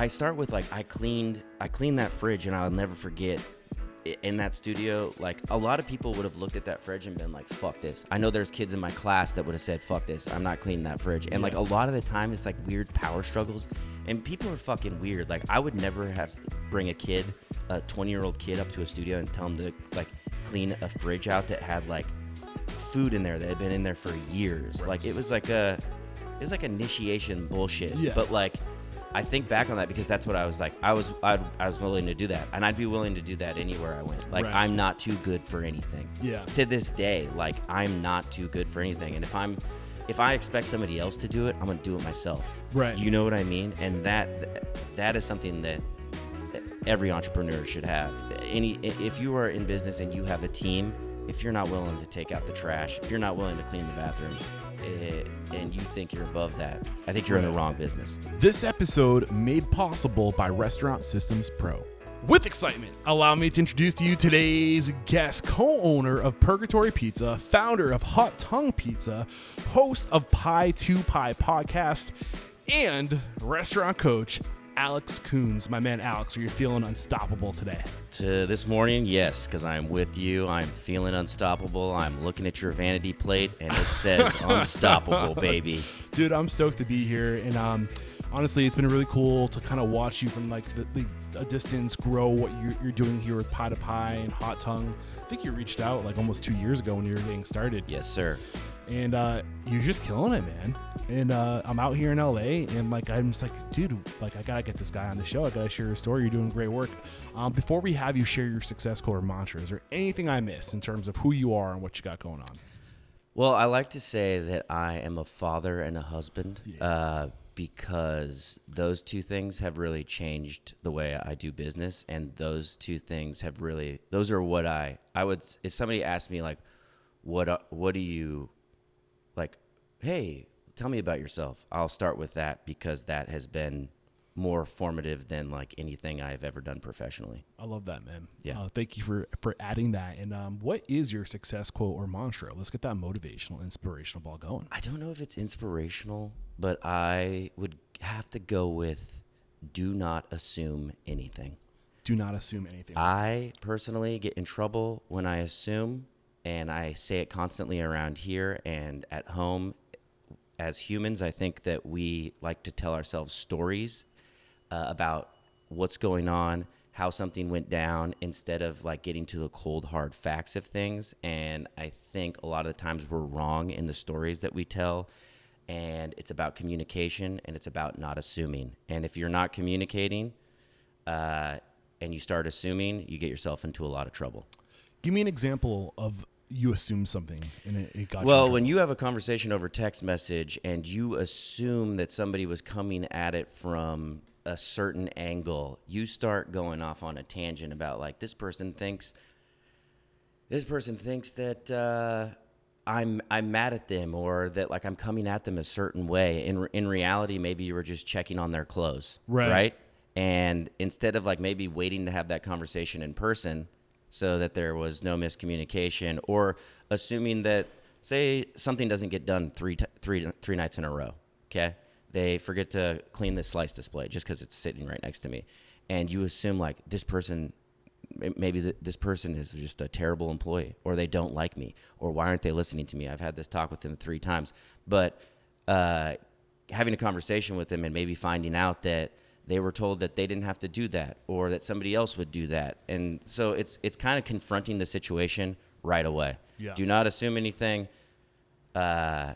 I start with like I cleaned that fridge, and I'll never forget. In that studio, like a lot of people would have looked at that fridge and been like, fuck this. I know there's kids in my class that would have said, fuck this, I'm not cleaning that fridge. And like a lot of the time it's like weird power struggles, and people are fucking weird. Like I would never have bring a 20-year-old kid up to a studio and tell him to like clean a fridge out that had like food in there that had been in there for years. Gross. Like it was like initiation bullshit. Yeah. But like I think back on that because that's what I was like. I was willing to do that, and I'd be willing to do that anywhere I went. Like I'm not too good for anything. Yeah. To this day, like I'm not too good for anything, and if I expect somebody else to do it, I'm gonna do it myself. Right. You know what I mean? And that is something that every entrepreneur should have. If you are in business and you have a team, if you're not willing to take out the trash, if you're not willing to clean the bathrooms, and you think you're above that, I think you're in the wrong business. This episode made possible by Restaurant Systems Pro. With excitement, allow me to introduce to you today's guest, co-owner of Purgatory Pizza, founder of Hot Tongue Pizza, host of Pie to Pie podcast, and restaurant coach, Alex Koons. My man Alex, are you feeling unstoppable today? To this morning, yes, because I'm with you. I'm feeling unstoppable. I'm looking at your vanity plate, and it says unstoppable, baby. Dude, I'm stoked to be here, and honestly, it's been really cool to kind of watch you from like a distance grow what you're doing here with Pie to Pie and Hot Tongue. I think you reached out like almost 2 years ago when you were getting started. Yes, sir. And you're just killing it, man. And I'm out here in LA, and like I'm just like, dude, like I gotta get this guy on the show. I gotta share your story. You're doing great work. Before we have you share your success quote or mantra, is there anything I missed in terms of who you are and what you got going on? Well, I like to say that I am a father and a husband, because those two things have really changed the way I do business, and those two things those are what I would. If somebody asked me like, what do you like? Hey, tell me about yourself. I'll start with that because that has been more formative than like anything I've ever done professionally. I love that, man. Yeah. Thank you for adding that. And what is your success quote or mantra? Let's get that motivational, inspirational ball going. I don't know if it's inspirational, but I would have to go with do not assume anything. Do not assume anything. I personally get in trouble when I assume, and I say it constantly around here and at home. As humans, I think that we like to tell ourselves stories about what's going on, how something went down, instead of like getting to the cold, hard facts of things. And I think a lot of the times we're wrong in the stories that we tell. And it's about communication, and it's about not assuming. And if you're not communicating and you start assuming, you get yourself into a lot of trouble. Give me an example of you assume something and it got you. Well, when you have a conversation over text message and you assume that somebody was coming at it from a certain angle, you start going off on a tangent about like this person thinks that I'm mad at them, or that like I'm coming at them a certain way. In reality, maybe you were just checking on their clothes, right? And instead of like maybe waiting to have that conversation in person, so that there was no miscommunication, or assuming that, say, something doesn't get done three nights in a row, okay? They forget to clean the slice display just because it's sitting right next to me. And you assume, like, this person is just a terrible employee, or they don't like me, or why aren't they listening to me? I've had this talk with them 3 times. But having a conversation with them and maybe finding out that they were told that they didn't have to do that, or that somebody else would do that. And so it's kind of confronting the situation right away. Yeah. Do not assume anything. I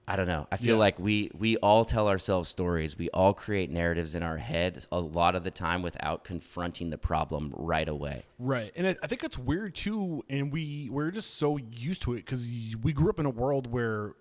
don't know. I feel like we all tell ourselves stories. We all create narratives in our head a lot of the time without confronting the problem right away. Right. And I think it's weird too. And we're just so used to it because we grew up in a world where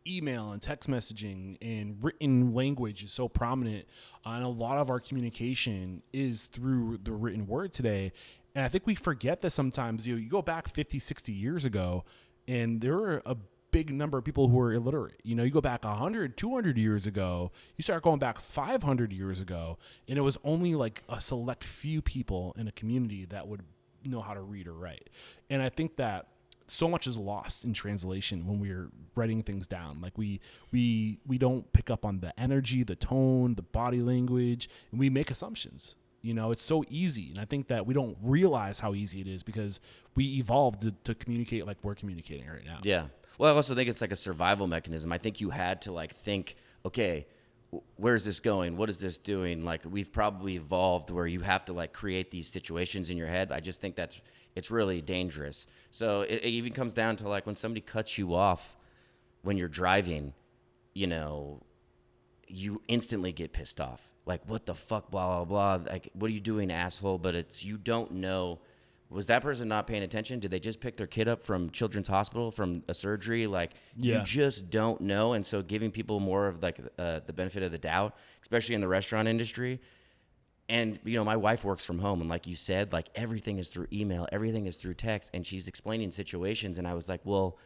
email and text messaging and written language is so prominent, and a lot of our communication is through the written word today. And I think we forget that sometimes. You go back 50, 60 years ago, and there were a big number of people who were illiterate. You go back 100, 200 years ago, you start going back 500 years ago, and it was only like a select few people in a community that would know how to read or write. And I think that so much is lost in translation when we're writing things down. Like we don't pick up on the energy, the tone, the body language, and we make assumptions. You know, it's so easy. And I think that we don't realize how easy it is because we evolved to communicate like we're communicating right now. Yeah. Well, I also think it's like a survival mechanism. I think you had to like think, okay, where's this going? What is this doing? Like we've probably evolved where you have to like create these situations in your head. I just think it's really dangerous. So it even comes down to like when somebody cuts you off when you're driving, you know, you instantly get pissed off. Like, what the fuck, blah, blah, blah. Like, what are you doing, asshole? But it's, you don't know. Was that person not paying attention? Did they just pick their kid up from Children's Hospital from a surgery? Like, you just don't know. And so giving people more of like the benefit of the doubt, especially in the restaurant industry. And, you know, my wife works from home. And like you said, like everything is through email. Everything is through text. And she's explaining situations. And I was like, well,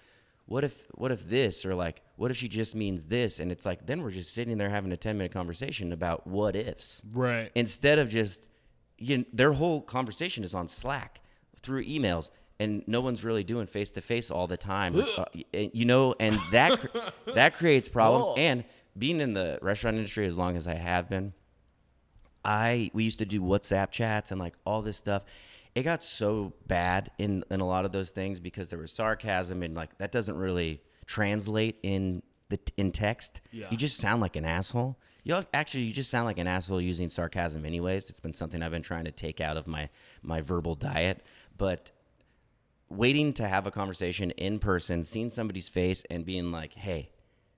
what if this, or like, what if she just means this? And it's like, then we're just sitting there having a 10-minute conversation about what ifs. Right. Instead of just, their whole conversation is on Slack through emails, and no one's really doing face-to-face all the time. You know, and that creates problems. Whoa. And being in the restaurant industry as long as I have been, we used to do WhatsApp chats and like all this stuff. It got so bad in a lot of those things because there was sarcasm, and like that doesn't really translate in text. Yeah. You just sound like an asshole. You just sound like an asshole using sarcasm anyways. It's been something I've been trying to take out of my verbal diet. But waiting to have a conversation in person, seeing somebody's face and being like, hey,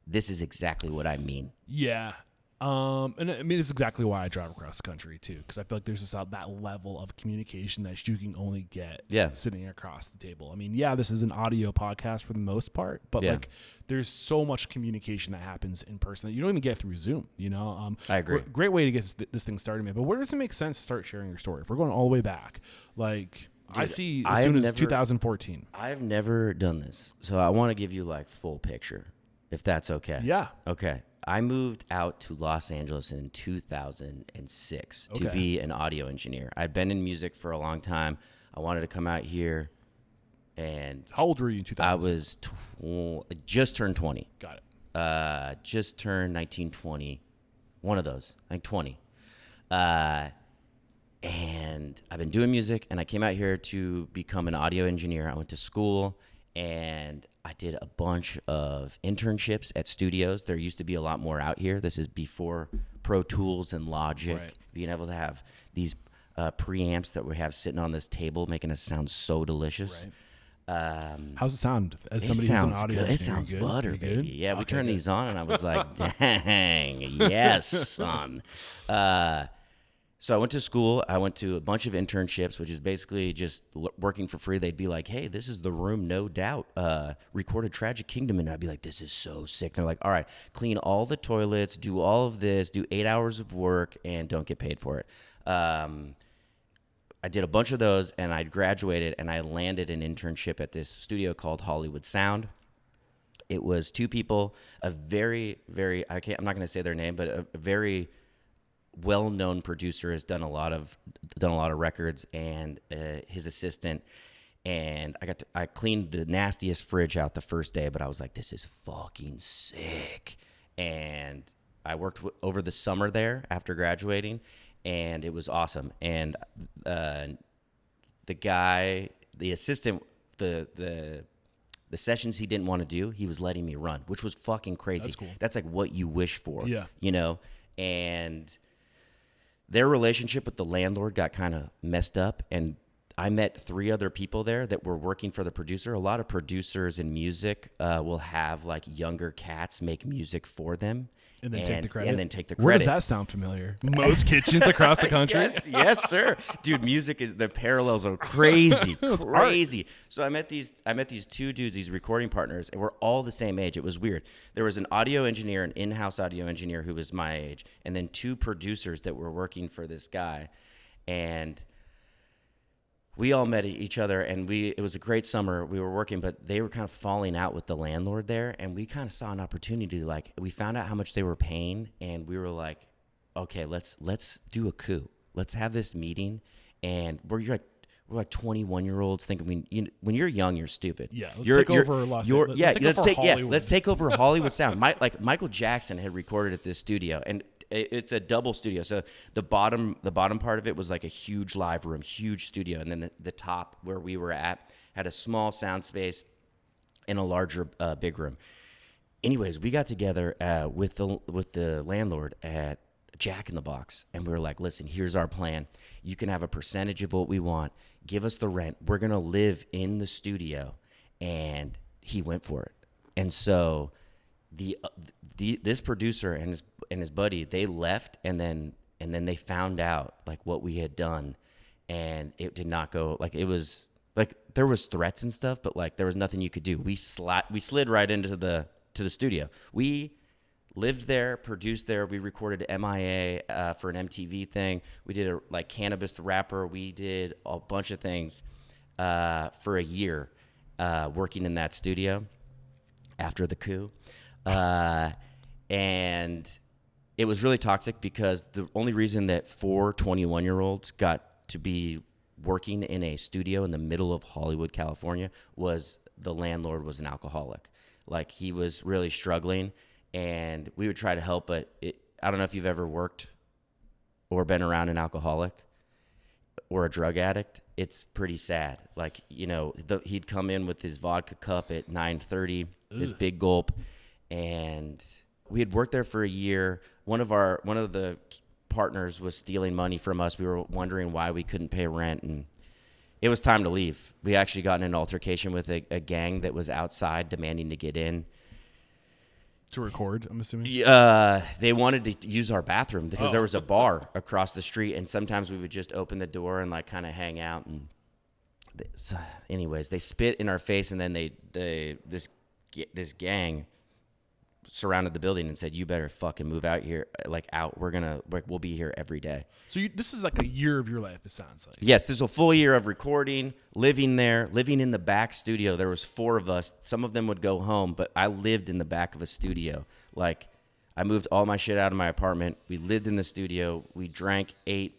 this is exactly what I mean. Yeah. And I mean, it's exactly why I drive across the country too, because I feel like there's just that level of communication that you can only get sitting across the table. I mean, this is an audio podcast for the most part, but like there's so much communication that happens in person that you don't even get through Zoom, you know? I agree. Great way to get this thing started, man. But where does it make sense to start sharing your story? If we're going all the way back, like dude, I see as soon as 2014. I've never done this. So I want to give you like full picture, if that's okay. Yeah. Okay. I moved out to Los Angeles in 2006 to be an audio engineer. I'd been in music for a long time. I wanted to come out here. And how old were you in 2006? I was just turned 20. Got it. Just turned 19, 20. One of those, I think 20. And I've been doing music, and I came out here to become an audio engineer. I went to school, and I did a bunch of internships at studios. There used to be a lot more out here. This is before Pro Tools and Logic, being able to have these preamps that we have sitting on this table, making us sound so delicious. Right. How's it sound? As It somebody sounds who's an audio good. It engineer, sounds good? butter, You baby. good? Yeah, we Okay, turned good. these on, and I was like, dang, yes, son. So I went to school. I went to a bunch of internships, which is basically just working for free. They'd be like, hey, this is the room, no doubt. Recorded Tragic Kingdom. And I'd be like, this is so sick. They're like, all right, clean all the toilets, do all of this, do 8 hours of work, and don't get paid for it. I did a bunch of those, and I graduated, and I landed an internship at this studio called Hollywood Sound. It was two people, a very, very, I'm not going to say their name, but a very well-known producer, has done a lot of records, and his assistant. And I cleaned the nastiest fridge out the first day, but I was like, this is fucking sick. And I worked over the summer there after graduating, and it was awesome. And the assistant, the sessions he didn't want to do, he was letting me run, which was fucking crazy. That's cool. That's like what you wish for, yeah. You know? And their relationship with the landlord got kind of messed up, and I met 3 other people there that were working for the producer. A lot of producers in music will have like younger cats make music for them. And then take the credit. Where does that sound familiar? Most kitchens across the country. Yes, sir. Dude, music the parallels are crazy, crazy. So I met these 2 dudes, these recording partners, and we're all the same age. It was weird. There was an audio engineer, an in-house audio engineer who was my age, and then 2 producers that were working for this guy, and we all met each other, and it was a great summer. We were working, but they were kind of falling out with the landlord there, and we kind of saw an opportunity. Like, we found out how much they were paying, and we were like, okay, let's do a coup. Let's have this meeting, and we're like 21-year-olds thinking when you're young, you're stupid. Yeah, let's take over let's take over Hollywood sound. Michael Jackson had recorded at this studio, and it's a double studio. So the bottom part of it was like a huge live room, huge studio, and then the top where we were at had a small sound space and a larger big room. Anyways, we got together with the landlord at Jack in the Box, and we were like, listen, here's our plan. You can have a percentage of what we want. Give us the rent. We're going to live in the studio. And he went for it. And so this producer and his buddy, they left, and then they found out like what we had done, and it did not go like it was like there was threats and stuff, but like there was nothing you could do. We slid right into the studio. We lived there, produced there. We recorded MIA for an MTV thing. We did a like cannabis rapper. We did a bunch of things for a year working in that studio after the coup. And it was really toxic because the only reason that 4 21-year-olds got to be working in a studio in the middle of Hollywood, California, was the landlord was an alcoholic. Like he was really struggling. And we would try to help, but I don't know if you've ever worked or been around an alcoholic or a drug addict. It's pretty sad. Like, you know, he'd come in with his vodka cup at 9:30, this big gulp, and we had worked there for a year. One of the partners was stealing money from us. We were wondering why we couldn't pay rent, and it was time to leave. We actually got in an altercation with a gang that was outside demanding to get in. To record, I'm assuming? They wanted to use our bathroom because there was a bar across the street, and sometimes we would just open the door and like kind of hang out. And anyways, they spit in our face, and then this gang surrounded the building and said, "You better fucking move out here, like out. We'll be here every day." So this is like a year of your life, it sounds like. Yes, there's a full year of recording, living there, living in the back studio. There was 4 of us. Some of them would go home, but I lived in the back of a studio. Like, I moved all my shit out of my apartment. We lived in the studio. We drank, ate,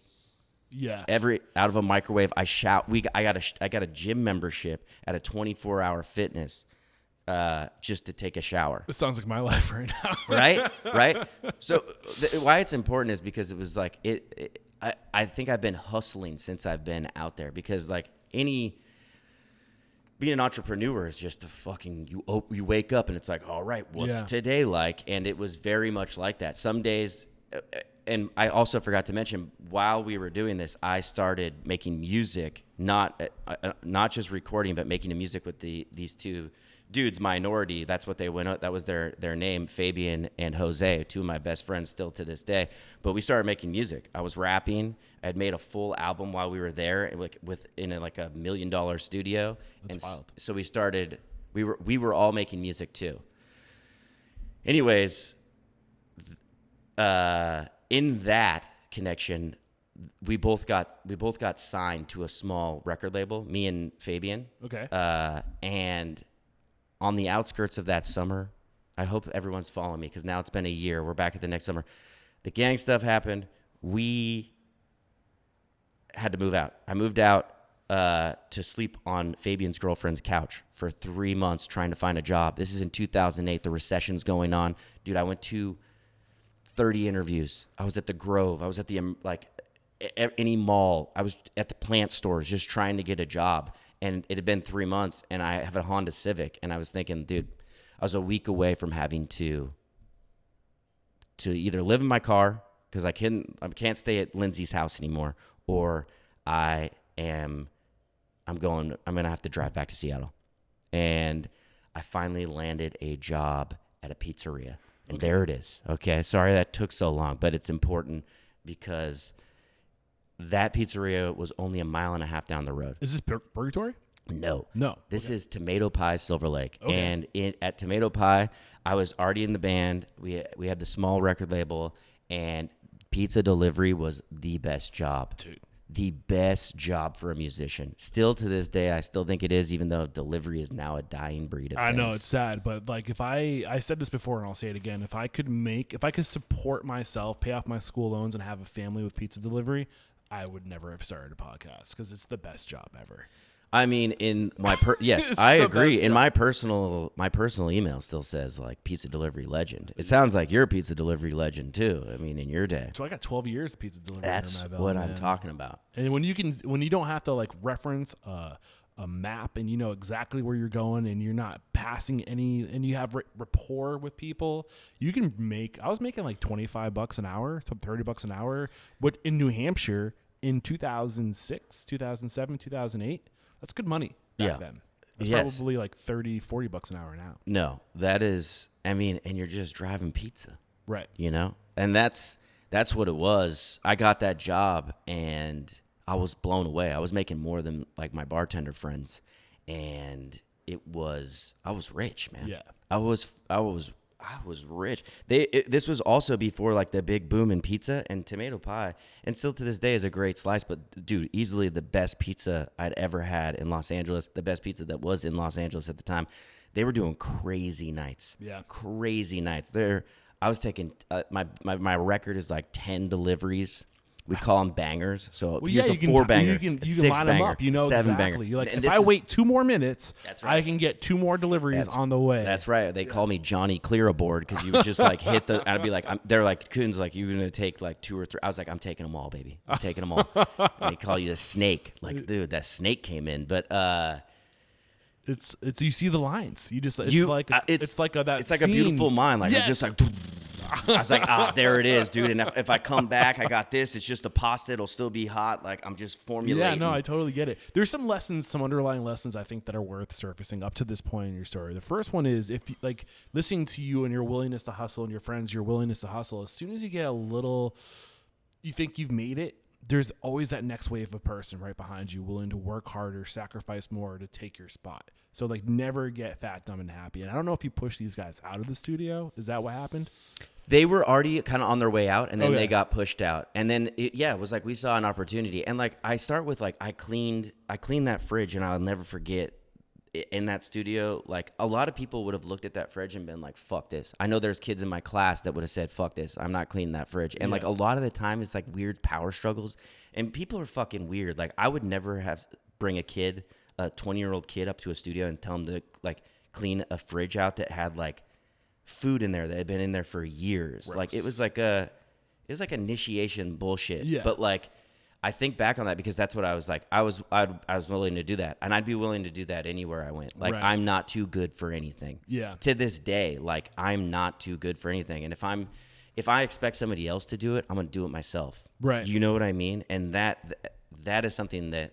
out of a microwave. I got a gym membership at a 24-hour fitness. Just to take a shower. It sounds like my life right now. Right. So why it's important is because it was like I think I've been hustling since I've been out there, because like being an entrepreneur is just a fucking you wake up and it's like, all right, what's today like? And it was very much like that. Some days, and I also forgot to mention, while we were doing this, I started making music, not just recording, but making music with these 2 dudes, Minority. That's what they went out. That was their name, Fabian and Jose, 2 of my best friends still to this day. But we started making music. I was rapping. I had made a full album while we were there, like in a $1 million studio. That's wild. So we started. We were all making music too. Anyways, in that connection, we both got signed to a small record label. Me and Fabian. Okay. And on the outskirts of that summer, I hope everyone's following me because now it's been a year. We're back at the next summer. The gang stuff happened. We had to move out. I moved out to sleep on Fabian's girlfriend's couch for 3 months trying to find a job. This is in 2008. The recession's going on. Dude, I went to 30 interviews. I was at the Grove. I was at any mall. I was at the plant stores just trying to get a job. And it had been 3 months, and I have a Honda Civic, and I was thinking, dude, I was a week away from having to either live in my car because I can't stay at Lindsay's house anymore, or I'm gonna have to drive back to Seattle. And I finally landed a job at a pizzeria, and there it is. Okay, sorry that took so long, but it's important because that pizzeria was only 1.5 miles down the road. Is this Purgatory? No. This Okay. is Tomato Pie, Silver Lake. Okay. And at Tomato Pie, I was already in the band. We had the small record label, and pizza delivery was the best job. Dude. The best job for a musician. Still to this day, I still think it is, even though delivery is now a dying breed of things. I know, it's sad, but like if I said this before and I'll say it again, if I could support myself, pay off my school loans, and have a family with pizza delivery, I would never have started a podcast because it's the best job ever. I mean, in my yes, It's I the agree. best In job. my personal email still says like pizza delivery legend. It sounds like you're a pizza delivery legend too. I mean, in your day. So I got 12 years of pizza delivery That's under my belt. what I'm talking about. And when you don't have to like reference a map and you know exactly where you're going and you're not passing any, and you have rapport with people, you can make. I was making like $25 an hour, so $30 an hour, but in New Hampshire in 2006, 2007, 2008, that's good money back then. It's probably like $30-$40 an hour now. No, that is. I mean, and you're just driving pizza, Right? you know, and that's what it was. I got that job and I was blown away. I was making more than like my bartender friends, and I was rich, man. Yeah. I was rich. This was also before like the big boom in pizza, and tomato pie, and still to this day is a great slice. But dude, easily the best pizza I'd ever had in Los Angeles, the best pizza that was in Los Angeles at the time. They were doing crazy nights. Yeah. Crazy nights. I was taking my record is like 10 deliveries. We call them bangers. So here's a 4-banger, you can 6 line banger, them up. You know 7 exactly. banger. You're like, And if I wait 2 more minutes, That's right. I can get 2 more deliveries on the way. That's right. They call me Johnny Clear Aboard because you would just like hit the. I'd be like, they're like Koons, like you're gonna take like 2 or 3. I was like, I'm taking them all, baby. I'm taking them all. And they call you the snake. Like, dude, that snake came in, but it's you see the lines. You just it's like a beautiful mind. Like, yes. just like. I was like, there it is, dude. And if I come back, I got this. It's just a pasta. It'll still be hot. Like, I'm just formulating. Yeah, no, I totally get it. There's some underlying lessons I think that are worth surfacing up to this point in your story. The first one is if like listening to you and your willingness to hustle and your friends, your willingness to hustle, as soon as you get a little, you think you've made it, there's always that next wave of person right behind you willing to work harder, sacrifice more to take your spot. So like never get fat, dumb, and happy. And I don't know if you pushed these guys out of the studio. Is that what happened? They were already kind of on their way out, and then Okay. they got pushed out. And then, it was like we saw an opportunity. And, like, I start with, like, I cleaned that fridge, and I'll never forget in that studio, like, a lot of people would have looked at that fridge and been like, fuck this. I know there's kids in my class that would have said, fuck this. I'm not cleaning that fridge. And, like, a lot of the time it's, like, weird power struggles. And people are fucking weird. Like, I would never bring a 20-year-old kid up to a studio and tell him to, like, clean a fridge out that had, like, food in there that had been in there for years. Gross. Like it was like initiation bullshit. Yeah. But like I think back on that because that's what I was like. I was willing to do that, and I'd be willing to do that anywhere I went. Like Right. I'm not too good for anything. Yeah. To this day, like I'm not too good for anything, and if I expect somebody else to do it, I'm gonna do it myself. Right. You know what I mean? And that is something that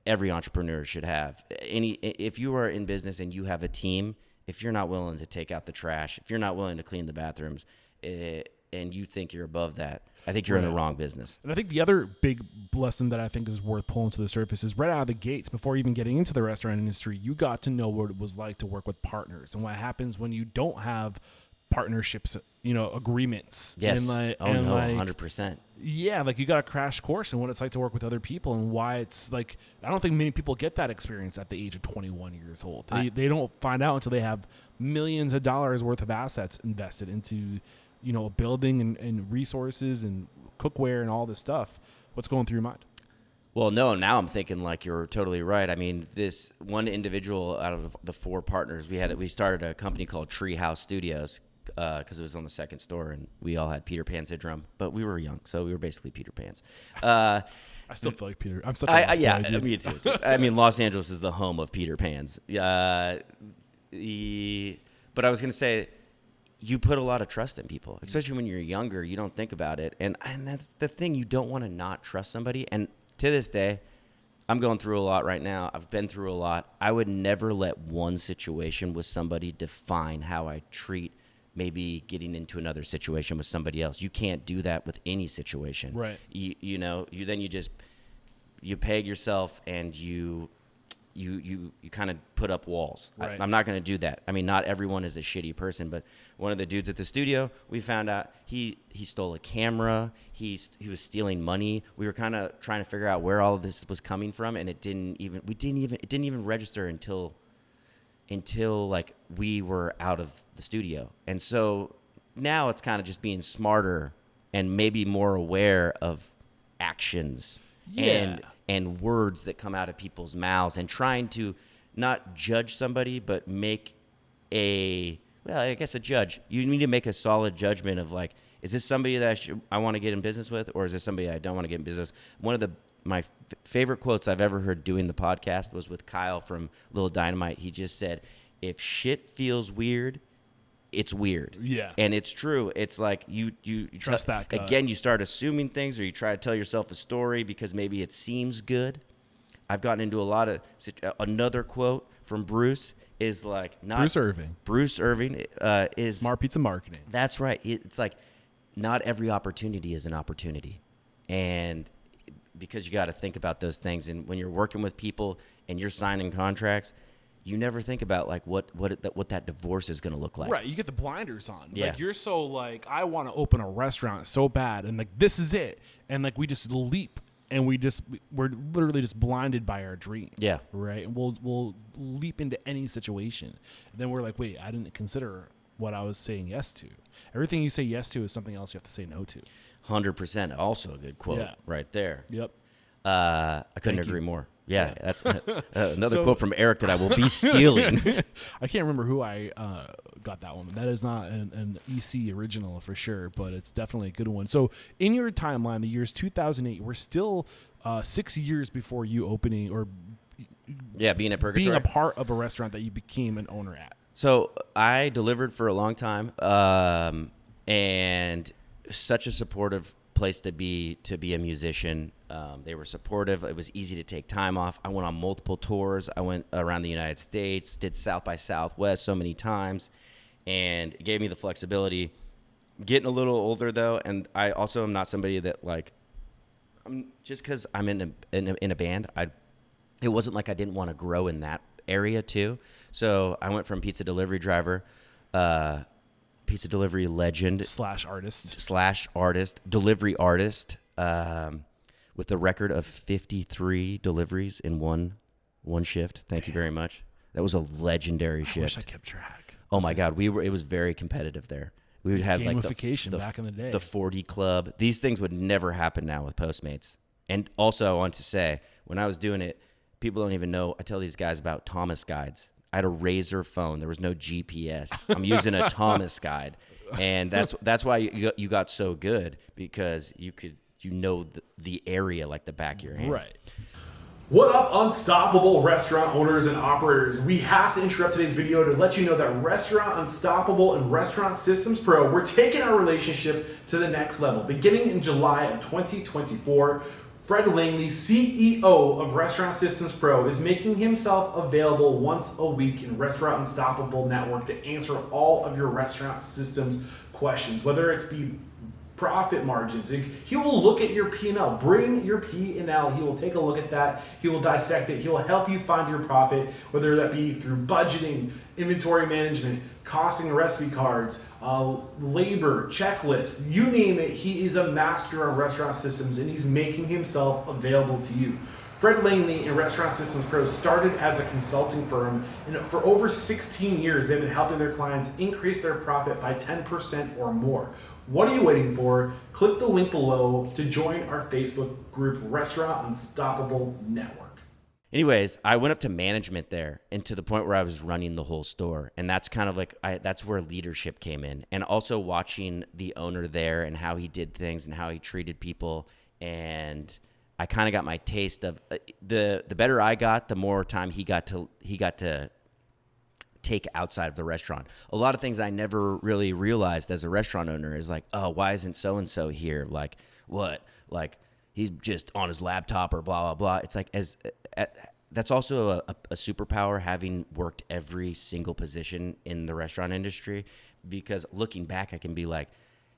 every entrepreneur should have. If you are in business and you have a team. If you're not willing to take out the trash, if you're not willing to clean the bathrooms, and you think you're above that, I think you're in the wrong business. And I think the other big lesson that I think is worth pulling to the surface is right out of the gates, before even getting into the restaurant industry, you got to know what it was like to work with partners and what happens when you don't have partnerships, agreements. Yes. And 100%. Yeah, like you got a crash course in what it's like to work with other people and why it's like, I don't think many people get that experience at the age of 21 years old. They don't find out until they have millions of dollars worth of assets invested into, a building and resources and cookware and all this stuff. What's going through your mind? Well, no, now I'm thinking like you're totally right. I mean, this one individual out of the 4 partners, we started a company called Treehouse Studios. Because it was on the 2nd store, and we all had Peter Pan syndrome, but we were young, so we were basically Peter Pans. I still feel like Peter. I'm such a me too. I mean, Los Angeles is the home of Peter Pans. But I was gonna say, you put a lot of trust in people, especially when you're younger. You don't think about it, and that's the thing. You don't want to not trust somebody. And to this day, I'm going through a lot right now. I've been through a lot. I would never let one situation with somebody define how I treat. Maybe getting into another situation with somebody else. You can't do that with any situation. Right. You peg yourself and you kind of put up walls. Right. I'm not going to do that. I mean, not everyone is a shitty person, but one of the dudes at the studio, we found out he stole a camera. He was stealing money. We were kind of trying to figure out where all of this was coming from, and it didn't even register until like we were out of the studio. And so now it's kind of just being smarter and maybe more aware of actions Yeah. and words that come out of people's mouths, and trying to not judge somebody, but make a judge. You need to make a solid judgment of like, is this somebody that I want to get in business with, or is this somebody I don't want to get in business? One of my favorite quotes I've ever heard doing the podcast was with Kyle from Little Dynamite. He just said, if shit feels weird, it's weird. Yeah. And it's true. It's like you Trust that gut. Again, you start assuming things, or you try to tell yourself a story because maybe it seems good. I've gotten into a lot of another quote from Bruce is like, not Bruce Irving is Smart Pizza Marketing. That's right. It's like, not every opportunity is an opportunity. And because you got to think about those things. And when you're working with people and you're signing contracts, you never think about like what that divorce is going to look like. Right. You get the blinders on. Yeah. Like, you're so like, I want to open a restaurant so bad. And like, this is it. And like, we just leap. And we're literally just blinded by our dream. Yeah. Right. And we'll leap into any situation. And then we're like, wait, I didn't consider what I was saying yes to. Everything you say yes to is something else you have to say no to. 100%. Also a good quote right there. Yep. I couldn't agree more. Yeah. That's another quote from Eric that I will be stealing. I can't remember who I got that one. That is not an EC original for sure, but it's definitely a good one. So in your timeline, the year's 2008, we're still 6 years before you opening or being at Purgatory. being a part of a restaurant that you became an owner at. So I delivered for a long time, and such a supportive place to be a musician. They were supportive. It was easy to take time off. I went on multiple tours. I went around the United States, did South by Southwest so many times, and it gave me the flexibility. Getting a little older though, and I also am not somebody that like, just because I'm in a band, it wasn't like I didn't want to grow in that area too. So I went from pizza delivery driver, pizza delivery legend /artist, delivery artist, with a record of 53 deliveries in one shift. Thank you very much. That was a legendary shift. I wish I kept track. Oh my God, it was very competitive there. We would have like gamification back in the day. The 40 club. These things would never happen now with Postmates. And also, I want to say, when I was doing it, people don't even know. I tell these guys about Thomas guides. I had a Razor phone. There was no GPS. I'm using a Thomas guide, and that's why you got so good, because you know the area like the back of your hand. Right. What up, Unstoppable restaurant owners and operators? We have to interrupt today's video to let you know that Restaurant Unstoppable and Restaurant Systems Pro, we're taking our relationship to the next level. Beginning in July of 2024, Fred Langley, CEO of Restaurant Systems Pro, is making himself available once a week in Restaurant Unstoppable Network to answer all of your restaurant systems questions, whether it's be profit margins. He will look at your P&L. Bring your P&L. He will take a look at that. He will dissect it. He will help you find your profit, whether that be through budgeting, inventory management, costing recipe cards, labor, checklists, you name it. He is a master of restaurant systems, and he's making himself available to you. Fred Langley and Restaurant Systems Pro started as a consulting firm, and for over 16 years, they've been helping their clients increase their profit by 10% or more. What are you waiting for? Click the link below to join our Facebook group, Restaurant Unstoppable Network. Anyways, I went up to management there, and to the point where I was running the whole store. And that's kind of like, that's where leadership came in. And also watching the owner there and how he did things and how he treated people. And I kind of got my taste of the better I got, the more time he got to take outside of the restaurant. A lot of things I never really realized as a restaurant owner is like, oh, why isn't so-and-so here? Like, what? Like, he's just on his laptop or blah, blah, blah. It's like, that's also a superpower, having worked every single position in the restaurant industry, because looking back, I can be like,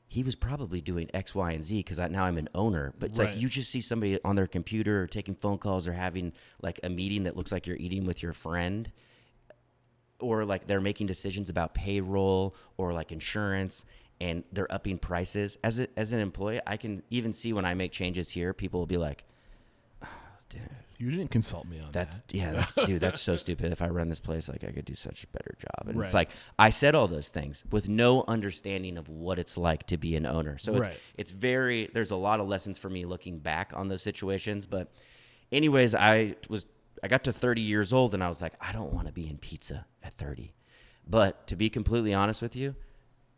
he was probably doing X, Y, and Z, because now I'm an owner. But it's like, you just see somebody on their computer or taking phone calls or having like a meeting that looks like you're eating with your friend, or like they're making decisions about payroll or like insurance, and they're upping prices. As an employee, I can even see when I make changes here, people will be like, oh, dude, You didn't consult me on that. Dude, that's so stupid. If I run this place, like I could do such a better job. And it's Right. like I said all those things with no understanding of what it's like to be an owner. So it's very, there's a lot of lessons for me looking back on those situations. But anyways, I got to 30 years old and I was like, I don't want to be in pizza at 30. But to be completely honest with you,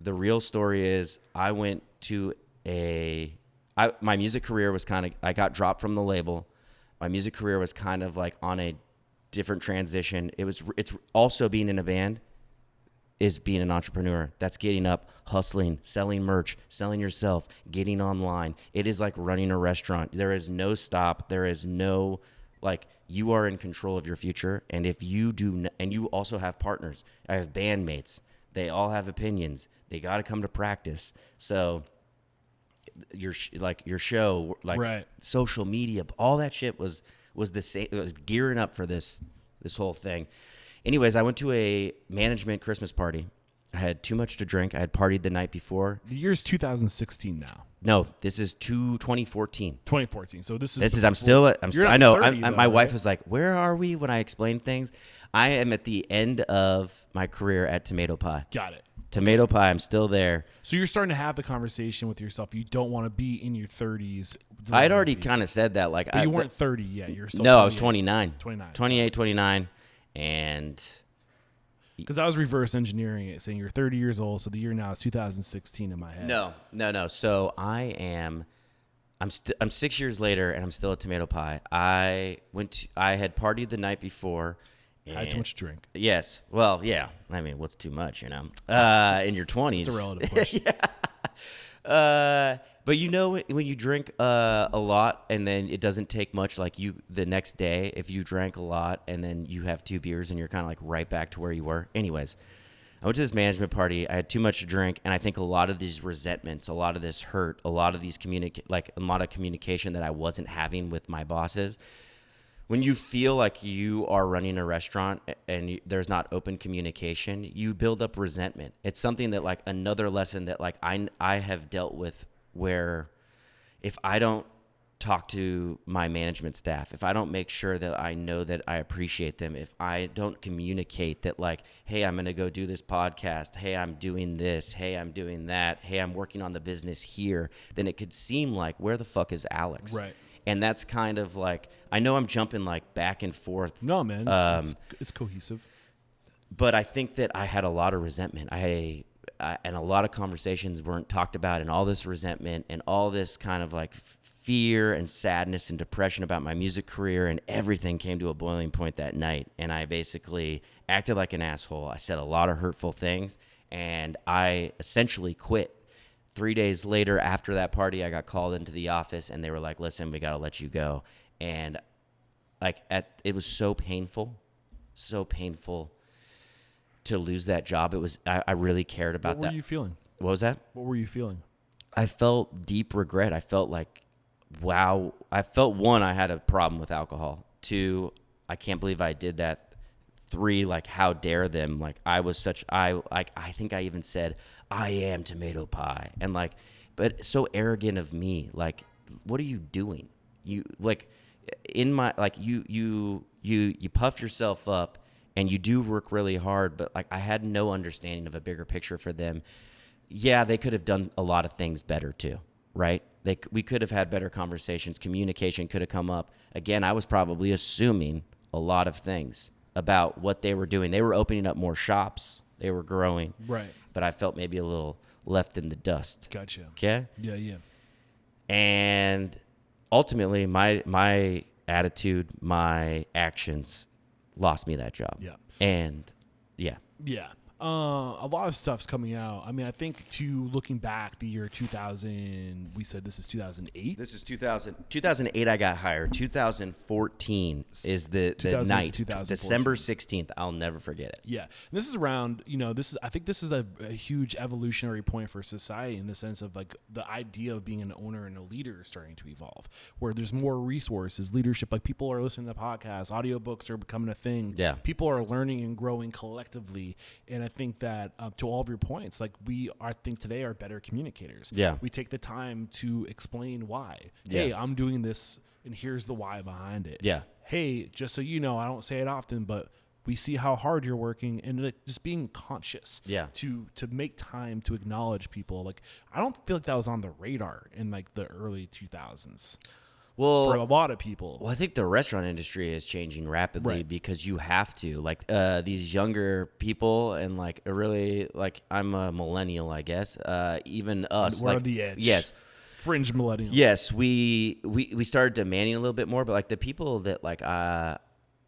the real story is I went to my music career was I got dropped from the label. My music career was kind of like on a different transition. It's also being in a band is being an entrepreneur. That's getting up, hustling, selling merch, selling yourself, getting online. It is like running a restaurant. There is no stop. There is no, like, you are in control of your future. And if you do, and you also have partners. I have bandmates. They all have opinions. They got to come to practice. So your show, like social media, all that shit was the same. It was gearing up for this whole thing. Anyways, I went to a management Christmas party. I had too much to drink. I had partied the night before. The year's 2016 now. No, this is 2014. 2014. So My wife was like, "Where are we?" When I explained things, I am at the end of my career at Tomato Pie. Got it. Tomato Pie, I'm still there. So you're starting to have the conversation with yourself. You don't want to be in your 30s. I had already kind of said that. Like, but you weren't 30 yet. You're still No, I was 29. 29. 28, 29. And because I was reverse engineering it, saying you're 30 years old, so the year now is 2016 in my head. No. So I'm 6 years later, and I'm still at Tomato Pie. I had partied the night before. Had too much to drink. Yes. Well, yeah. I mean, what's too much, in your 20s. It's a relative push. Yeah. But when you drink a lot and then it doesn't take much, like the next day, if you drank a lot and then you have 2 beers and you're kind of like right back to where you were. Anyways, I went to this management party. I had too much to drink, and I think a lot of these resentments, a lot of this hurt, a lot of these a lot of communication that I wasn't having with my bosses. When you feel like you are running a restaurant and there's not open communication, you build up resentment. It's something that, like, another lesson that, like, I have dealt with, where if I don't talk to my management staff, if I don't make sure that I know that I appreciate them, if I don't communicate that, like, hey, I'm going to go do this podcast, hey, I'm doing this, hey, I'm doing that, hey, I'm working on the business here, then it could seem like, where the fuck is Alex? Right. And that's kind of like, I know I'm jumping like back and forth. No, man, it's cohesive. But I think that I had a lot of resentment. And a lot of conversations weren't talked about, and all this resentment and all this kind of like fear and sadness and depression about my music career, and everything came to a boiling point that night. And I basically acted like an asshole. I said a lot of hurtful things, and I essentially quit. 3 days later, after that party, I got called into the office, and they were like, "Listen, we got to let you go." And it was so painful to lose that job. It was, I really cared about that. What were you feeling? What was that? What were you feeling? I felt deep regret. I felt like, wow. I felt, 1, I had a problem with alcohol. 2, I can't believe I did that. 3, like, how dare them? Like, I think I even said, I am Tomato Pie. And like, but so arrogant of me. Like, what are you doing? You, like, in my, like, you puff yourself up and you do work really hard, but like, I had no understanding of a bigger picture for them. Yeah, they could have done a lot of things better too, right? We could have had better conversations. Communication could have come up. Again, I was probably assuming a lot of things about what they were doing. They were opening up more shops. They were growing. Right. But I felt maybe a little left in the dust. Gotcha. Okay? Yeah. And ultimately, my attitude, my actions lost me that job. Yeah. And, yeah. Yeah. A lot of stuff's coming out. I mean, I think looking back, the year 2000, we said this is 2008. This is 2008 I got hired. 2014 is the night. December 16th. I'll never forget it. Yeah. And this is around, I think this is a huge evolutionary point for society, in the sense of like the idea of being an owner and a leader is starting to evolve, where there's more resources, leadership, like people are listening to podcasts, audiobooks are becoming a thing. Yeah. People are learning and growing collectively. And I think that to all of your points, like I think today are better communicators. Yeah. We take the time to explain why. Yeah. Hey, I'm doing this and here's the why behind it. Yeah. Hey, just so you know, I don't say it often, but we see how hard you're working, and like, just being conscious. Yeah. To make time to acknowledge people. Like, I don't feel like that was on the radar in like the early 2000s. Well, For a lot of people. Well, I think the restaurant industry is changing rapidly Right. because you have to. Like these younger people, and like really, like I'm a millennial, I guess. Even us, We're like, on the edge. Yes, Fringe millennial. yes, we started demanding a little bit more, but like the people that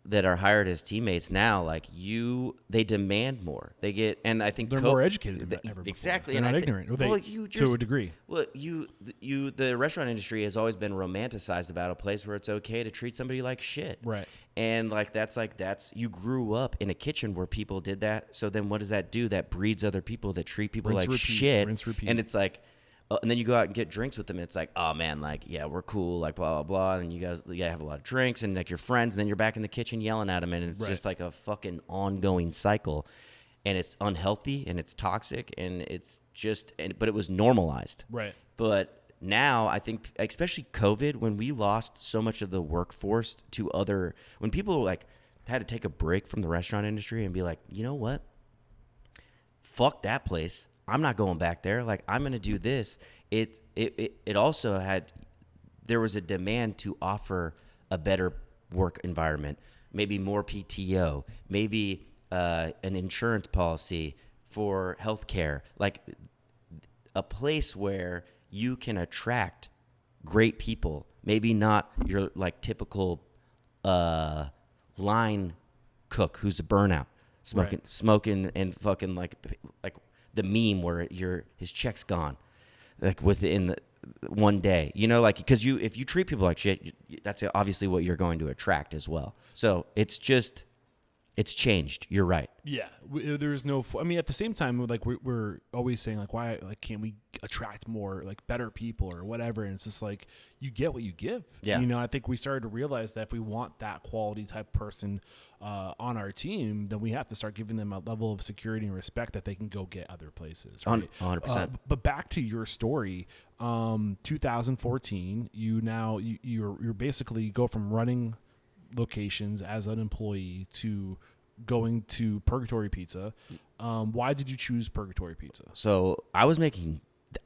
that are hired as teammates now, like they demand more. They get, and I think They're more educated than ever before. Exactly, They're and not I thi- ignorant. Well, well, they, just, to a degree. Well, the restaurant industry has always been romanticized about a place where it's okay to treat somebody like shit. Right. And that's you grew up in a kitchen where people did that. So then what does that do? That breeds other people that treat people Rinse, like repeat, shit. rinse, repeat. And it's like, and then you go out and get drinks with them. And it's like, oh man, like, yeah, we're cool, like blah, blah, blah. And you guys have a lot of drinks and like your friends. And then you're back in the kitchen yelling at them. And it's Right. just like a fucking ongoing cycle. And it's unhealthy and it's toxic. And it's just, but it was normalized. Right. But now I think, especially COVID, when we lost so much of the workforce to when people like had to take a break from the restaurant industry and be like, you know what? Fuck that place. I'm not going back there. Like, I'm going to do this. It also there was a demand to offer a better work environment, maybe more PTO, maybe an insurance policy for healthcare, like a place where you can attract great people, maybe not your like typical line cook who's a burnout, smoking and fucking like the meme where his check's gone, like within one day, you know, like because if you treat people like shit, that's obviously what you're going to attract as well. So it's changed. You're right. Yeah, there's no. I mean, at the same time, like we're always saying, like, why, like, can't we attract more, like, better people or whatever? And it's just like you get what you give. Yeah. You know, I think we started to realize that if we want that quality type person on our team, then we have to start giving them a level of security and respect that they can go get other places. Right? 100%. But back to your story, 2014, you're basically go from running locations as an employee to going to Purgatory Pizza. Why did you choose Purgatory Pizza? So I was making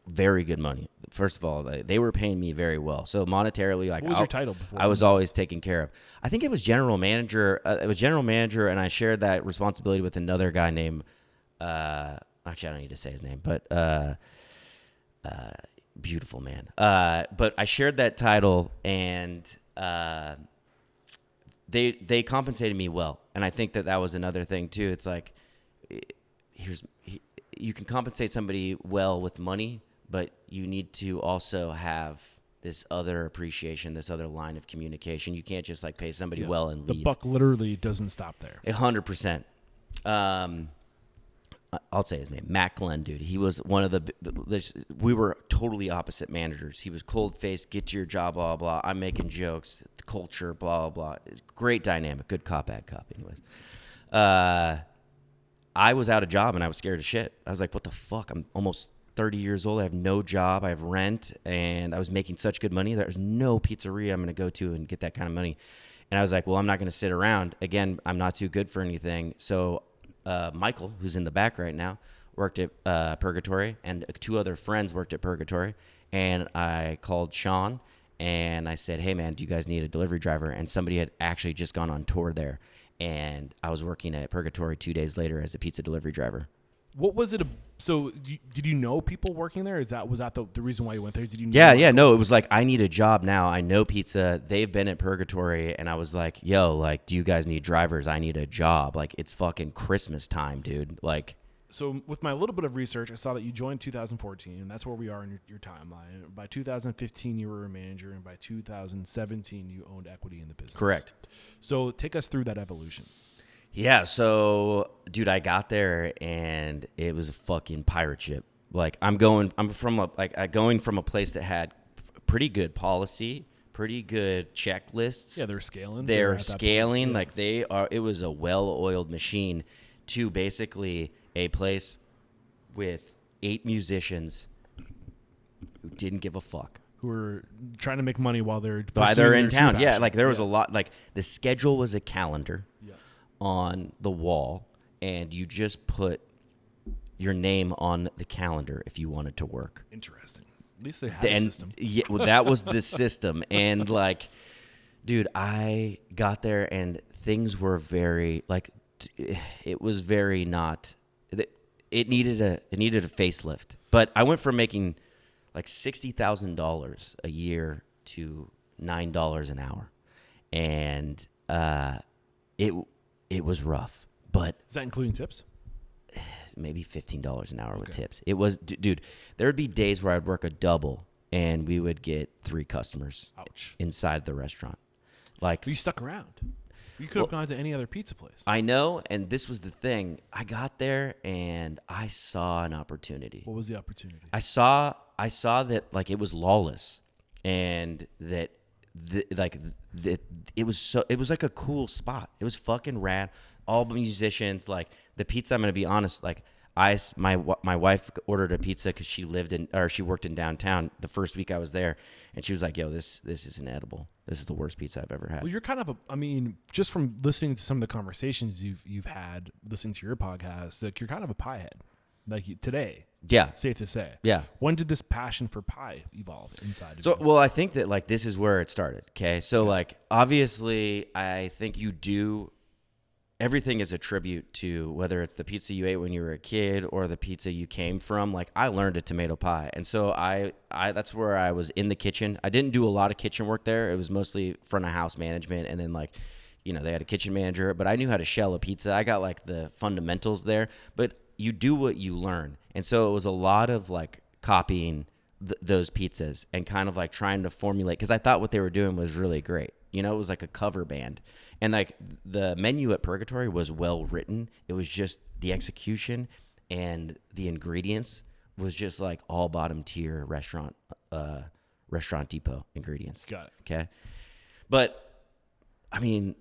very good money. First of all, they were paying me very well. So monetarily, like, What was your title before? I was always taken care of. I think it was general manager. It was general manager, and I shared that responsibility with another guy named. Actually, I don't need to say his name, but beautiful man. But I shared that title, and they compensated me well, and I think that was another thing too. It's like, you can compensate somebody well with money, but you need to also have this other appreciation, this other line of communication. You can't just like pay somebody well and leave. The buck literally doesn't stop there. 100%. I'll say his name, Matt Glenn, dude. He was one of we were totally opposite managers. He was cold-faced, get to your job, blah, blah, blah. I'm making jokes, the culture, blah, blah, blah. It's great dynamic, good cop, bad cop, anyways. I was out of job, and I was scared as shit. I was like, what the fuck? I'm almost 30 years old. I have no job. I have rent, and I was making such good money. There's no pizzeria I'm going to go to and get that kind of money. And I was like, well, I'm not going to sit around. Again, I'm not too good for anything. So Michael, who's in the back right now, worked at Purgatory, and two other friends worked at Purgatory. And I called Sean, and I said, hey, man, do you guys need a delivery driver? And somebody had actually just gone on tour there. And I was working at Purgatory 2 days later as a pizza delivery driver. What was it? So did you know people working there? Was that the reason why you went there? Did you know? Yeah. No, it was like, I need a job now. I know pizza. They've been at Purgatory. And I was like, yo, like, do you guys need drivers? I need a job. Like, it's fucking Christmas time, dude. Like, so with my little bit of research, I saw that you joined 2014, and that's where we are in your timeline. By 2015, you were a manager, and by 2017, you owned equity in the business. Correct. So take us through that evolution. yeah. So, dude, I got there and it was a fucking pirate ship. Like, I'm going from a place that had pretty good policy, pretty good checklists. Yeah, they're scaling. They're scaling. Like, they are. It was a well-oiled machine to basically a place with 8 musicians who didn't give a fuck. who were trying to make money while they're in their town. true Yeah, passion. like there was a lot. Like the schedule was a calendar Yeah. on the wall, and you just put your name on the calendar if you wanted to work. Interesting. At least they had a system. Yeah, well, that was the system. And like, dude, I got there and things were very like, it was very not. It needed a facelift. But I went from making like $60,000 a year to $9 an hour, and it was rough. But Is that including tips? maybe $15 an hour with tips. It was, dude, there would be days where I'd work a double and we would get 3 customers inside the restaurant. Like, But you stuck around. You could have gone to any other pizza place. I know, and this was the thing. I got there and I saw an opportunity. What was the opportunity? I saw that like it was lawless, and that it was like a cool spot. It was fucking rad. All musicians, like the pizza. I'm gonna be honest. Like my wife ordered a pizza because she worked in downtown the first week I was there, and she was like, "Yo, this isn't edible. This is the worst pizza I've ever had." Well, you're kind of just from listening to some of the conversations you've had, listening to your podcast, like you're kind of a pie head. Like today, Yeah. safe to say. Yeah. When did this passion for pie evolve inside of So, you? well, I think that like this is where it started. Okay. So like, obviously I think everything is a tribute to whether it's the pizza you ate when you were a kid or the pizza you came from. Like I learned a tomato pie. And so I that's where I was in the kitchen. I didn't do a lot of kitchen work there. It was mostly front of house management. And then like, they had a kitchen manager, but I knew how to shell a pizza. I got like the fundamentals there, but you do what you learn. And so it was a lot of like copying those pizzas and kind of like trying to formulate, because I thought what they were doing was really great. It was like a cover band. And like the menu at Purgatory was well written. It was just the execution and the ingredients was just like all bottom tier restaurant depot ingredients. Got it. Okay. But I mean,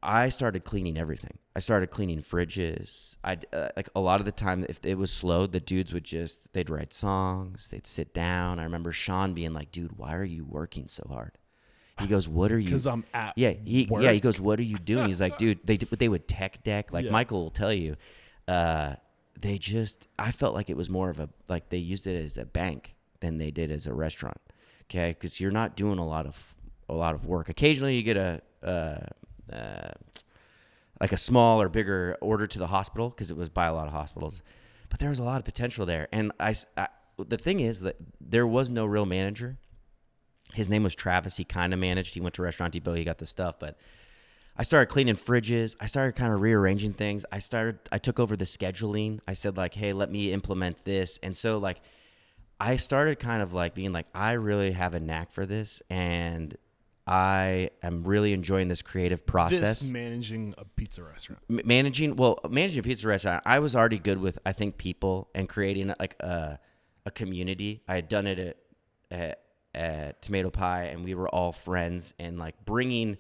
I started cleaning everything. I started cleaning fridges. Like a lot of the time, if it was slow, the dudes they'd write songs, they'd sit down. I remember Sean being like, "Dude, why are you working so hard?" He goes, "What are you?" Because I'm at work. He goes, "What are you doing?" He's like, "Dude, they would tech deck." Like Michael will tell you, I felt like it was more of they used it as a bank than they did as a restaurant. Okay, because you're not doing a lot of work. Occasionally, you get like a small or bigger order to the hospital because it was by a lot of hospitals, but there was a lot of potential there. And the thing is that there was no real manager. His name was Travis. He kind of managed. He went to Restaurant Depot. He got the stuff, but I started cleaning fridges. I started kind of rearranging things. I took over the scheduling. I said like, "Hey, let me implement this." And so like, I started kind of like being like, I really have a knack for this, and I am really enjoying this creative process. This managing a pizza restaurant. Managing a pizza restaurant, I was already good with, I think, people and creating like a community. I had done it at Tomato Pie, and we were all friends, and like bringing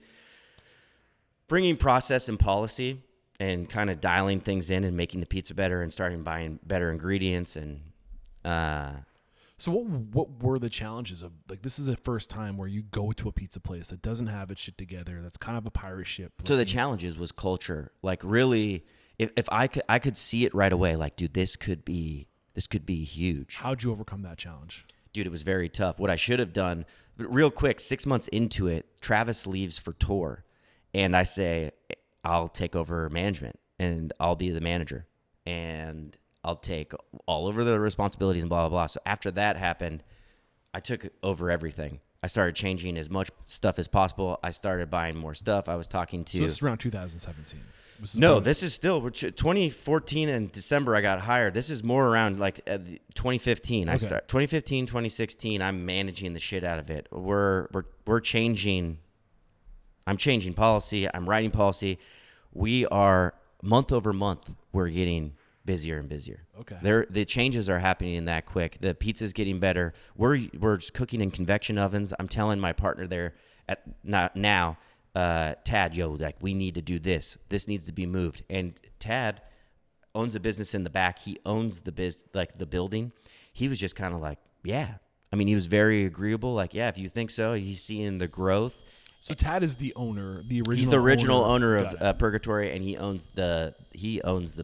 process and policy and kind of dialing things in and making the pizza better and starting buying better ingredients. And so what were the challenges of, like, this is the first time where you go to a pizza place that doesn't have its shit together, that's kind of a pirate ship? So the challenges was culture. Like really, if I could see it right away, like, dude, this could be huge. How'd you overcome that challenge? Dude, it was very tough. What I should have done, but real quick, 6 months into it, Travis leaves for tour, and I say, I'll take over management, and I'll be the manager, and I'll take all over the responsibilities and blah, blah, blah. So after that happened, I took over everything. I started changing as much stuff as possible. I started buying more stuff. I was talking to... So this is around 2017. This is still 2014 in December. I got hired. This is more around like 2015. Okay. 2015, 2016. I'm managing the shit out of it. We're changing. I'm changing policy. I'm writing policy. We are month over month. We're getting busier and busier. Okay. The changes are happening that quick. The pizza's getting better. We're just cooking in convection ovens. I'm telling my partner there now. Tad, like, we need to do this. This needs to be moved. And Tad owns a business in the back. He owns the building. He was just kind of like, yeah, I mean, he was very agreeable. Like, yeah, if you think so, he's seeing the growth. So Tad is the owner, the original. He's the original owner Got of Purgatory, and he owns the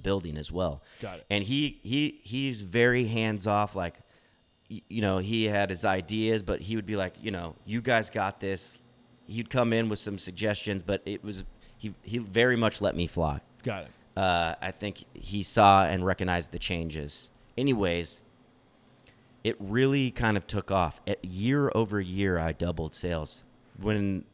building as well. Got it. And he's very hands off. Like, you know, he had his ideas, but he would be like, you know, you guys got this. He'd come in with some suggestions, but he very much let me fly. Got it. I think he saw and recognized the changes. Anyways, it really kind of took off. Year over year, I doubled sales. When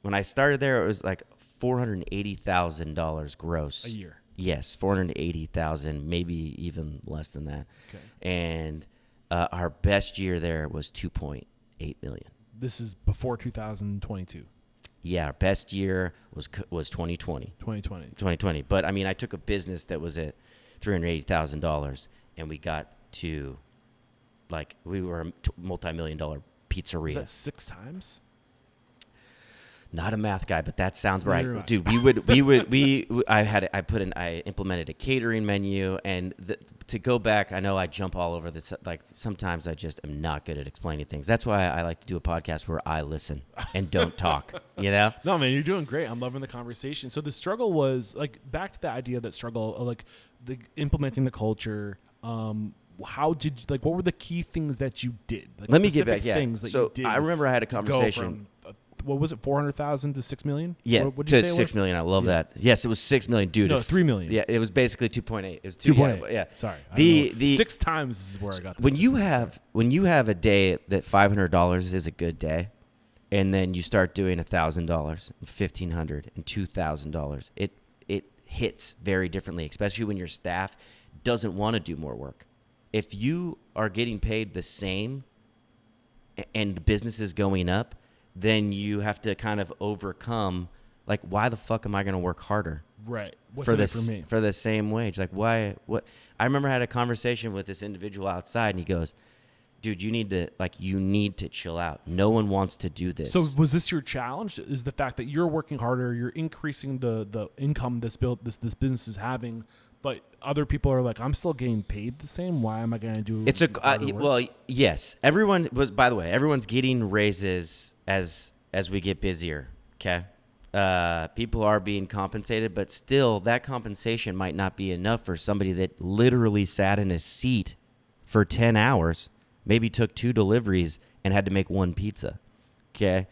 I started there, it was like $480,000 gross A year. Yes, $480,000, maybe even less than that. Okay. And our best year there was $2.8 million. This is before 2022. Yeah, our best year was 2020. 2020. But I mean, I took a business that was at $380,000, and we got to, like, we were a multi-million-dollar pizzeria. Is that 6 times? Not a math guy, but that sounds right, Neither am I. dude. I implemented a catering menu, and to go back, I know I jump all over this. Like, sometimes I just am not good at explaining things. That's why I like to do a podcast where I listen and don't talk. You know? No, man, you're doing great. I'm loving the conversation. So the struggle was, like, back to the idea of that struggle, of, like, implementing the culture. How did you, like, what were the key things that you did? Like, Let me get back. specific Yeah. things that So you did I remember I had a to conversation. go from, what was it, 400,000 to 6 million? Yeah, What to 6 million. I love that. Yes, it was 6 million, dude. No, 3 million. Yeah, it was basically 2.8. It was 2.8. Yeah. Sorry. The 6 times is where I got. When you have a day that $500 is a good day, and then you start doing $1,000, $1,500, and $2,000, it hits very differently, especially when your staff doesn't want to do more work. If you are getting paid the same and the business is going up, then you have to kind of overcome, like, why the fuck am I going to work harder? Right. What's for in it this for me? for the same wage? Like, why? What? I remember I had a conversation with this individual outside, and he goes, dude, you need to chill out. No one wants to do this. So was this your challenge? Is the fact that you're working harder, you're increasing the income this business is having, but other people are like, I'm still getting paid the same. Why am I going to do? It's harder work? well, yes. Everyone was. By the way, everyone's getting raises as we get busier. Okay. People are being compensated, but still, that compensation might not be enough for somebody that literally sat in a seat for 10 hours, maybe took 2 deliveries, and had to make 1 pizza. Okay.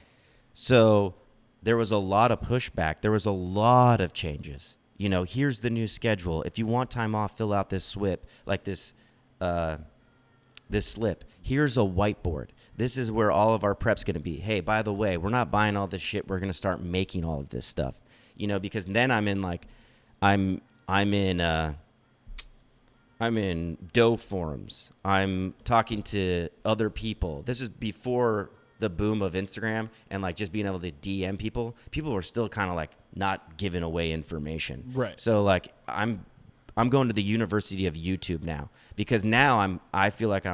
So there was a lot of pushback. There was a lot of changes. You know, here's the new schedule. If you want time off, fill out this slip, like this slip. Here's a whiteboard. This is where all of our prep's going to be. Hey, by the way, we're not buying all this shit. We're going to start making all of this stuff. You know, because then I'm in dough forums. I'm talking to other people. This is before the boom of Instagram and, like, just being able to DM people. People were still kind of, like, not giving away information. Right. So, like, I'm going to the University of YouTube now, because now I feel like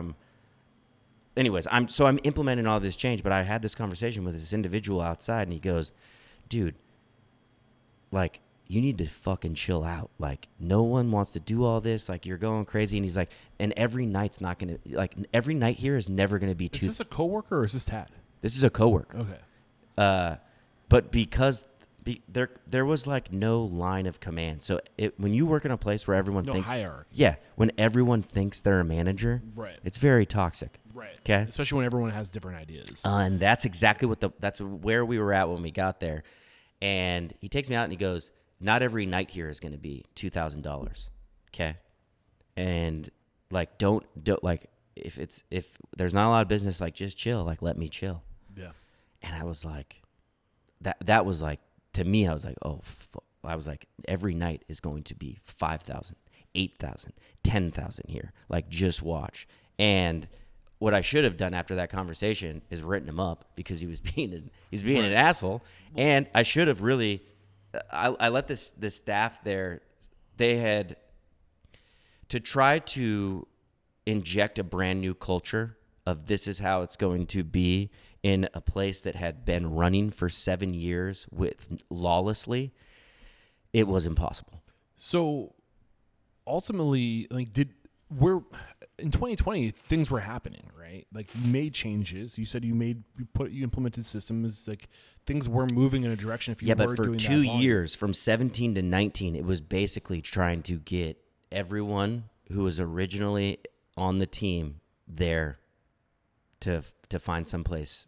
anyways, I'm implementing all this change. But I had this conversation with this individual outside, and he goes, dude, like, you need to fucking chill out. Like, no one wants to do all this. Like, you're going crazy. And he's like, and every night's not going to, like, every night here is never going to be too. Is this a coworker or is this Tad? This is a coworker. Okay. But because there was, like, no line of command. So when you work in a place where everyone No thinks hierarchy. Yeah, when everyone thinks they're a manager, Right. it's very toxic. Right. Okay. Especially when everyone has different ideas. And that's exactly that's where we were at when we got there. And he takes me out and he goes, not every night here is going to be $2,000. Okay. And, like, don't like, if there's not a lot of business, like, just chill. Like, let me chill. Yeah. And I was like, that was like, to me, I was like, oh, I was like, every night is going to be 5,000, 8,000, 10,000 here. Like, just watch. And what I should have done after that conversation is written him up, because he was being an asshole. And I should have really, I let this staff there, they had to try to inject a brand new culture of this is how it's going to be in a place that had been running for 7 years lawlessly. It was impossible. So ultimately, like, in 2020 things were happening, right? Like you made changes. You said you implemented systems. Like things were moving in a direction. If you but were for doing 2 that years, from 17 to 19, it was basically trying to get everyone who was originally on the team there to find someplace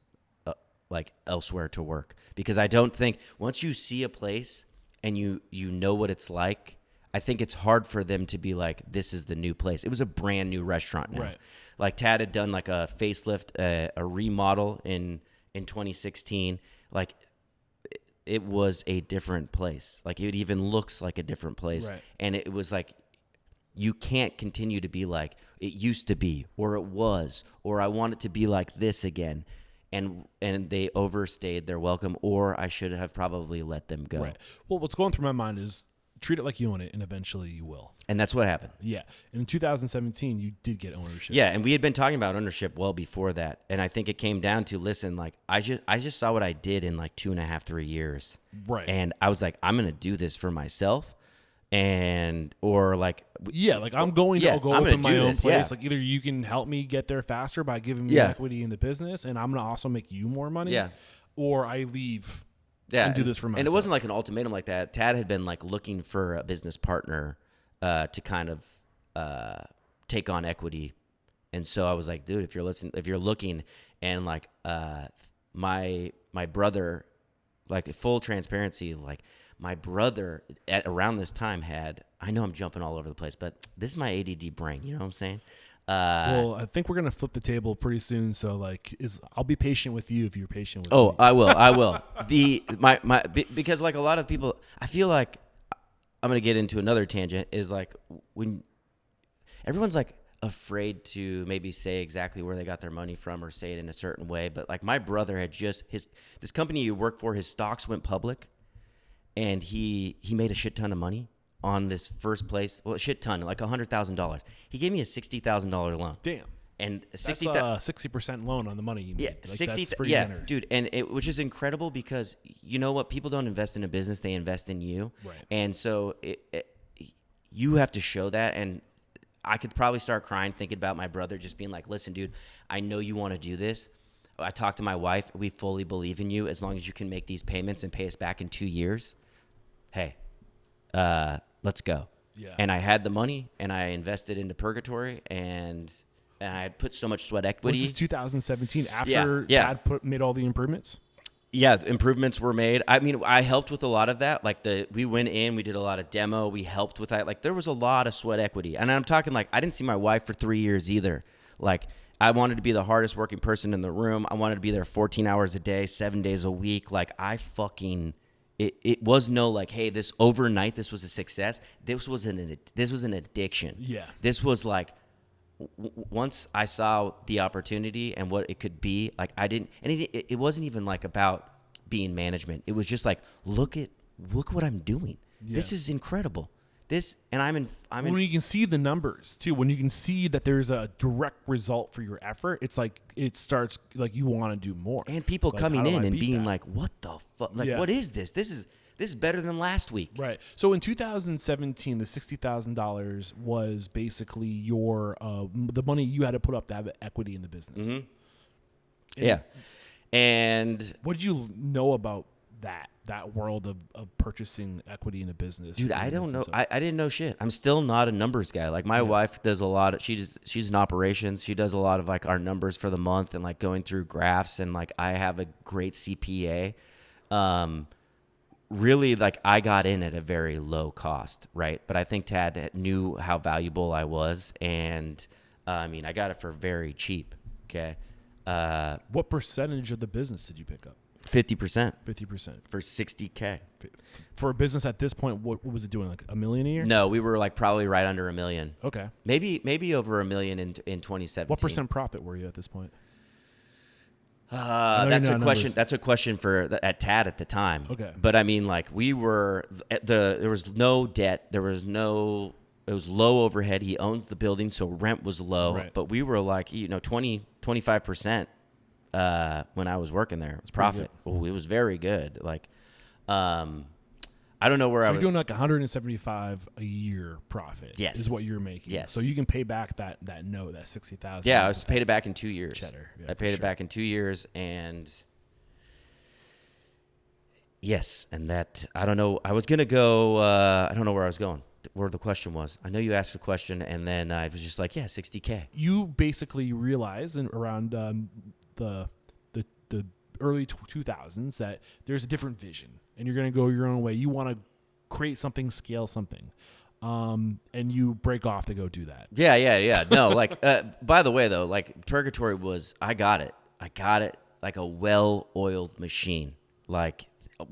like elsewhere to work. Because I don't think once you see a place and you know what it's like, I think it's hard for them to be like, this is the new place. It was a brand new restaurant now. Right. Like Tad had done like a facelift, a remodel in 2016. Like it was a different place. Like it even looks like a different place. Right. And it was like, you can't continue to be like, it used to be, or it was, or I want it to be like this again. And they overstayed their welcome, or I should have probably let them go. Right. Well, what's going through my mind is treat it like you own it, and eventually you will. And that's what happened. Yeah. And in 2017, you did get ownership. Yeah, and we had been talking about ownership well before that. And I think it came down to, listen, like I just saw what I did in like 2.5, 3 years. Right. And I was like, I'm going to do this for myself. Or like, yeah, like I'm going to go I'm open my gonna do own this, place. yeah. Like either you can help me get there faster by giving me equity in the business, and I'm gonna also make you more money. Yeah. Or I leave. Yeah, and do this for myself. And it wasn't like an ultimatum like that. Tad had been like looking for a business partner to kind of take on equity, and so I was like, dude, if you're looking, and like my brother, like full transparency, like my brother at around this time had, I know I'm jumping all over the place, but this is my ADD brain. You know what I'm saying? Well, I think we're gonna flip the table pretty soon. So like, I'll be patient with you if you're patient with me. Oh, I will. Because like a lot of people, I feel like I'm gonna get into another tangent. Is like when everyone's like afraid to maybe say exactly where they got their money from or say it in a certain way. But like my brother had this company he worked for, his stocks went public, and he made a shit ton of money on this first place. Well, a shit ton, like $100,000. He gave me a $60,000 loan. Damn. And That's a 60% loan on the money you made. Yeah, like, 60. That's pretty Yeah, generous. dude, and which is incredible because you know what? People don't invest in a business; they invest in you. Right. And so you have to show that. And I could probably start crying thinking about my brother just being like, "Listen, dude, I know you want to do this. I talked to my wife. We fully believe in you. As long as you can make these payments and pay us back in 2 years, hey, let's go." Yeah. And I had the money, and I invested into Purgatory, and I had put so much sweat equity. Was this 2017 after Yeah. Dad made all the improvements? Yeah, improvements were made. I mean, I helped with a lot of that. Like we went in, we did a lot of demo. We helped with that. Like there was a lot of sweat equity. And I'm talking like I didn't see my wife for 3 years either. Like I wanted to be the hardest working person in the room. I wanted to be there 14 hours a day, 7 days a week. Like it was no like, hey, this overnight, this was a success. This was an addiction. Yeah. This was like, once I saw the opportunity and what it could be, like I didn't, and it wasn't even like about being management. It was just like, look what I'm doing. Yeah. This is incredible. I'm when you can see the numbers too, when you can see that there's a direct result for your effort, it's like it starts like you want to do more. And people like, coming in and being like, what the fuck? Like, yeah. What is this? This is better than last week. Right. So in 2017, the $60,000 was basically your the money you had to put up to have equity in the business. Mm-hmm. Yeah. And what did you know about that world of purchasing equity in a business? Dude, I don't know. I didn't know shit. I'm still not a numbers guy. Like my wife does a lot of, she's in operations. She does a lot of like our numbers for the month and like going through graphs, and like I have a great CPA. Really, like I got in at a very low cost, right? But I think Tad knew how valuable I was, and I mean, I got it for very cheap. Okay. What percentage of the business did you pick up? 50%. 50% for $60K. For a business at this point, what was it doing? Like $1 million a year? No, we were like probably right under $1 million. Okay. Maybe over $1 million in 2017. What percent profit were you at this point? That's a question. That's a question for at Tad at the time. Okay. But I mean, like we were there was no debt. It was low overhead. He owns the building, so rent was low. Right. But we were like 25%. When I was working there, it was profit. Oh, it was very good. Like, I I don't know where So I you're was. doing like 175 a year profit. Yes. Is what you're making. Yes. So you can pay back that note, that 60,000. Yeah, I was paid it back in 2 years. Cheddar. Yeah, I for paid it sure. back in 2 years, and yes, and that I don't know. I was gonna go. I don't know where I was going. Where the question was. I know you asked the question, and then I was just like, yeah, $60K. You basically realized around the early 2000s that there's a different vision, and you're going to go your own way. You want to create something, scale something, and you break off to go do that. Yeah. No, like, by the way, though, like, Purgatory was, I got it like a well-oiled machine. Like,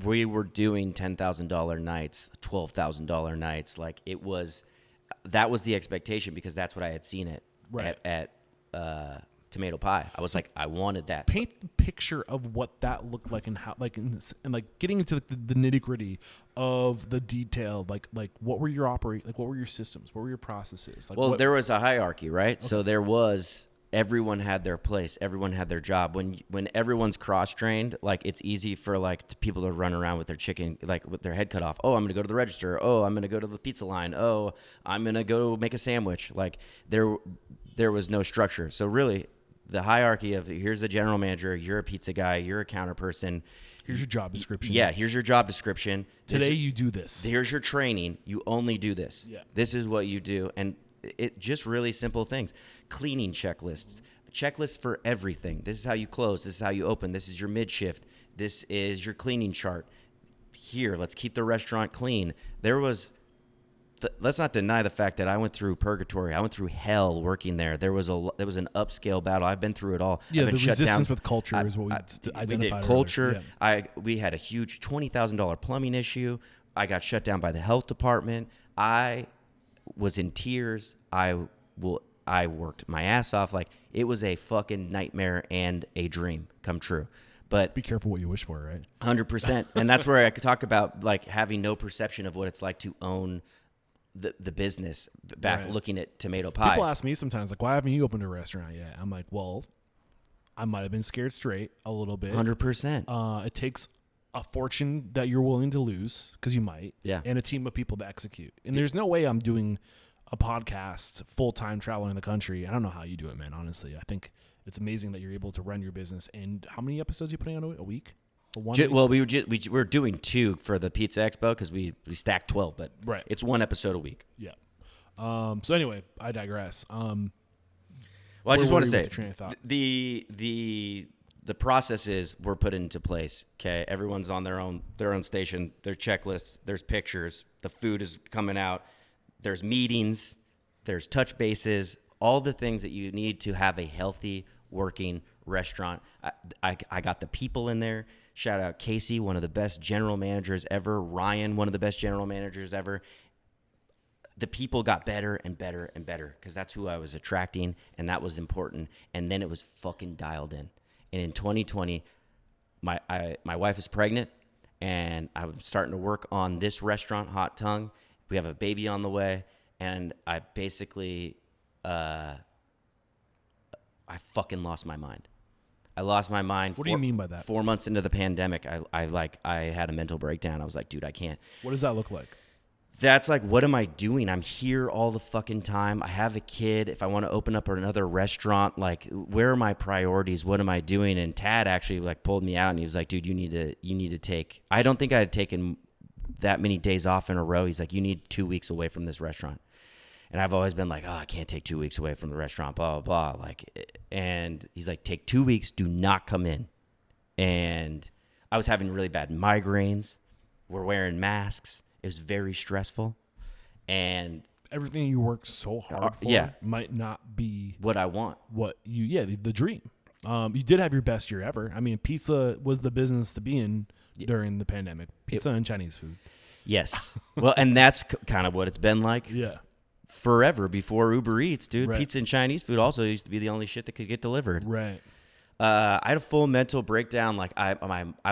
we were doing $10,000 nights, $12,000 nights. Like, that was the expectation, because that's what I had seen it Right. at Tomato Pie. I was like, I wanted that. Paint the picture of what that looked like, and how, like, and like getting into the nitty gritty of the detail. Like what were your what were your systems? What were your processes? Like, Well, there was a hierarchy, right? Okay. So there was, everyone had their place. Everyone had their job. When everyone's cross-trained, like, it's easy for, like, people to run around with their chicken, like, with their head cut off. Oh, I'm going to go to the register. Oh, I'm going to go to the pizza line. Oh, I'm going to go make a sandwich. Like, there was no structure. So really, the hierarchy of, here's the general manager, you're a pizza guy, you're a counter person. Here's your job description. Yeah, here's your job description. Today you do this. Here's your training. You only do this. Yeah. This is what you do. And it just really simple things. Cleaning checklists. Checklists for everything. This is how you close. This is how you open. This is your mid-shift. This is your cleaning chart. Here, let's keep the restaurant clean. Let's not deny the fact that I went through purgatory. I went through hell working there. There was an upscale battle. I've been through it all. Yeah, I've been the shut resistance down. with culture is what we identified. We did earlier. culture. Yeah. We had a huge $20,000 plumbing issue. I got shut down by the health department. I was in tears. I worked my ass off. Like, it was a fucking nightmare and a dream come true. But Be careful what you wish for, right? 100%. And that's where I could talk about, like, having no perception of what it's like to own the business back, Right. looking at Tomato Pie. People ask me sometimes, like, why haven't you opened a restaurant yet? I'm like, well, I might have been scared straight a little bit. 100%. It takes a fortune that you're willing to lose, because you might, Yeah. and a team of people to execute. And there's no way I'm doing a podcast full-time traveling the country. I don't know how you do it, man, honestly. I think it's amazing that you're able to run your business. And how many episodes are you putting out a week? Or one week? Well, we're doing 2 for the Pizza Expo, because we stacked 12, but Right. it's 1 episode a week. Yeah. So anyway, I digress. Well, I just where want were to you with say the train of thought? the processes were put into place. Okay, everyone's on their own station. There's checklists. There's pictures. The food is coming out. There's meetings. There's touch bases. All the things that you need to have a healthy working restaurant. I got the people in there. Shout out Casey, one of the best general managers ever. Ryan, one of the best general managers ever. The people got better and better and better, because that's who I was attracting, and that was important. And then it was fucking dialed in. And in 2020, my wife is pregnant, and I'm starting to work on this restaurant, Hot Tongue. We have a baby on the way, and I basically, I fucking lost my mind. I lost my mind. What do you mean by that? 4 months into the pandemic, I had a mental breakdown. I was like, dude, I can't. What does that look like? That's like, what am I doing? I'm here all the fucking time. I have a kid. If I want to open up another restaurant, like, where are my priorities? What am I doing? And Tad actually, like, pulled me out, and he was like, dude, you need to take, I don't think I had taken that many days off in a row. He's like, you need 2 weeks away from this restaurant. And I've always been like, oh, I can't take 2 weeks away from the restaurant, blah, blah, blah. Like, and he's like, take 2 weeks, do not come in. And I was having really bad migraines. We're wearing masks. It was very stressful. And Everything you worked so hard for yeah. might not be what I want. what you, the dream. You did have your best year ever. I mean, pizza was the business to be in during the pandemic. Pizza and Chinese food. Yes. Well, and that's kind of what it's been like Yeah. forever before Uber Eats, dude. Right. Pizza and Chinese food also used to be the only shit that could get delivered. Right. I had a full mental breakdown. Like, I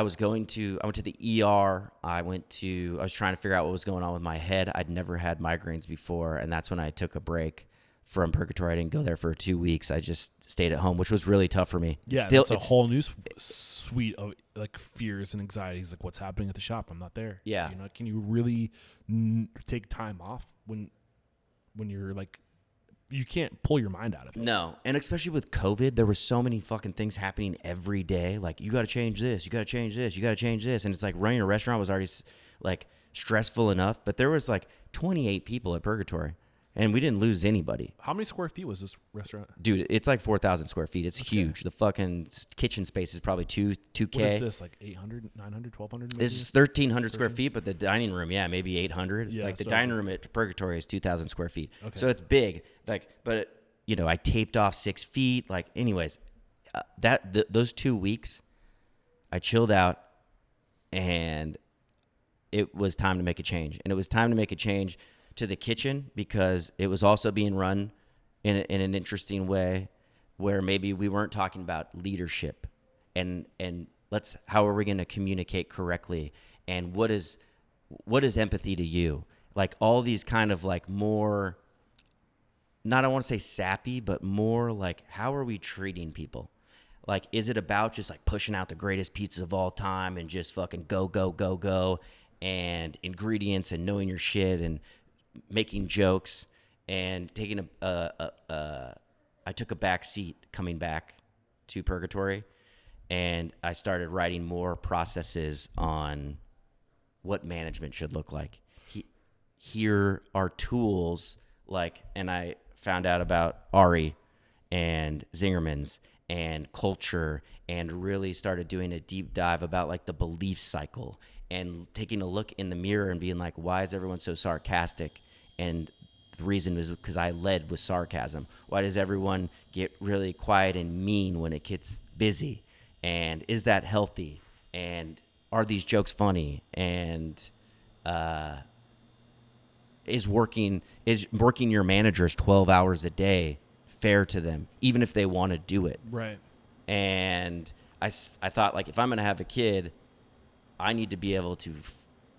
went to the ER. I was trying to figure out what was going on with my head. I'd never had migraines before, and that's when I took a break from Purgatory. I didn't go there for 2 weeks. I just stayed at home, which was really tough for me. Yeah, Still, it's a whole new suite of like fears and anxieties, like what's happening at the shop. I'm not there. Yeah. You know, can you really take time off when you're like, you can't pull your mind out of it. No, and especially with COVID, there were so many fucking things happening every day. Like, you got to change this, you got to change this, you got to change this. And it's like running a restaurant was already like stressful enough, but there was like 28 people at Purgatory. And we didn't lose anybody. How many square feet was this restaurant? Dude, it's like 4,000 square feet. It's huge. The fucking kitchen space is probably 2K. What is this, like 800, 900, 1,200? This is 1,300 square feet, but the dining room, maybe 800. Yeah, like the so dining room at Purgatory is 2,000 square feet. Okay. So it's big. Like, but you know, I taped off 6 feet. Like, anyways, those 2 weeks, I chilled out, and it was time to make a change. And it was time to make a change to the kitchen, because it was also being run in an interesting way, where maybe we weren't talking about leadership and how are we going to communicate correctly, and what is empathy to you, like all these kind of like more, not I want to say sappy, but more like, how are we treating people? Like, is it about just like pushing out the greatest pizza of all time and just fucking go and ingredients and knowing your shit and making jokes and taking I took a back seat coming back to Purgatory, and I started writing more processes on what management should look like. Here are tools, like, and I found out about Ari and Zingerman's and culture, and really started doing a deep dive about like the belief cycle, and taking a look in the mirror and being like, why is everyone so sarcastic? And the reason is because I led with sarcasm. Why does everyone get really quiet and mean when it gets busy? And is that healthy? And are these jokes funny? And is working your managers 12 hours a day fair to them, even if they want to do it? Right. And I thought, like, if I'm going to have a kid, I need to be able to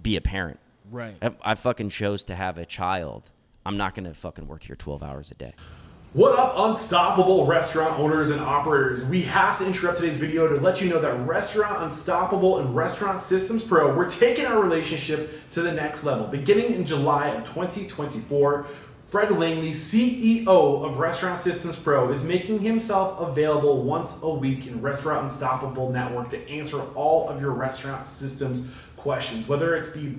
be a parent. Right. I fucking chose to have a child. I'm not going to fucking work here 12 hours a day. What up, unstoppable restaurant owners and operators? We have to interrupt today's video to let you know that Restaurant Unstoppable and Restaurant Systems Pro, we're taking our relationship to the next level. Beginning in July of 2024, Fred Langley, CEO of Restaurant Systems Pro, is making himself available once a week in Restaurant Unstoppable Network to answer all of your restaurant systems questions, whether it's the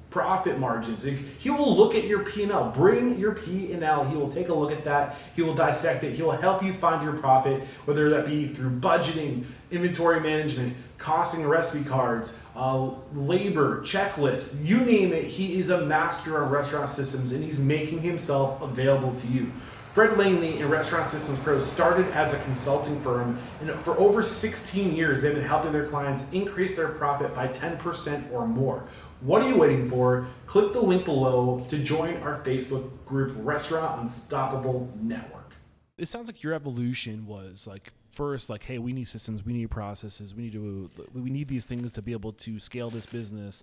profit margins. He will look at your P&L. Bring your P&L. He will take a look at that. He will dissect it. He will help you find your profit, whether that be through budgeting, inventory management, costing recipe cards, labor, checklists, you name it. He is a master on restaurant systems, and he's making himself available to you. Fred Langley and Restaurant Systems Pro started as a consulting firm, and for over 16 years, they've been helping their clients increase their profit by 10% or more. What are you waiting for? Click the link below to join our Facebook group, Restaurant Unstoppable Network. It sounds like your evolution was like, first, like, hey, we need systems, we need processes, we need these things to be able to scale this business.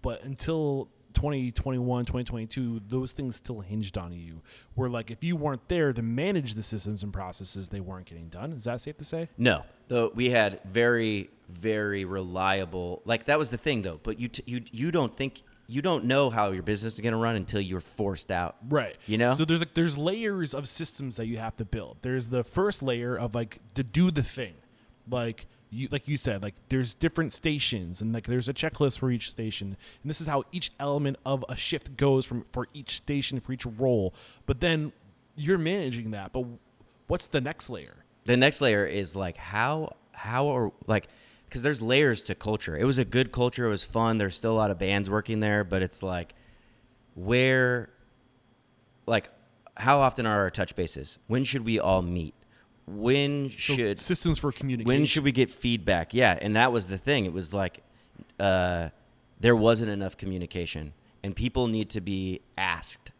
But until 2021, 2022, those things still hinged on you. Where like, if you weren't there to manage the systems and processes, they weren't getting done. Is that safe to say? No, though we had very, very reliable. Like, that was the thing, though. But you don't know how your business is going to run until you're forced out. Right. You know? So there's layers of systems that you have to build. There's the first layer of like to do the thing. Like you said, like there's different stations, and like there's a checklist for each station. And this is how each element of a shift goes for each station, for each role. But then you're managing that. But what's the next layer? The next layer is like, how are, like, because there's layers to culture. It was a good culture. It was fun. There's still a lot of bands working there, but it's like, how often are our touch bases? When should we all meet? Systems for communication. When should we get feedback? Yeah, and that was the thing. It was like there wasn't enough communication, and people need to be asked,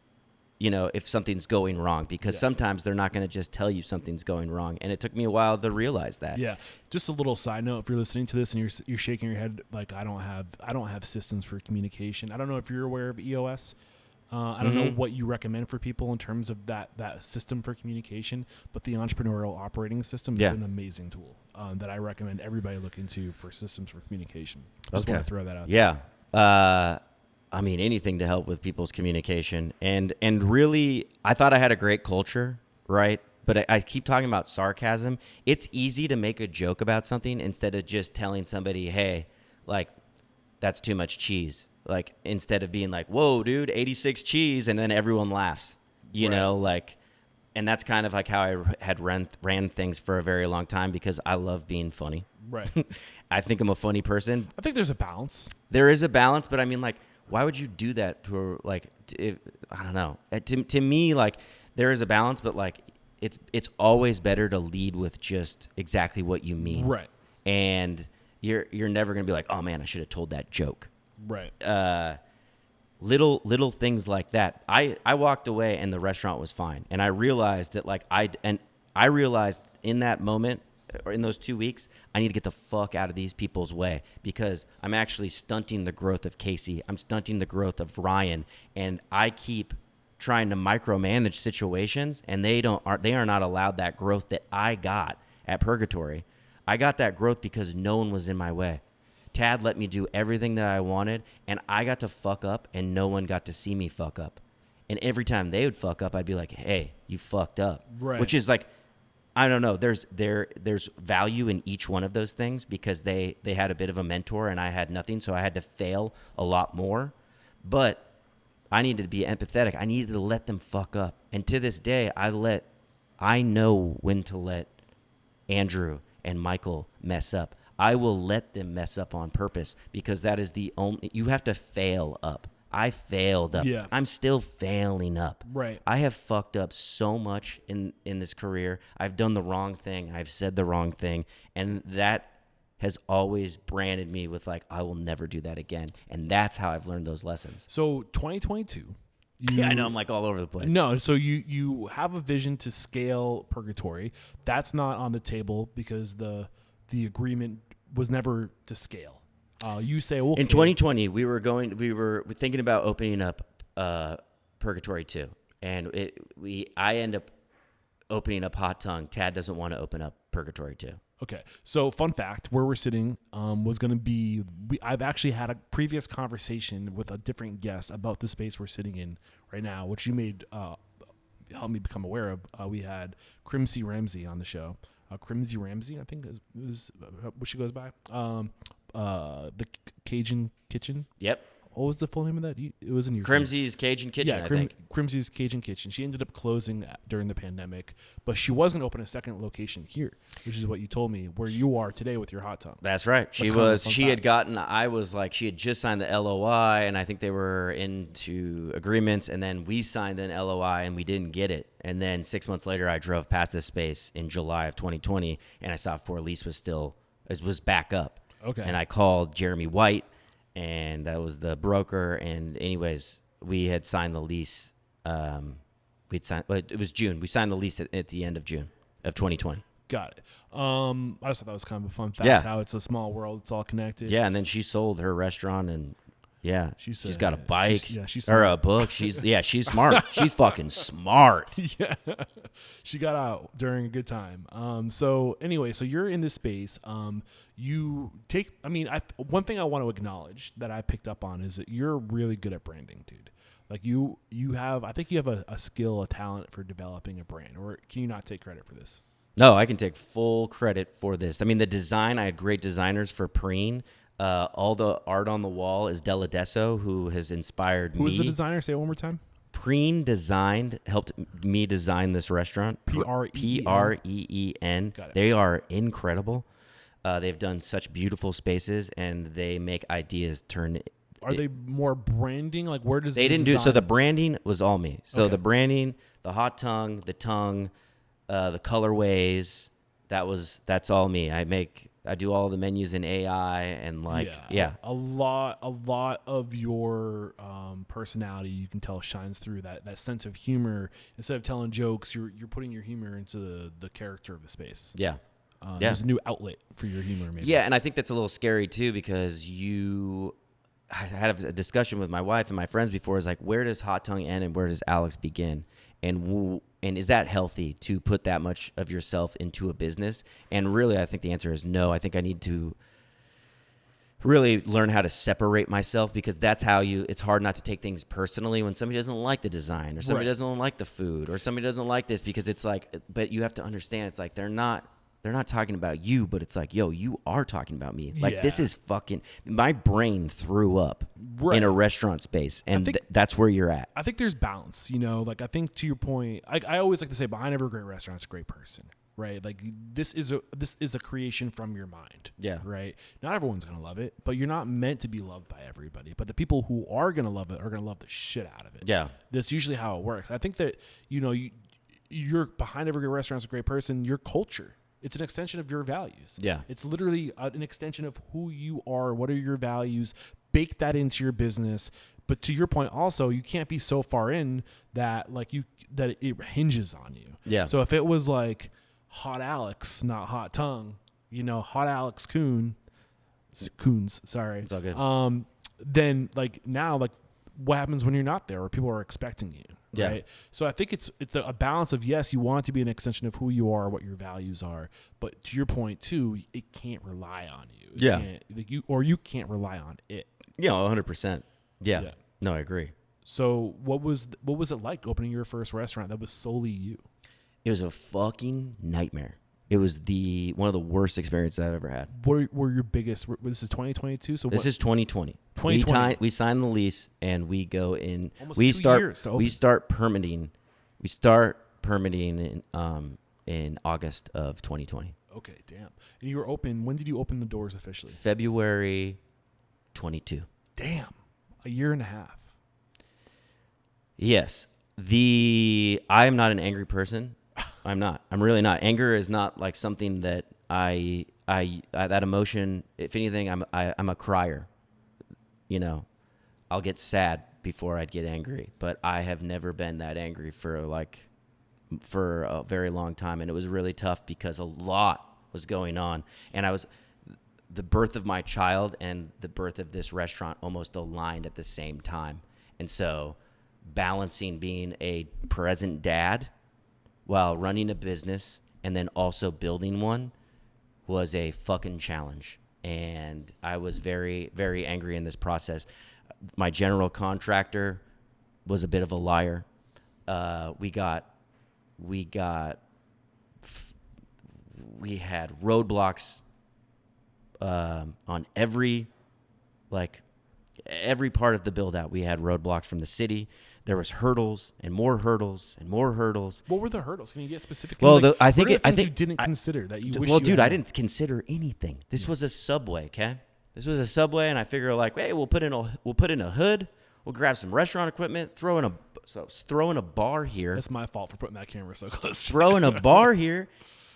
if something's going wrong, because sometimes they're not going to just tell you something's going wrong. And it took me a while to realize that. Yeah. Just a little side note, if you're listening to this and you're shaking your head like, I don't have systems for communication. I don't know if you're aware of EOS. I don't know what you recommend for people in terms of that system for communication, but the Entrepreneurial operating system is an amazing tool that I recommend everybody look into for systems for communication. Just want to throw that out there. Yeah. I mean, anything to help with people's communication. And really, I thought I had a great culture, right? But I keep talking about sarcasm. It's easy to make a joke about something instead of just telling somebody, hey, like, that's too much cheese. Like, instead of being like, whoa, dude, 86 cheese, and then everyone laughs, you know, like, and that's kind of like how I had ran things for a very long time because I love being funny. Right. I think I'm a funny person. I think there's a balance. There is a balance, but I mean, like, why would you do that to, like, I don't know. To me, like, there is a balance, but, like, it's always better to lead with just exactly what you mean. Right. And you're never going to be like, oh, man, I should have told that joke. Right. Little things like that. I walked away and the restaurant was fine. And I realized that, like, I realized in that moment, or in those 2 weeks, I need to get the fuck out of these people's way because I'm actually stunting the growth of Casey. I'm stunting the growth of Ryan. And I keep trying to micromanage situations, and they are not allowed that growth that I got at Purgatory. I got that growth because no one was in my way. Tad let me do everything that I wanted, and I got to fuck up, and no one got to see me fuck up. And every time they would fuck up, I'd be like, hey, you fucked up. Right. Which is like, I don't know. There's value in each one of those things because they had a bit of a mentor, and I had nothing, so I had to fail a lot more. But I needed to be empathetic. I needed to let them fuck up. And to this day, I know when to let Andrew and Michael mess up. I will let them mess up on purpose because that is the only, you have to fail up. I failed up. Yeah. I'm still failing up. Right. I have fucked up so much in this career. I've done the wrong thing. I've said the wrong thing. And that has always branded me with, like, I will never do that again. And that's how I've learned those lessons. So 2022. Yeah, I know I'm like all over the place. No, so you have a vision to scale Purgatory. That's not on the table because the agreement was never to scale. You say, okay. In 2020, we were thinking about opening up Purgatory 2, and I end up opening up Hot Tongue. Tad doesn't want to open up Purgatory 2. Okay, so fun fact, where we're sitting was going to be, I've actually had a previous conversation with a different guest about the space we're sitting in right now, which you made help me become aware of. We had Crimsy Ramsey on the show. Crimsy Ramsey, I think is what she goes by. The Cajun Kitchen. Yep. What was the full name of that? It was in your Crimsy's Cajun Kitchen, yeah, I think. Crimsy's Cajun Kitchen. She ended up closing during the pandemic, but she was going to open a second location here, which is what you told me, where you are today with your Hot Tongue. That's right. She had just signed the LOI, and I think they were into agreements, and then we signed an LOI, and we didn't get it. And then 6 months later, I drove past this space in July of 2020, and I saw For Lease was back up. Okay. And I called Jeremy White, and that was the broker. And anyways, we had signed the lease. It was June. We signed the lease at the end of June of 2020. Got it. I just thought that was kind of a fun fact, how it's a small world. It's all connected. Yeah, and then she sold her restaurant, and she's got a bike she's or a book. She's smart. She's fucking smart. Yeah, she got out during a good time. So anyway, so you're in this space. You take. I mean, one thing I want to acknowledge that I picked up on is that you're really good at branding, dude. Like you have. I think you have a skill, a talent for developing a brand. Or can you not take credit for this? No, I can take full credit for this. I mean, the design. I had great designers for Preen. All the art on the wall is Deladesso, who has inspired me. Who was the designer? Say it one more time. Preen helped me design this restaurant. Preen. They are incredible. They've done such beautiful spaces, and they make ideas turn. Are they more branding? Like, where does they didn't do? So the branding was all me. So okay. The branding, the Hot Tongue, the colorways. That's all me. I do all the menus in AI and a lot of your personality, you can tell, shines through that sense of humor. Instead of telling jokes, you're putting your humor into the character of the space. Yeah. There's a new outlet for your humor. Maybe. Yeah, and I think that's a little scary too because you had a discussion with my wife and my friends before. Is like, where does Hot Tongue end and where does Alex begin? And is that healthy to put that much of yourself into a business? And really, I think the answer is no. I think I need to really learn how to separate myself, because that's how it's hard not to take things personally when somebody doesn't like the design or somebody doesn't like the food or somebody doesn't like this, because it's like, but you have to understand, it's like, they're not talking about you, but it's like, yo, you are talking about me. Like, this is fucking, my brain threw up in a restaurant space, and that's where you're at. I think there's balance, you know, like, I think to your point, I always like to say, behind every great restaurant is a great person, right? Like, this is a creation from your mind. Yeah. Right. Not everyone's going to love it, but you're not meant to be loved by everybody. But the people who are going to love it are going to love the shit out of it. Yeah. That's usually how it works. I think that, you know, you're behind every great restaurant is a great person. Your culture, it's an extension of your values. Yeah. It's literally an extension of who you are. What are your values? Bake that into your business. But to your point also, you can't be so far in that that it hinges on you. Yeah. So if it was like Hot Alex, not Hot Tongue, you know, Hot Alex Coons, sorry. It's all good. Then like now, like, what happens when you're not there or people are expecting you? Yeah. Right. So I think it's a balance of, yes, you want it to be an extension of who you are, what your values are, but to your point too, it can't rely on you. You can't rely on it. Yeah, 100%. Yeah. No, I agree. So what was it like opening your first restaurant that was solely you? It was a fucking nightmare. It was one of the worst experiences I've ever had. What were your biggest? This is 2022. So this is 2020. 2020. We signed the lease and we go in. Almost we 2 start. years to open. We start permitting. We start permitting in August of 2020. Okay, damn. And you were open. When did you open the doors officially? February 22. Damn, a year and a half. Yes. I am not an angry person. I'm not. I'm really not. Anger is not like something that I that emotion. If anything, I'm a crier. You know, I'll get sad before I'd get angry, but I have never been that angry for a very long time, and it was really tough because a lot was going on, and the birth of my child and the birth of this restaurant almost aligned at the same time, and so balancing being a present dad while running a business and then also building one was a fucking challenge. And I was very, very angry in this process. My general contractor was a bit of a liar. We had roadblocks on every part of the build out. We had roadblocks from the city. There was hurdles and more hurdles and more hurdles. What were the hurdles? Can you get specific? Well, I think you didn't consider that you. Well, dude, I didn't consider anything. This was a Subway, okay? This was a Subway, and I figure like, hey, we'll put in a hood. We'll grab some restaurant equipment. Throw in a bar here. That's my fault for putting that camera so close. Throw in a bar here,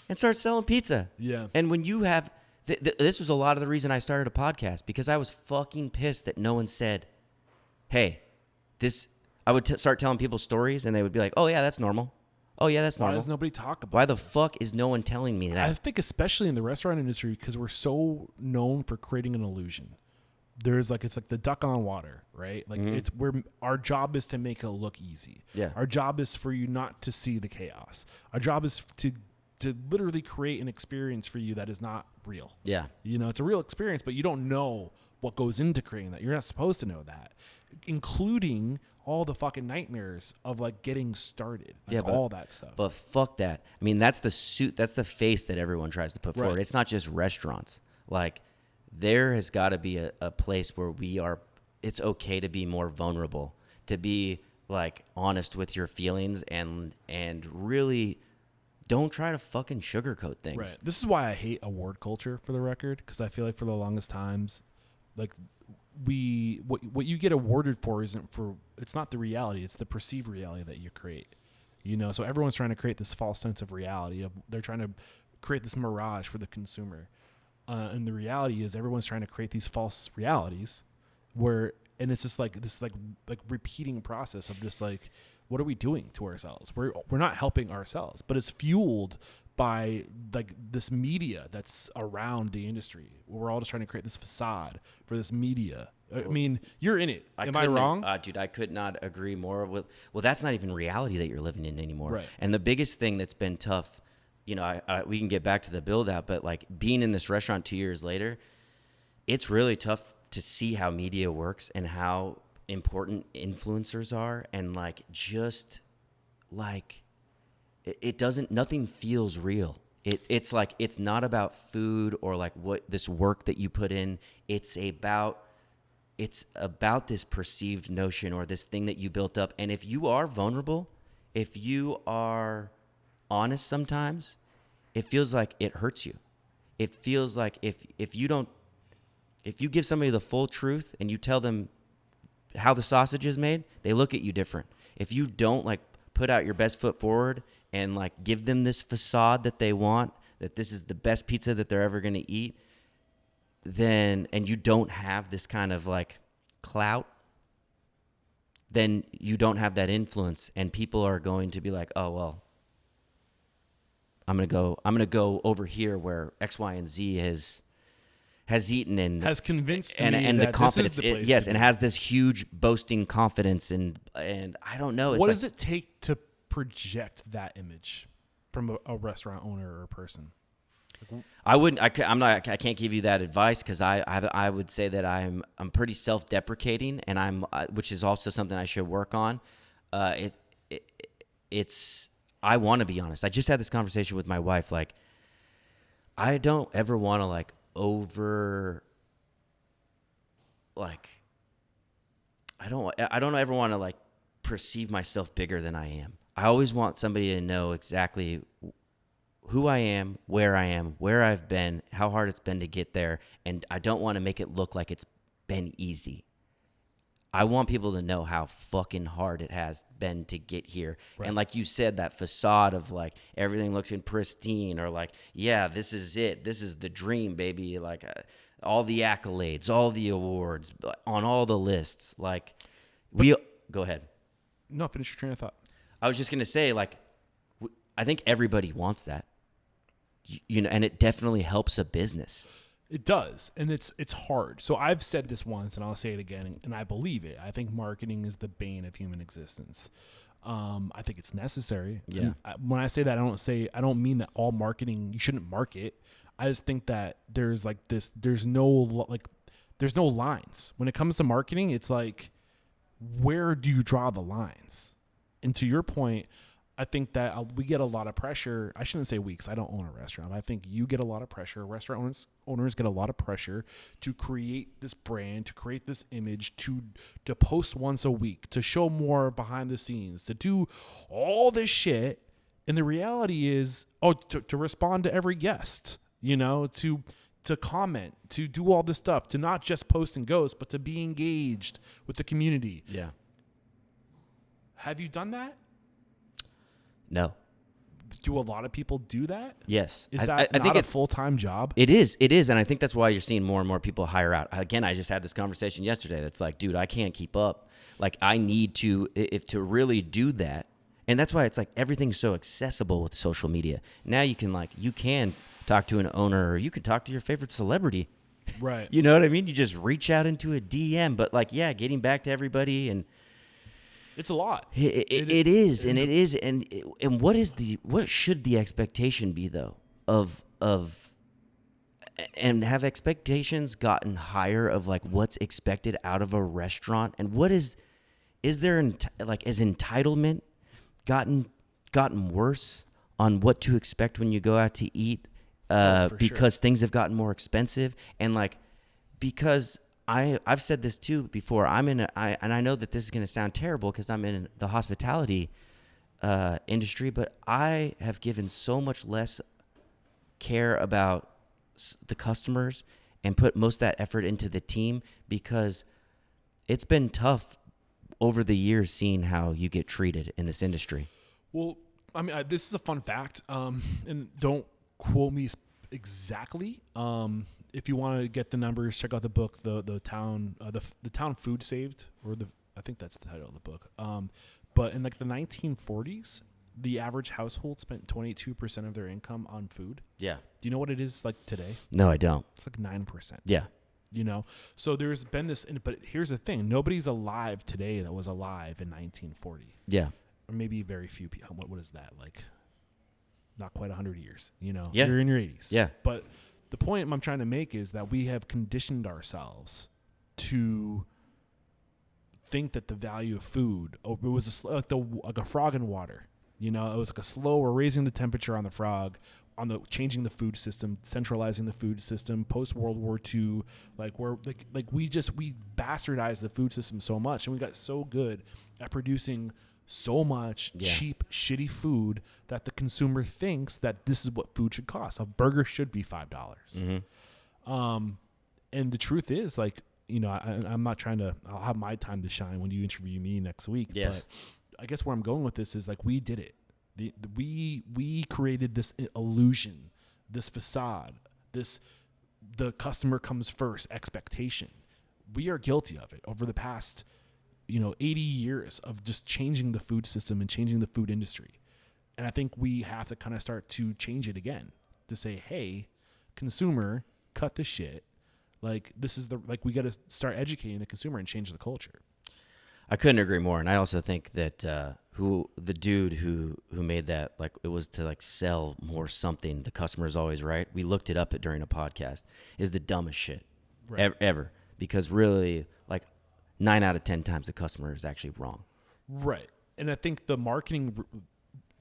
and start selling pizza. Yeah. And when you have, this was a lot of the reason I started a podcast, because I was fucking pissed that no one said, hey, this. I would start telling people stories, and they would be like, oh, yeah, that's normal. Oh, yeah, that's normal. Why does nobody talk about Why the this? fuck is no one telling me that? I think especially in the restaurant industry, because we're so known for creating an illusion. It's like the duck on water, right? Like it's where our job is to make it look easy. Yeah. Our job is for you not to see the chaos. Our job is to literally create an experience for you that is not real. Yeah. You know, it's a real experience, but you don't know what goes into creating that. You're not supposed to know that, including all the fucking nightmares of like getting started, all that stuff. But fuck that. I mean, that's the face that everyone tries to put forward. Right. It's not just restaurants. Like, there has got to be a place where it's okay to be more vulnerable, to be like honest with your feelings and really don't try to fucking sugarcoat things. Right. This is why I hate award culture, for the record, because I feel like for the longest times, like what you get awarded for it's not the reality, it's the perceived reality that you create. You know, so everyone's trying to create this false sense of reality. They're trying to create this mirage for the consumer. And the reality is everyone's trying to create these false realities and it's just like this like repeating process of just like, what are we doing to ourselves? We're not helping ourselves, but it's fueled by like this media that's around the industry. We're all just trying to create this facade for this media I mean, you're in it. Am I couldn't- wrong? Dude, I could not agree more with. Well, that's not even reality that you're living in anymore. Right. And the biggest thing that's been tough, you know, we can get back to the build out, but like being in this restaurant 2 years later, it's really tough to see how media works and how important influencers are, and like just like it doesn't. Nothing feels real. It's like it's not about food or like what this work that you put in. It's about this perceived notion or this thing that you built up. And if you are vulnerable, if you are honest sometimes, it feels like it hurts you. It feels like if you give somebody the full truth and you tell them how the sausage is made, they look at you different. If you don't like put out your best foot forward and like give them this facade that they want, that this is the best pizza that they're ever going to eat, then, and you don't have this kind of like clout, then you don't have that influence, and people are going to be like, oh, well, I'm going to go over here where X, Y, and Z has eaten and has convinced and me and that the confidence, this is the place yes, to and be. has this huge boasting confidence, and I don't know. It's What like, does it take to project that image from a restaurant owner or a person? I can't give you that advice because I would say that I'm pretty self-deprecating, and which is also something I should work on. It's I want to be honest. I just had this conversation with my wife. Like, I don't ever want to like I don't ever want to like perceive myself bigger than I am. I always want somebody to know exactly who I am, where I've been, how hard it's been to get there, and I don't want to make it look like it's been easy. I want people to know how fucking hard it has been to get here. Right. And like you said, that facade of like everything looks in pristine, or like, yeah, this is it. This is the dream, baby. Like all the accolades, all the awards on all the lists. Like go ahead. No, finish your train of thought. I was just going to say, like, I think everybody wants that. You know, and it definitely helps a business. It does, and it's hard. So I've said this once, and I'll say it again, and I believe it. I think marketing is the bane of human existence. I think it's necessary. Yeah. When I say that, I don't mean that all marketing, you shouldn't market. I just think that there's no lines when it comes to marketing. It's like, where do you draw the lines? And to your point, I think that we get a lot of pressure. I shouldn't say we, because I don't own a restaurant. I think you get a lot of pressure. Restaurant owners get a lot of pressure to create this brand, to create this image, to post once a week, to show more behind the scenes, to do all this shit. And the reality is, to respond to every guest, you know, to comment, to do all this stuff, to not just post and ghost, but to be engaged with the community. Yeah. Have you done that? No. Do a lot of people do that? Yes. Is that I think a full-time job? It is. And I think that's why you're seeing more and more people hire out. Again, I just had this conversation yesterday. That's like, dude, I can't keep up. Like, I need to, to really do that. And that's why it's like everything's so accessible with social media. Now you can talk to an owner, or you could talk to your favorite celebrity. Right. You know what I mean? You just reach out into a DM. But like, yeah, getting back to everybody, and it's a lot. It is. And what should the expectation be though and have expectations gotten higher of like what's expected out of a restaurant? And what is there has entitlement gotten worse on what to expect when you go out to eat? Because things have gotten more expensive, and like, because I've said this too before. And I know that this is going to sound terrible because I'm in the hospitality industry, but I have given so much less care about the customers and put most of that effort into the team, because it's been tough over the years seeing how you get treated in this industry. Well, I mean, this is a fun fact, and don't quote me exactly. If you want to get the numbers, check out the book, the town food saved, I think that's the title of the book. But in like the 1940s, the average household spent 22% of their income on food. Yeah. Do you know what it is like today? No, I don't. It's like 9%. Yeah. You know, so there's been this, but here's the thing: nobody's alive today that was alive in 1940. Yeah. Or maybe very few people. What is that like? Not quite 100 years. You know, Yeah. You're in your 80s. Yeah. But the point I'm trying to make is that we have conditioned ourselves to think that the value of food, it was like a frog in water. You know, it was like we're raising the temperature on the frog, changing the food system, centralizing the food system. Post World War II, we bastardized the food system so much, and we got so good at producing so much cheap, shitty food that the consumer thinks that this is what food should cost. A burger should be $5. Mm-hmm. And the truth is, like, you know, I'm not trying to. I'll have my time to shine when you interview me next week. Yes. But I guess where I'm going with this is, like, we did it. We created this illusion, this facade, the customer comes first expectation. We are guilty of it over the past, 80 years of just changing the food system and changing the food industry. And I think we have to kind of start to change it again to say, hey, consumer, cut the shit. Like, we got to start educating the consumer and change the culture. I couldn't agree more. And I also think that the dude who made that, like, it was to like sell more something. The customer's always right. We looked it up during a podcast. Is the dumbest shit ever. Because really, like, 9 out of 10 times the customer is actually wrong. Right. And I think the marketing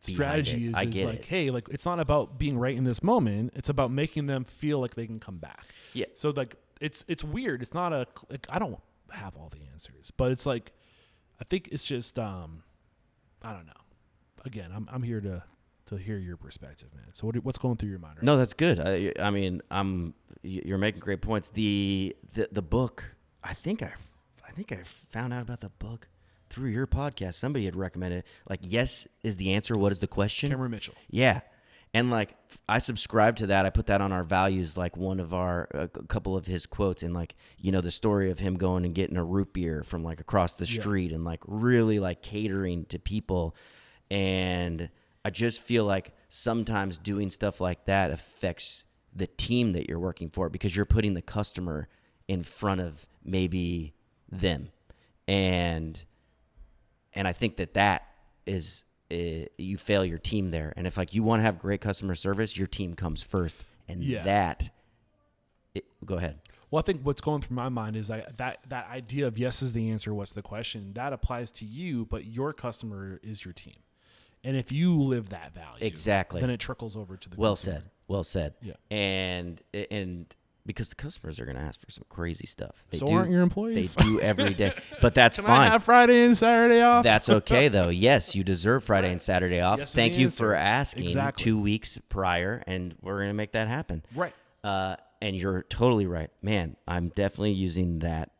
strategy is like, hey, like, it's not about being right in this moment. It's about making them feel like they can come back. Yeah. So, like, it's weird. It's not I don't have all the answers, but it's like, I think it's just, I don't know. Again, I'm here to hear your perspective, man. So what's going through your mind right now? No, that's good. I mean, you're making great points. The book, I think I found out about the book through your podcast. Somebody had recommended it. Like, yes is the answer. What is the question? Cameron Mitchell. Yeah. And like, I subscribe to that. I put that on our values, like one of a couple of his quotes, and like, the story of him going and getting a root beer from like across the street and like really like catering to people. And I just feel like sometimes doing stuff like that affects the team that you're working for, because you're putting the customer in front of maybe them. And I think that is, you fail your team there. And if like you want to have great customer service, your team comes first. And go ahead. Well, I think what's going through my mind is that idea of yes is the answer, what's the question, that applies to you, but your customer is your team. And if you live that value, exactly, then it trickles over to the consumer. Well said. Yeah. And because the customers are going to ask for some crazy stuff. Aren't your employees? They do every day. But that's Can fine. I have Friday and Saturday off? That's okay, though. Yes, you deserve Friday and Saturday off. Yes, Thank you for asking 2 weeks prior, and we're going to make that happen. Right. And you're totally right. Man, I'm definitely using that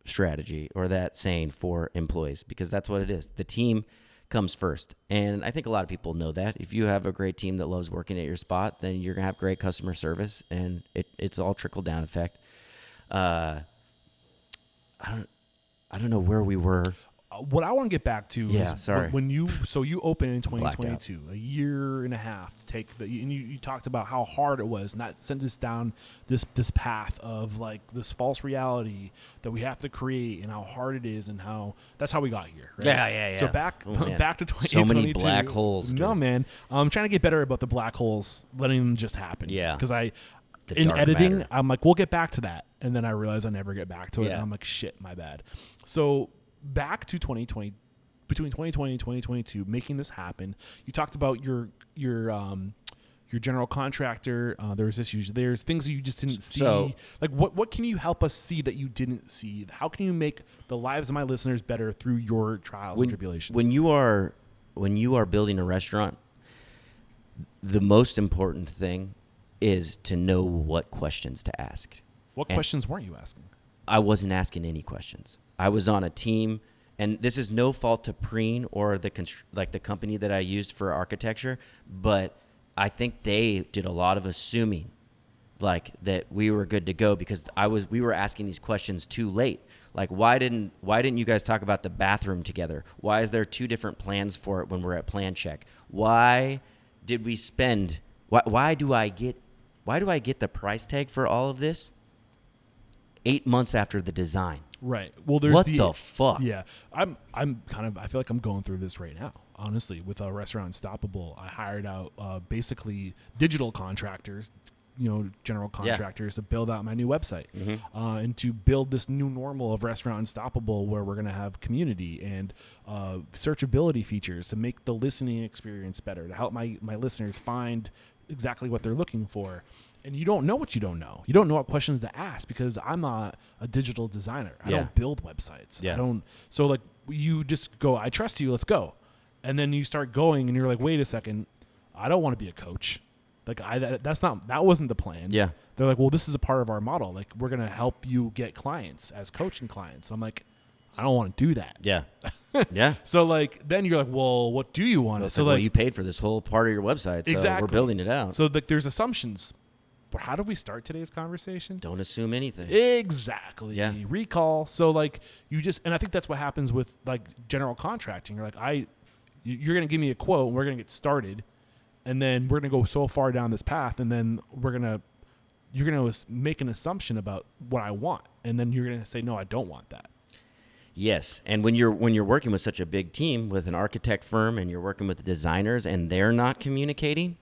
strategy or that saying for employees, because that's what it is. The team comes first. And I think a lot of people know that. If you have a great team that loves working at your spot, then you're going to have great customer service, and it's all trickle-down effect. I don't know where we were. What I want to get back to is sorry. when you opened in 2022, a year and a half to take and you talked about how hard it was, not send us down this path of like this false reality that we have to create, and how hard it is, and how that's how we got here. Right? Yeah. So back to 2022. So many black holes. No, man. I'm trying to get better about the black holes, letting them just happen. Yeah. Because The in dark editing, matter. I'm like, we'll get back to that. And then I realize I never get back to it. Yeah. And I'm like, shit, my bad. So back to 2020, between 2020 and 2022, making this happen. You talked about your general contractor. There's issues. There's things that you just didn't see. So, like, what can you help us see that you didn't see? How can you make the lives of my listeners better through your trials and tribulations? When you are building a restaurant, the most important thing is to know what questions to ask. What questions weren't you asking? I wasn't asking any questions. I was on a team, and this is no fault to Preen or the company that I used for architecture, but I think they did a lot of assuming, like that we were good to go, because we were asking these questions too late. Like, why didn't you guys talk about the bathroom together? Why is there 2 different plans for it when we're at plan check? Why did we spend? Why do I get the price tag for all of this? 8 months after the design. Right. Well, there's What the fuck? Yeah. I feel like I'm going through this right now. Honestly, with a Restaurant Unstoppable, I hired out basically digital contractors, general contractors to build out my new website and to build this new normal of Restaurant Unstoppable, where we're going to have community and searchability features to make the listening experience better, to help my listeners find exactly what they're looking for. And you don't know what you don't know. You don't know what questions to ask, because I'm not a digital designer. I don't build websites. Yeah. So like, you just go, I trust you, let's go. And then you start going and you're like, wait a second, I don't want to be a coach. Like that wasn't the plan. Yeah. They're like, well, this is a part of our model. Like, we're going to help you get clients as coaching clients. I'm like, I don't want to do that. Yeah. Yeah. So like, then you're like, well, what do you want? So like, you paid for this whole part of your website. So exactly. we're building it out. So like, there's assumptions. But how do we start today's conversation? Don't assume anything. Exactly. Yeah. Recall. So like, and I think that's what happens with like general contracting. You're like, you're going to give me a quote and we're going to get started. And then we're going to go so far down this path. And then you're going to make an assumption about what I want. And then you're going to say, no, I don't want that. Yes. And when you're working with such a big team, with an architect firm, and you're working with the designers and they're not communicating,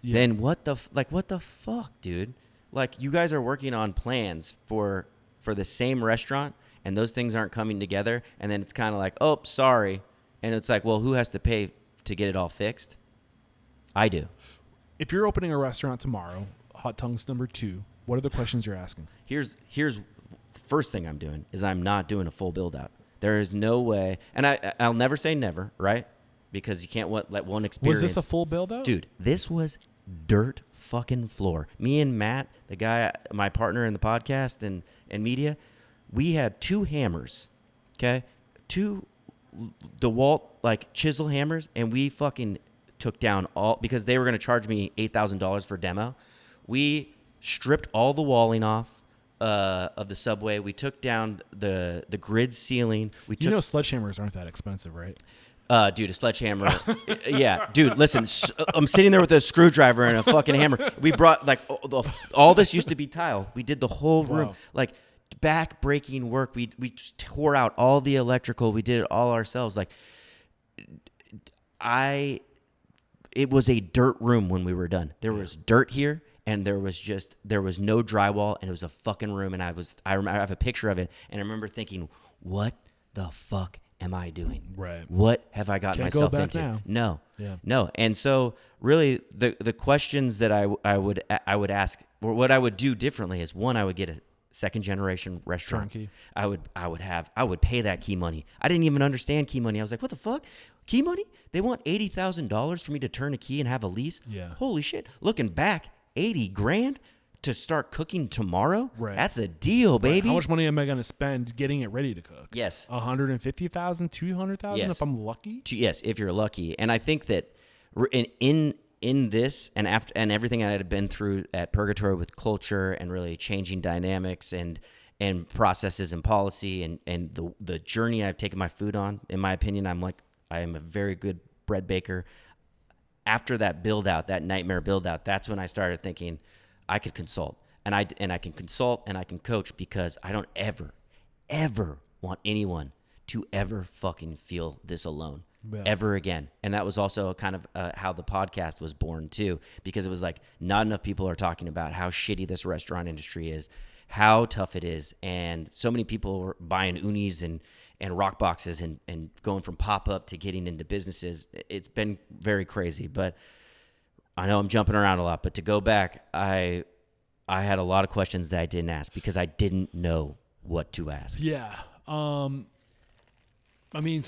then what the fuck, dude? Like, you guys are working on plans for the same restaurant, and those things aren't coming together, and then it's kind of like, oh, sorry. And it's like, well, who has to pay to get it all fixed? I do. If you're opening a restaurant tomorrow, Hot Tongues number 2, what are the questions you're asking? Here's the first thing I'm doing is I'm not doing a full build out. There is no way, and I'll never say never, right? Because you can't let one experience. Was this a full build out? Dude, this was dirt fucking floor. Me and Matt, the guy, my partner in the podcast and media, we had 2 hammers, okay? 2 DeWalt like chisel hammers, and we fucking took down all, because they were going to charge me $8,000 for demo. We stripped all the walling off of the subway. We took down the grid ceiling. Sledgehammers aren't that expensive, right? Dude, a sledgehammer. Yeah, dude, listen, I'm sitting there with a screwdriver and a fucking hammer. We brought, like, all this used to be tile. We did the whole room. Like, back-breaking work. We tore out all the electrical. We did it all ourselves. Like, it was a dirt room when we were done. There was dirt here, and there was no drywall, and it was a fucking room. And I have a picture of it, and I remember thinking, what the fuck am I doing? Right. What have I gotten myself into? Now. No. Yeah. No. And so really the questions that I would ask, or what I would do differently, is, one, I would get a second generation restaurant. Turnkey. I would pay that key money. I didn't even understand key money. I was like, what the fuck? Key money? They want $80,000 for me to turn a key and have a lease? Yeah. Holy shit. Looking back, $80,000 to start cooking tomorrow? Right. That's a deal, baby. How much money am I going to spend getting it ready to cook? Yes. $150,000, $200,000 Yes. if I'm lucky? Yes, if you're lucky. And I think that in this and after and everything I had been through at Purgatory with culture and really changing dynamics and processes and policy and the journey I've taken my food on, in my opinion, I am a very good bread baker. After that build out, that nightmare build out, that's when I started thinking I could consult. And I can consult and I can coach, because I don't ever want anyone to ever fucking feel this alone. Yeah. Ever again. And that was also kind of how the podcast was born too, because it was like, not enough people are talking about how shitty this restaurant industry is, how tough it is. And so many people were buying unis and rock boxes and going from pop-up to getting into businesses. It's been very crazy, but I know I'm jumping around a lot, but to go back, I had a lot of questions that I didn't ask because I didn't know what to ask. Yeah. I mean,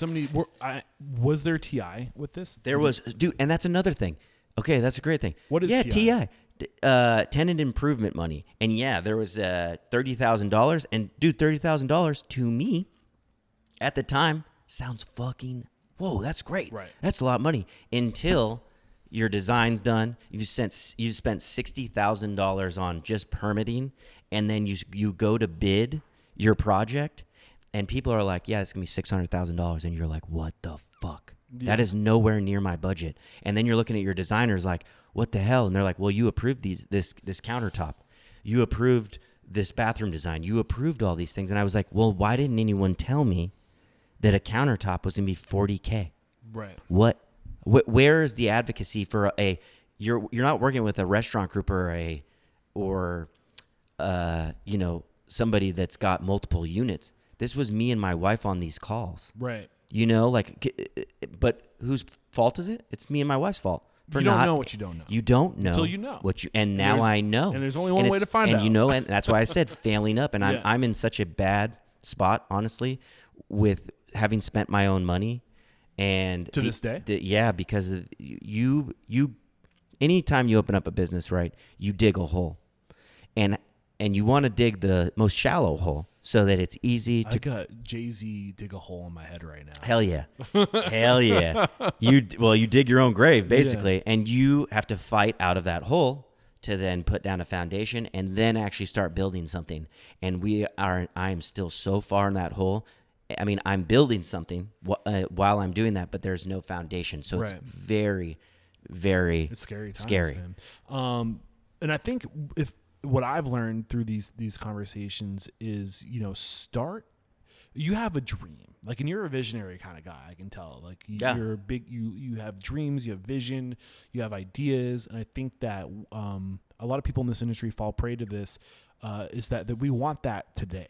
was there TI with this? There was, dude, and that's another thing. Okay, that's a great thing. What is TI? TI? Tenant improvement money. And yeah, there was $30,000. And dude, $30,000 to me at the time sounds fucking, whoa, that's great. Right. That's a lot of money. Until your design's done, you spent $60,000 on just permitting, and then you go to bid your project. And people are like, yeah, it's going to be $600,000. And you're like, what the fuck? Yeah. That is nowhere near my budget. And then you're looking at your designers like, what the hell? And they're like, well, you approved this countertop. You approved this bathroom design. You approved all these things. And I was like, well, why didn't anyone tell me that a countertop was going to be $40K? Right. Where is the advocacy for you're not working with a restaurant group or somebody that's got multiple units. This was me and my wife on these calls. Right. But whose fault is it? It's me and my wife's fault. You don't know what you don't know. You don't know until you know. And now I know. And there's only one way to find out. And that's why I said failing up. And I'm in such a bad spot, honestly, with having spent my own money. And to this day? Because you anytime you open up a business, right, you dig a hole. And you want to dig the most shallow hole so that it's easy to. I got Jay-Z dig a hole in my head right now. Hell yeah. Hell yeah. You dig your own grave, basically, and you have to fight out of that hole to then put down a foundation and then actually start building something. And I am still so far in that hole. I mean, I'm building something while I'm doing that, but there's no foundation. So it's very, very it's scary. Man. And I think what I've learned through these conversations is, you have a dream. Like, and you're a visionary kind of guy, I can tell. Like, you're you have dreams, you have vision, you have ideas. And I think that a lot of people in this industry fall prey to this, is that we want that today.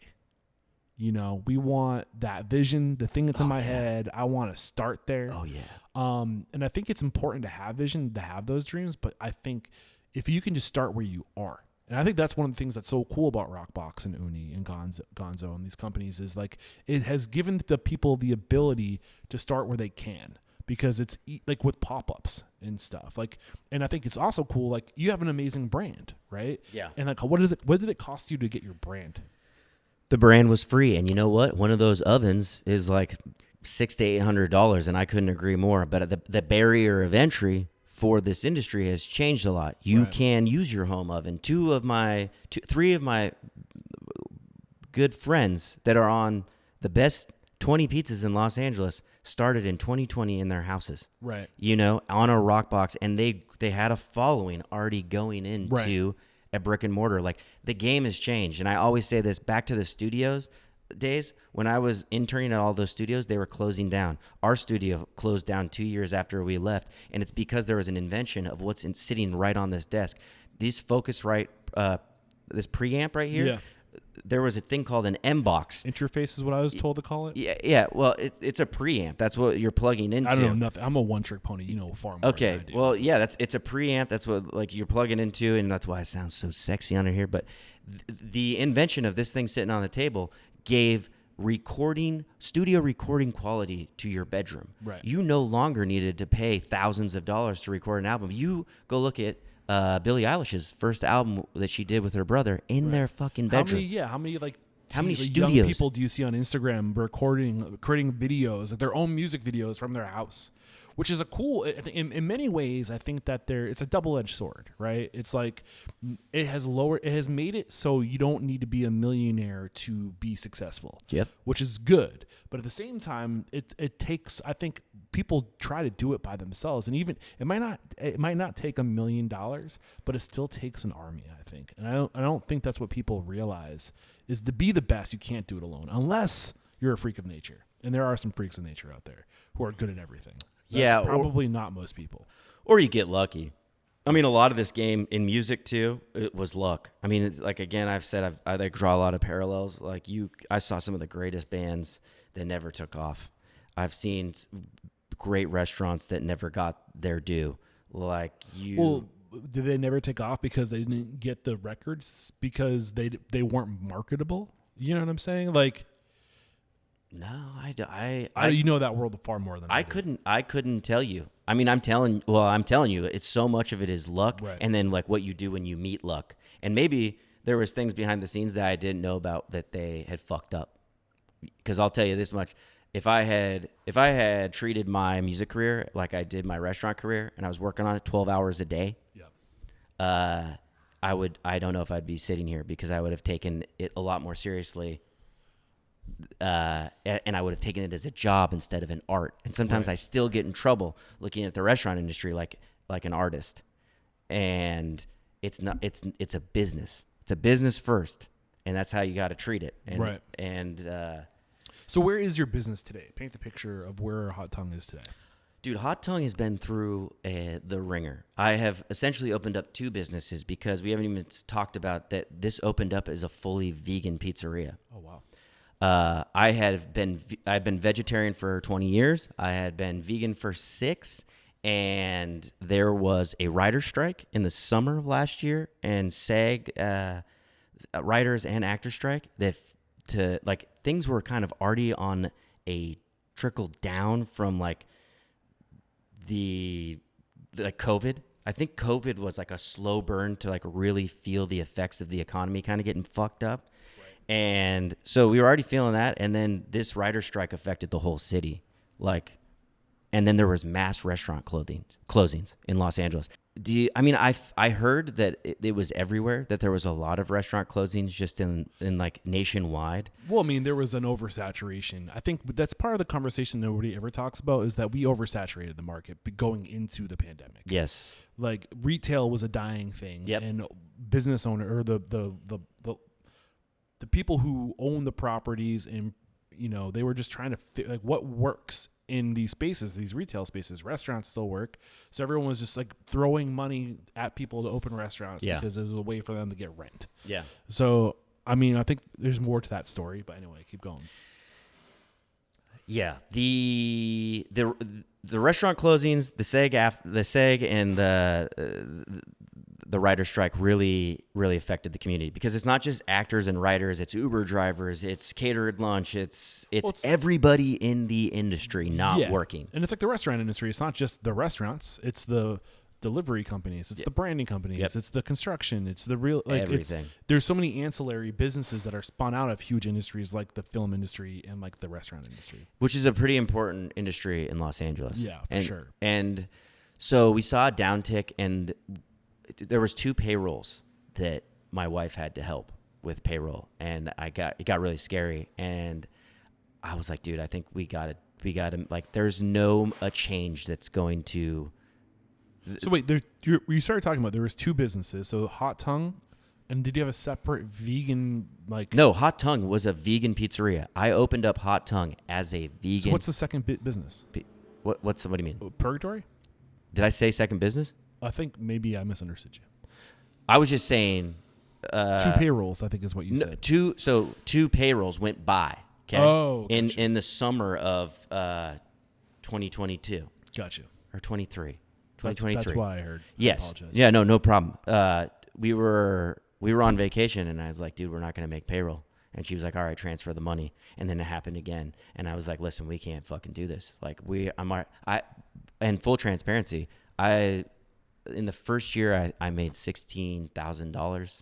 We want that vision, the thing that's in my head. I want to start there. Oh, yeah. And I think it's important to have vision, to have those dreams. But I think if you can just start where you are, and I think that's one of the things that's so cool about Rockbox and Uni and Gonzo and these companies is, like, it has given the people the ability to start where they can, because it's like with pop-ups and stuff. Like, and I think it's also cool. Like, you have an amazing brand, right? Yeah. And like, what did it cost you to get your brand? The brand was free. And you know what? One of those ovens is like $600 to $800, and I couldn't agree more. But the barrier of entry for this industry has changed a lot. You can use your home oven. Three of my good friends that are on the best 20 pizzas in Los Angeles started in 2020 in their houses. Right. On a Rockbox, and they had a following already going into a brick and mortar. Like, the game has changed. And I always say this, back to the studios days, when I was interning at all those studios, they were closing down. Our studio closed down 2 years after we left, and it's because there was an invention of what's sitting right on this desk. These Focusrite, this preamp right here, there was a thing called an M-Box. Interface is what I was told to call it? Yeah. Well, it's a preamp. That's what you're plugging into. I don't know nothing. I'm a one-trick pony. You know far more than I do. Well, yeah, it's a preamp. That's what, like, you're plugging into, and that's why it sounds so sexy under here. But the invention of this thing sitting on the table gave studio recording quality to your bedroom. Right. You no longer needed to pay thousands of dollars to record an album. You go look at Billie Eilish's first album that she did with her brother in their fucking bedroom. How many studios? young people do you see on Instagram creating videos, like their own music videos from their house? Which is in many ways, I think that it's a double-edged sword, right? It's like it has made it so you don't need to be a millionaire to be successful. Yep. Which is good. But at the same time, it takes, I think people try to do it by themselves. And even it might not take $1 million, but it still takes an army, I think. And I don't think that's what people realize, is to be the best, you can't do it alone unless you're a freak of nature. And there are some freaks of nature out there who are good at everything. That's probably not most people. Or you get lucky. I mean, a lot of this game in music too, it was luck. I mean, it's like, again, I've said I draw a lot of parallels. Like, I saw some of the greatest bands that never took off. I've seen great restaurants that never got their due. Like Well, did they never take off because they didn't get the records, because they weren't marketable? You know what I'm saying? Like, no, you know that world far more than I do. I couldn't tell you. I mean, I'm telling you, it's so much of it is luck, and then like what you do when you meet luck. And maybe there was things behind the scenes that I didn't know about that they had fucked up. Because I'll tell you this much: if I had treated my music career like I did my restaurant career, and I was working on it 12 hours a day, I don't know if I'd be sitting here, because I would have taken it a lot more seriously. And I would have taken it as a job instead of an art. And sometimes I still get in trouble looking at the restaurant industry like an artist. And it's a business. It's a business first. and that's how you got to treat it. And, Right. And So where is your business today? Paint the picture of where Hot Tongue is today. dude, Hot Tongue has been through the ringer. I have essentially opened up 2 businesses because we haven't even talked about that. This opened up as a fully vegan pizzeria. Oh, wow. I've been vegetarian for 20 years. I had been vegan for 6, and there was a writer's strike in the summer of last year, and SAG writers and actors strike. Things were kind of already on a trickle down from like the COVID. I think COVID was like a slow burn to like really feel the effects of the economy kind of getting fucked up. And so we were already feeling that, and then this writer's strike affected the whole city. And then there was mass restaurant closings in Los Angeles. I heard that it was everywhere, that there was a lot of restaurant closings just in like nationwide. Well, I mean, there was an oversaturation. I think that's part of the conversation nobody ever talks about, is that we oversaturated the market going into the pandemic. Yes. Like retail was a dying thing. Yep. And business owner, or the people who own the properties, and they were just trying to like what works in these spaces, these retail spaces. Restaurants still work, so everyone was just like throwing money at people to open restaurants because it was a way for them to get rent. Yeah. So I mean, I think there's more to that story, but anyway, keep going. Yeah, the restaurant closings, the SAG and the writer strike really affected the community, because it's not just actors and writers, it's Uber drivers, it's catered lunch, it's everybody in the industry not working. And it's like the restaurant industry. It's not just the restaurants, it's the delivery companies, it's the branding companies, it's the construction, it's the real everything. There's so many ancillary businesses that are spun out of huge industries like the film industry and like the restaurant industry, which is a pretty important industry in Los Angeles. Yeah, for sure. And so we saw a downtick, and there was 2 payrolls that my wife had to help with payroll, and it got really scary, and I was like, dude, I think we got to like, there's no a change that's going to. So wait, you started talking about there was 2 businesses. So Hot Tongue, and did you have a separate vegan like? No, Hot Tongue was a vegan pizzeria. I opened up Hot Tongue as a vegan. So what's the second business? What do you mean? Purgatory? Did I say second business? I think maybe I misunderstood you. I was just saying. 2 payrolls, I think, is what you said. 2 payrolls went by. Okay. Oh, gotcha. In the summer of 2022. Gotcha. Or 23. 2023. That's what I heard. Yes. I apologize. Yeah. No problem. We were on vacation, and I was like, dude, we're not going to make payroll. And she was like, all right, transfer the money. And then it happened again. And I was like, listen, we can't fucking do this. Like and full transparency, in the first year I made $16,000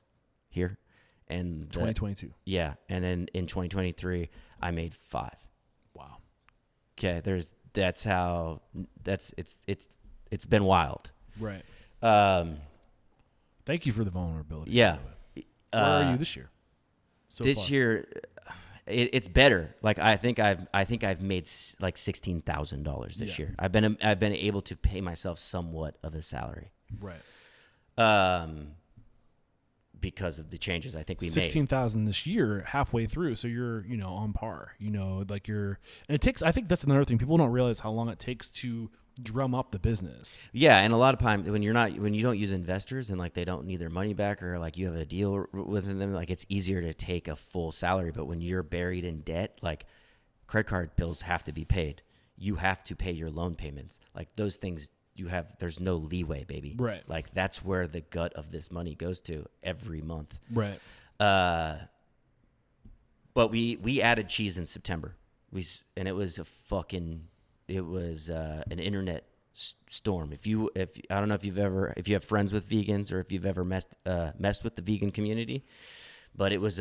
here. And 2022. Yeah. And then in 2023, I made 5. Wow. Okay. It's been wild. Right. Thank you for the vulnerability. Yeah. Where are you this year? This year, it's better. Like I think I've made like $16,000 this year. I've been able to pay myself somewhat of a salary. Right. Because of the changes I think we made. 16,000 this year, halfway through, so you're on par. Like and it takes. I think that's another thing. People don't realize how long it takes to drum up the business. Yeah, and a lot of times when you don't use investors and like they don't need their money back, or like you have a deal with them, like it's easier to take a full salary. But when you're buried in debt, like credit card bills have to be paid. You have to pay your loan payments. Like those things there's no leeway, baby. Right. Like that's where the gut of this money goes to every month. Right. But we added cheese in September. And it was an internet storm. If you have friends with vegans, or if you've ever messed with the vegan community, but it was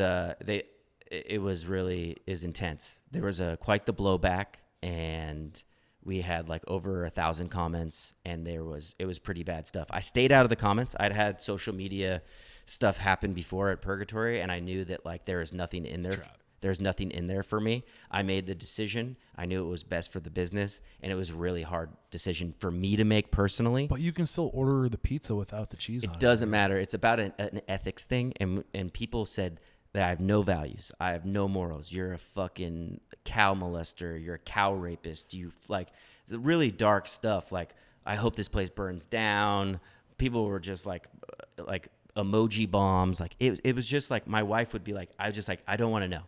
really intense. There was quite the blowback, and we had like over 1,000 comments, and it was pretty bad stuff. I stayed out of the comments. I'd had social media stuff happen before at Purgatory, and I knew that like there is nothing in there. There's nothing in there for me. I made the decision. I knew it was best for the business, and it was a really hard decision for me to make personally. But you can still order the pizza without the cheese on it. It doesn't matter. It's about an ethics thing, and people said that I have no values. I have no morals. You're a fucking cow molester. You're a cow rapist. You like the really dark stuff. Like, I hope this place burns down. People were just like emoji bombs. Like it was just like my wife would be like, I don't want to know.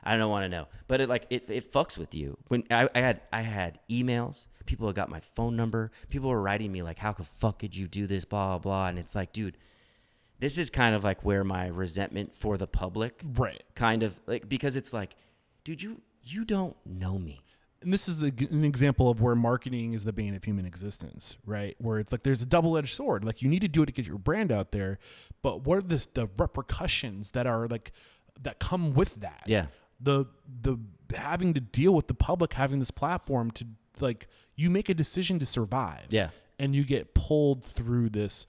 I don't want to know. But it fucks with you. When I had emails, people had got my phone number. People were writing me like, how the fuck could you do this? Blah, blah, blah. And it's like, dude, this is kind of like where my resentment for the public, right? Kind of like, because it's like, dude, you don't know me. And this is an example of where marketing is the bane of human existence, right? Where it's like there's a double-edged sword. Like, you need to do it to get your brand out there, but what are the repercussions that are like that come with that? Yeah. The having to deal with the public having this platform to, like, you make a decision to survive. Yeah. And you get pulled through this,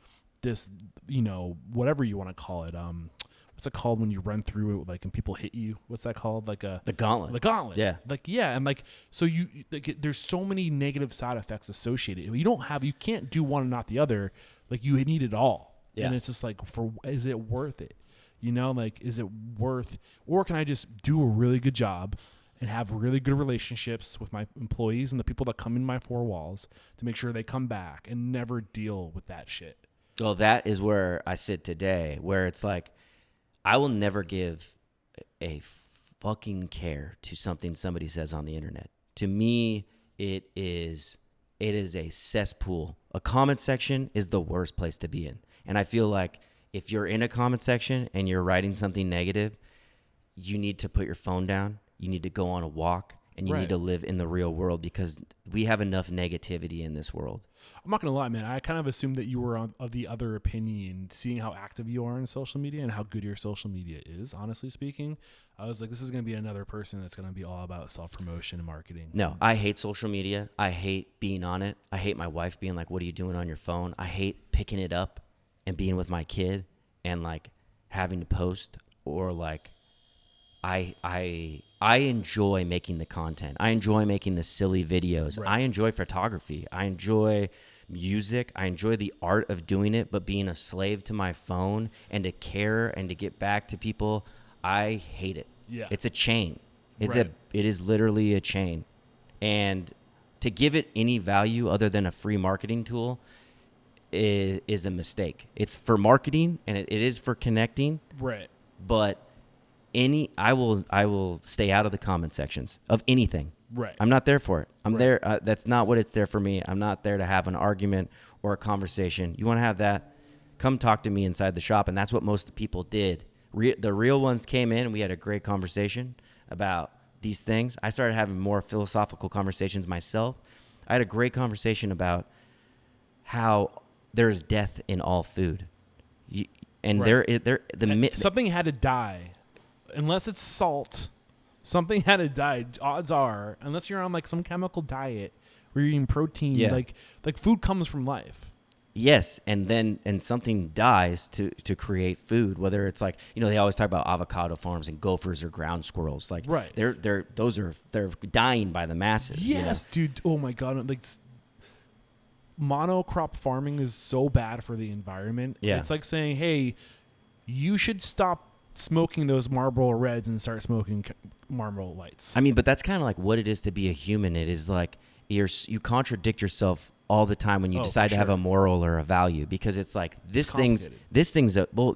you know, whatever you want to call it. What's it called when you run through it, like, and people hit you? What's that called? Like the gauntlet. The gauntlet. Yeah. Like, yeah. And like, so you, like, there's so many negative side effects associated. You can't do one and not the other. Like, you need it all. Yeah. And it's just like, is it worth it? You know, like, is it worth, or can I just do a really good job and have really good relationships with my employees and the people that come in my four walls to make sure they come back and never deal with that shit? Well, that is where I sit today, where it's like, I will never give a fucking care to something somebody says on the internet. To me, it is a cesspool. A comment section is the worst place to be in. And I feel like if you're in a comment section and you're writing something negative, you need to put your phone down. You need to go on a walk, and you need to live in the real world, because we have enough negativity in this world. I'm not going to lie, man. I kind of assumed that you were of the other opinion, seeing how active you are in social media and how good your social media is, honestly speaking. I was like, this is going to be another person that's going to be all about self-promotion and marketing. No, I hate social media. I hate being on it. I hate my wife being like, what are you doing on your phone? I hate picking it up and being with my kid and like having to post, or like I enjoy making the content. I enjoy making the silly videos. Right. I enjoy photography. I enjoy music. I enjoy the art of doing it, but being a slave to my phone and to care and to get back to people, I hate it. Yeah. It's a chain. Right. It is literally a chain. And to give it any value other than a free marketing tool is a mistake. It's for marketing, and it is for connecting. Right. But I will stay out of the comment sections of anything. Right. I'm not there for it. I'm Right. there. That's not what it's there for me. I'm not there to have an argument or a conversation. You want to have that? Come talk to me inside the shop. And that's what most people did. The real ones came in, and we had a great conversation about these things. I started having more philosophical conversations myself. I had a great conversation about how there's death in all food. Something had to die. Unless it's salt, something had to die. Odds are, unless you're on like some chemical diet where you're eating protein, like food comes from life. Yes, and something dies to create food. Whether it's like, you know, they always talk about avocado farms and gophers or ground squirrels. Like, right, they're dying by the masses. Yes, you know? Dude. Oh my god, like monocrop farming is so bad for the environment. Yeah, it's like saying, hey, you should stop smoking those Marlboro Reds and start smoking Marlboro Lights. I mean, but that's kind of like what it is to be a human. It is like you contradict yourself all the time when you decide to have a moral or a value, because it's like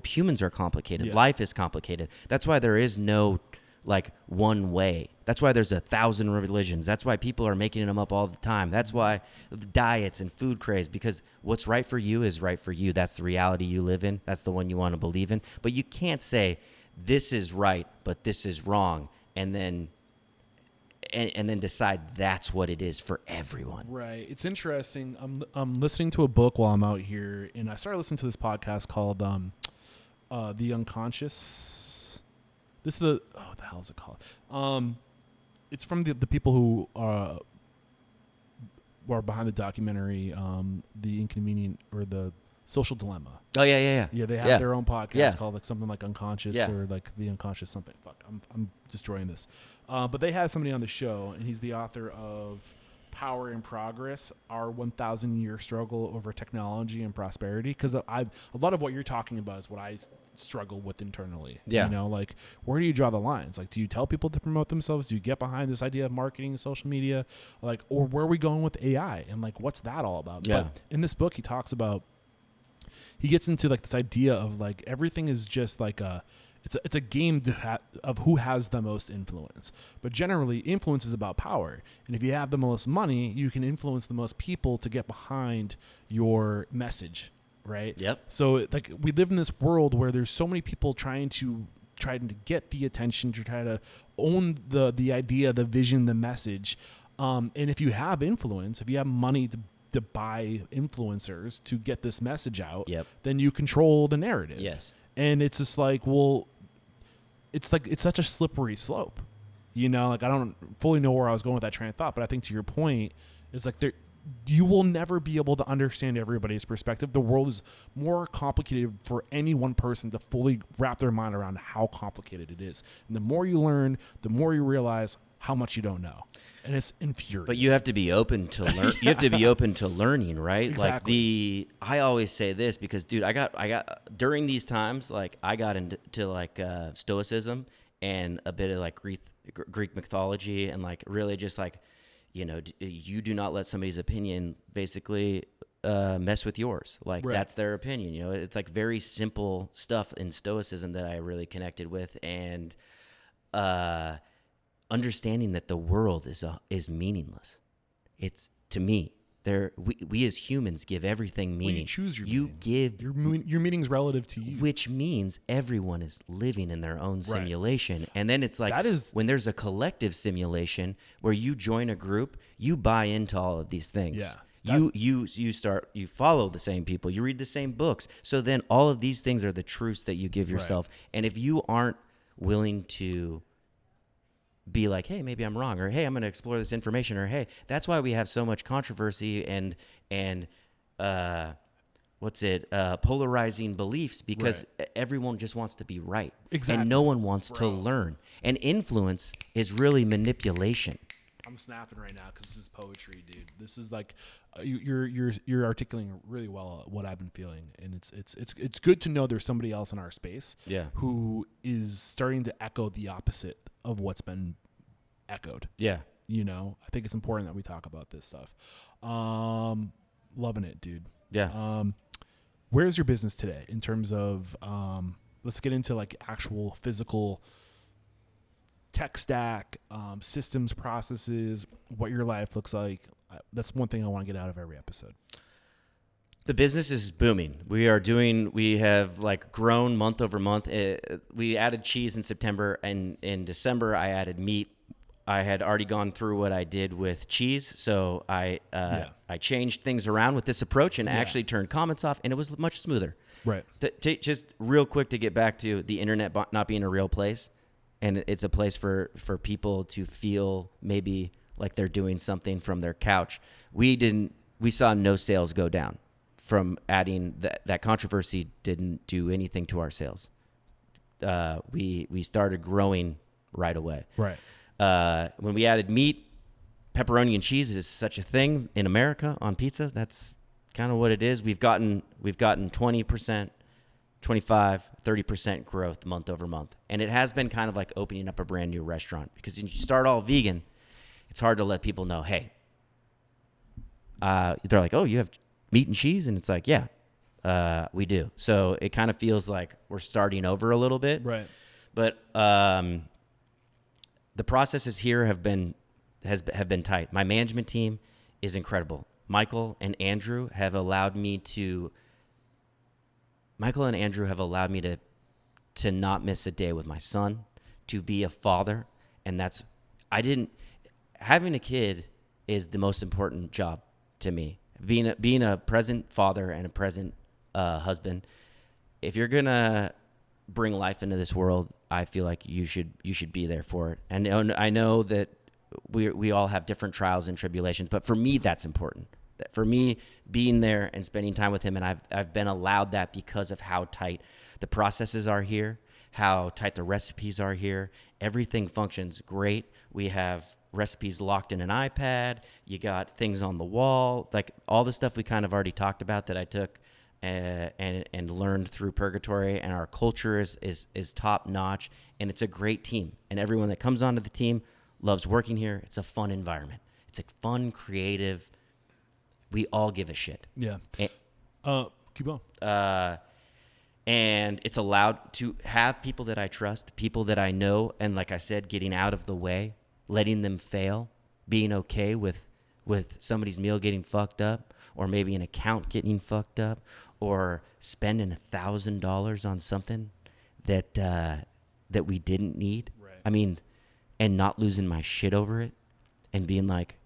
humans are complicated. Yeah. Life is complicated. That's why there is no like one way. That's why there's 1,000 religions. That's why people are making them up all the time. That's why diets and food craze, because what's right for you is right for you. That's the reality you live in. That's the one you want to believe in. But you can't say this is right, but this is wrong, and then decide that's what it is for everyone. Right. It's interesting. I'm listening to a book while I'm out here, and I started listening to this podcast called The Unconscious. This is what the hell is it called? It's from the people who are behind the documentary, The Inconvenient or The Social Dilemma. Oh yeah. Yeah, they have their own podcast called like something like Unconscious or like The Unconscious something. Fuck, I'm destroying this. But they had somebody on the show, and he's the author of power and progress our 1,000-year struggle over technology and prosperity? Because a lot of what you're talking about is what I struggle with internally. Yeah. You know, like, where do you draw the lines? Like, do you tell people to promote themselves? Do you get behind this idea of marketing and social media? Like, or where are we going with AI? And like, what's that all about? Yeah. But in this book, he gets into like this idea of like everything is just like it's a game of who has the most influence. But generally, influence is about power. And if you have the most money, you can influence the most people to get behind your message, right? Yep. So like we live in this world where there's so many people trying to get the attention, to try to own the idea, the vision, the message. And if you have influence, if you have money to buy influencers to get this message out, Yep. then you control the narrative. Yes. And it's just like, well, it's such a slippery slope, you know, like I don't fully know where I was going with that train of thought, but I think to your point, it's like you will never be able to understand everybody's perspective. The world is more complicated for any one person to fully wrap their mind around how complicated it is. And the more you learn, the more you realize how much you don't know. And it's infuriating. But you have to be open to learn. You have to be open to learning, right? Exactly. Like I always say this because, dude, I got during these times, like I got into like stoicism and a bit of like Greek mythology, and like really just like, you know, you do not let somebody's opinion basically mess with yours. Like Right. That's their opinion. You know, it's like very simple stuff in stoicism that I really connected with, and understanding that the world is meaningless. It's, to me, we as humans give everything meaning. Well, you choose your you meaning. give Your meaning's relative to you. which means everyone is living in their own simulation. And then it's like when there's a collective simulation where you join a group, you buy into all of these things. Yeah. You follow the same people, you read the same books. So then all of these things are the truths that you give yourself. And if you aren't willing to be like, hey, maybe I'm wrong, or hey, I'm going to explore this information, or hey, that's why we have so much controversy and polarizing beliefs, because everyone just wants to be right. Exactly. And no one wants to learn. And influence is really manipulation. I'm snapping right now because this is poetry, dude. This is like you're articulating really well what I've been feeling, and it's good to know there's somebody else in our space, who is starting to echo the opposite of what's been echoed. Yeah, you know, I think it's important that we talk about this stuff. Loving it, dude. Yeah. Where's your business today in terms of? Let's get into like actual physical tech stack, systems, processes, what your life looks like. That's one thing I want to get out of every episode. The business is booming. We have like grown month over month. We added cheese in September, and in December I added meat. I had already gone through what I did with cheese, so I changed things around with this approach and actually turned comments off, and it was much smoother. Right. Just real quick to get back to the internet not being a real place. And it's a place for people to feel maybe like they're doing something from their couch. We saw no sales go down from adding that controversy. Didn't do anything to our sales. We started growing right away. Right. When we added meat, pepperoni and cheese is such a thing in America on pizza. That's kind of what it is. We've gotten 20%. 25, 30% growth month over month. And it has been kind of like opening up a brand new restaurant, because when you start all vegan, it's hard to let people know, hey, they're like, oh, you have meat and cheese? And it's like, yeah, we do. So it kind of feels like we're starting over a little bit. Right. But the processes here have been tight. My management team is incredible. Michael and Andrew have allowed me to not miss a day with my son, to be a father. And having a kid is the most important job to me. Being a present father and a present husband. If you're going to bring life into this world, I feel like you should be there for it. And I know that we all have different trials and tribulations, but for me, that's important. For me, being there and spending time with him, and I've been allowed that because of how tight the processes are here, how tight the recipes are here. Everything functions great. We have recipes locked in an iPad. You got things on the wall, like all the stuff we kind of already talked about that I took and learned through Purgatory. And our culture is top notch, and it's a great team. And everyone that comes onto the team loves working here. It's a fun environment. It's a fun, creative. We all give a shit. Yeah. Keep going. And it's allowed to have people that I trust, people that I know, and like I said, getting out of the way, letting them fail, being okay with somebody's meal getting fucked up, or maybe an account getting fucked up, or spending $1,000 on something that we didn't need. Right. I mean, and not losing my shit over it, and being like,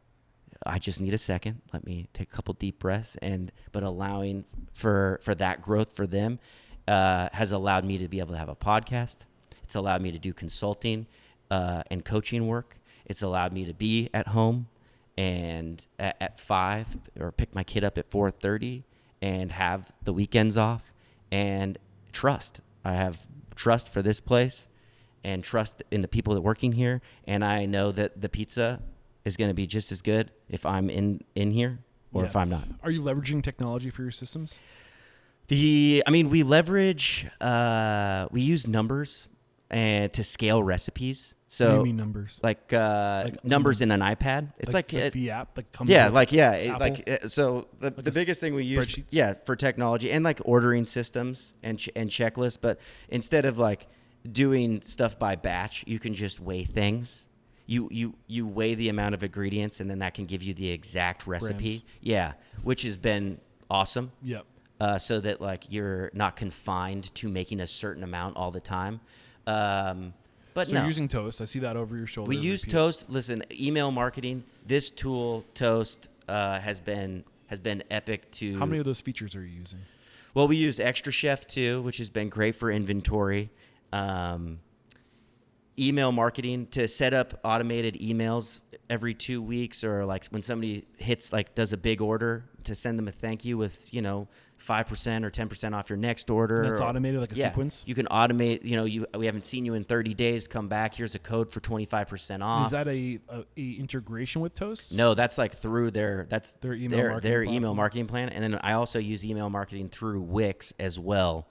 I just need a second. Let me take a couple deep breaths, but allowing for that growth for them. Has allowed me to be able to have a podcast. It's allowed me to do consulting and coaching work. It's allowed me to be at home and at 5 or pick my kid up at 4:30 and have the weekends off, and trust. I have trust for this place and trust in the people that are working here. And I know that the pizza is going to be just as good if I'm in here or if I'm not. Are you leveraging technology for your systems? We leverage, we use numbers and to scale recipes. So What do you mean numbers? like numbers in an iPad. It's like the app that comes yeah, with like yeah, Apple? so the biggest thing we use spreadsheets? for technology and like ordering systems and checklists, but instead of like doing stuff by batch, you can just weigh things. You weigh the amount of ingredients, and then that can give you the exact recipe. Grams. Yeah, which has been awesome. Yep. So that like you're not confined to making a certain amount all the time. But So no, you're using Toast. I see that over your shoulder. we use Toast. Listen, email marketing. This tool, Toast, has been epic to. How many of those features are you using? Well, we use Extra Chef too, which has been great for inventory. Email marketing to set up automated emails every 2 weeks, or like when somebody does a big order, to send them a thank you with 5% or 10% off your next order. And that's automated like a sequence? You can automate, we haven't seen you in 30 days, come back, here's a code for 25% off. Is that a integration with Toast? No, that's like through their email marketing plan. And then I also use email marketing through Wix as well,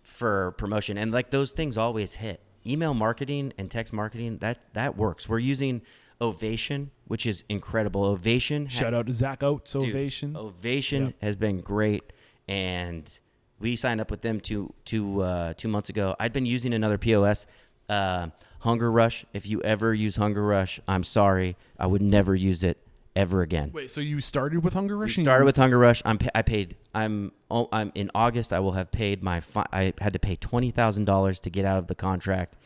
for promotion. And like those things always hit. Email marketing and text marketing, that works. We're using Ovation, which is incredible. Ovation. Shout out to Zach Oates, Dude, Ovation. Ovation has been great, and we signed up with them 2 months ago. I'd been using another POS, Hunger Rush. If you ever use Hunger Rush, I'm sorry, I would never use it ever again. Wait, so you started with Hunger Rush? We started with Hunger Rush. I'm in August. I will have paid I had to pay $20,000 to get out of the contract.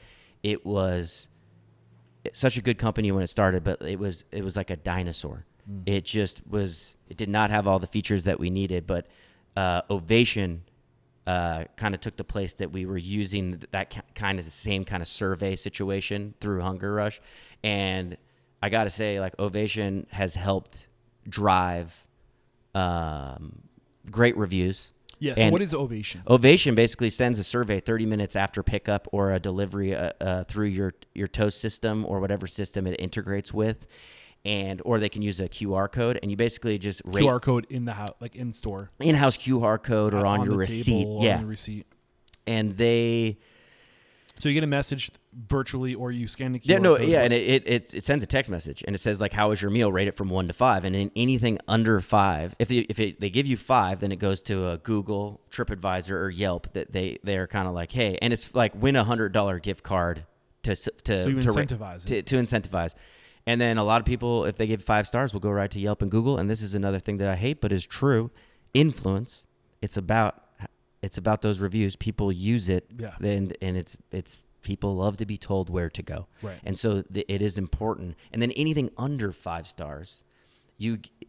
It was such a good company when it started, but it was like a dinosaur. It just was. It did not have all the features that we needed. But Ovation kind of took the place that we were using, that kind of the same kind of survey situation through Hunger Rush, and I got to say, like, Ovation has helped drive great reviews. Yeah, so what is Ovation? Ovation basically sends a survey 30 minutes after pickup or a delivery through your Toast system or whatever system it integrates with, or they can use a QR code, and you basically just rate QR code in the house, like in store. In-house QR code or on your receipt. Yeah. On the receipt. And they... So you get a message virtually, or you scan the QR Yeah, no, code. yeah, and it sends a text message, and it says like, "How was your meal? Rate it from 1 to 5." And in anything under 5, if they give you 5, then it goes to a Google, TripAdvisor, or Yelp. That they're kind of like, hey, and it's like win $100 gift card to incentivize to incentivize. And then a lot of people, if they give 5 stars, will go right to Yelp and Google. And this is another thing that I hate, but is true. Influence. It's about those reviews. People use it, and it's people love to be told where to go, right? And so it is important. And then anything under 5 stars,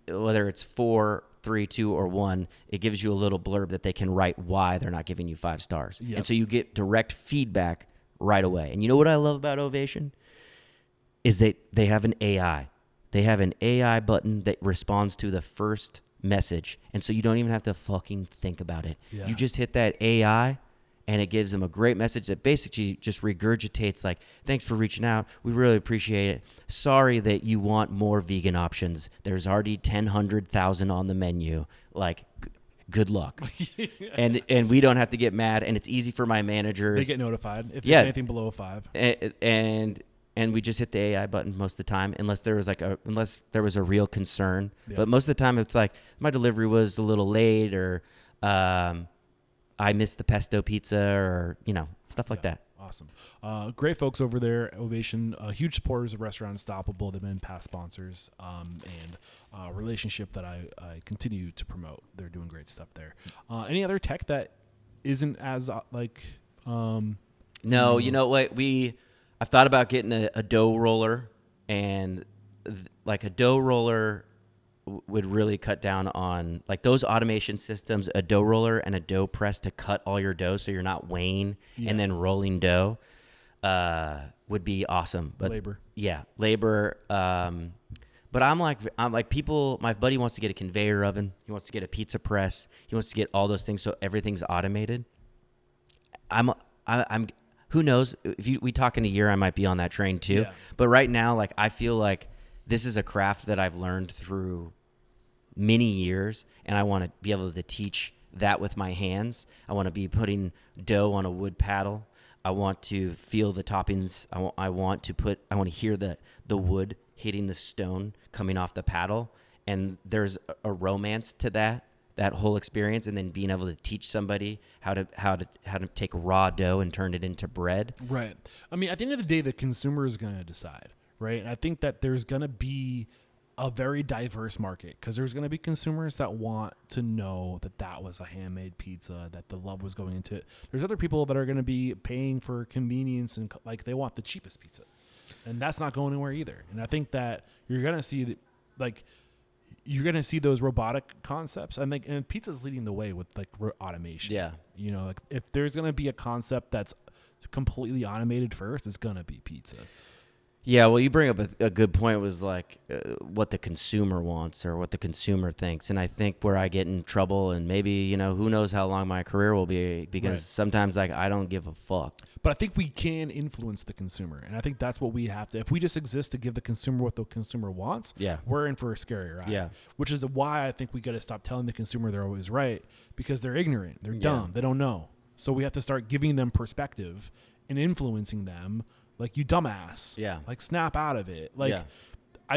whether it's 4, 3, 2, or 1, it gives you a little blurb that they can write why they're not giving you 5 stars, and so you get direct feedback right away. And you know what I love about Ovation is that they have an AI. They have an AI button that responds to the first message, and so you don't even have to fucking think about it. You just hit that AI, and it gives them a great message that basically just regurgitates like, thanks for reaching out. We really appreciate it. Sorry that you want more vegan options. There's already 1,000 on the menu. Like, good luck. and we don't have to get mad, and it's easy for my managers. They get notified if there's anything below a 5. And we just hit the AI button most of the time, unless there was a real concern. Yeah. But most of the time, it's like my delivery was a little late, or I missed the pesto pizza, or stuff like that. Awesome. Great folks over there, Ovation, huge supporters of Restaurant Unstoppable. They've been past sponsors, and a relationship that I continue to promote. They're doing great stuff there. Any other tech that isn't as No, you know what? I thought about getting a dough roller, and like a dough roller would really cut down on like those automation systems, a dough roller and a dough press to cut all your dough so you're not weighing and then rolling dough would be awesome. But labor. But I'm like people, my buddy wants to get a conveyor oven. He wants to get a pizza press. He wants to get all those things so everything's automated. I'm who knows? If we talk in a year, I might be on that train too. Yeah. But right now, like I feel like this is a craft that I've learned through many years, and I want to be able to teach that with my hands. I want to be putting dough on a wood paddle. I want to feel the toppings. I want to hear the wood hitting the stone coming off the paddle, and there's a romance to that whole experience, and then being able to teach somebody how to take raw dough and turn it into bread. Right. I mean, at the end of the day, the consumer is going to decide, right? And I think that there's going to be a very diverse market, because there's going to be consumers that want to know that was a handmade pizza, that the love was going into it. There's other people that are going to be paying for convenience, and like they want the cheapest pizza, and that's not going anywhere either. And I think that you're going to see you're going to see those robotic concepts. And pizza's leading the way with like automation. Yeah. Like if there's going to be a concept that's completely automated first, it's going to be pizza. Yeah, well, you bring up a good point, was like what the consumer wants or what the consumer thinks. And I think where I get in trouble, and maybe, who knows how long my career will be, because sometimes like I don't give a fuck. But I think we can influence the consumer. And I think that's what we have to. If we just exist to give the consumer what the consumer wants, we're in for a scary ride. Yeah. Which is why I think we got to stop telling the consumer they're always right, because they're ignorant. They're dumb. They don't know. So we have to start giving them perspective and influencing them. Like, you dumbass. Yeah. Like, snap out of it. Like,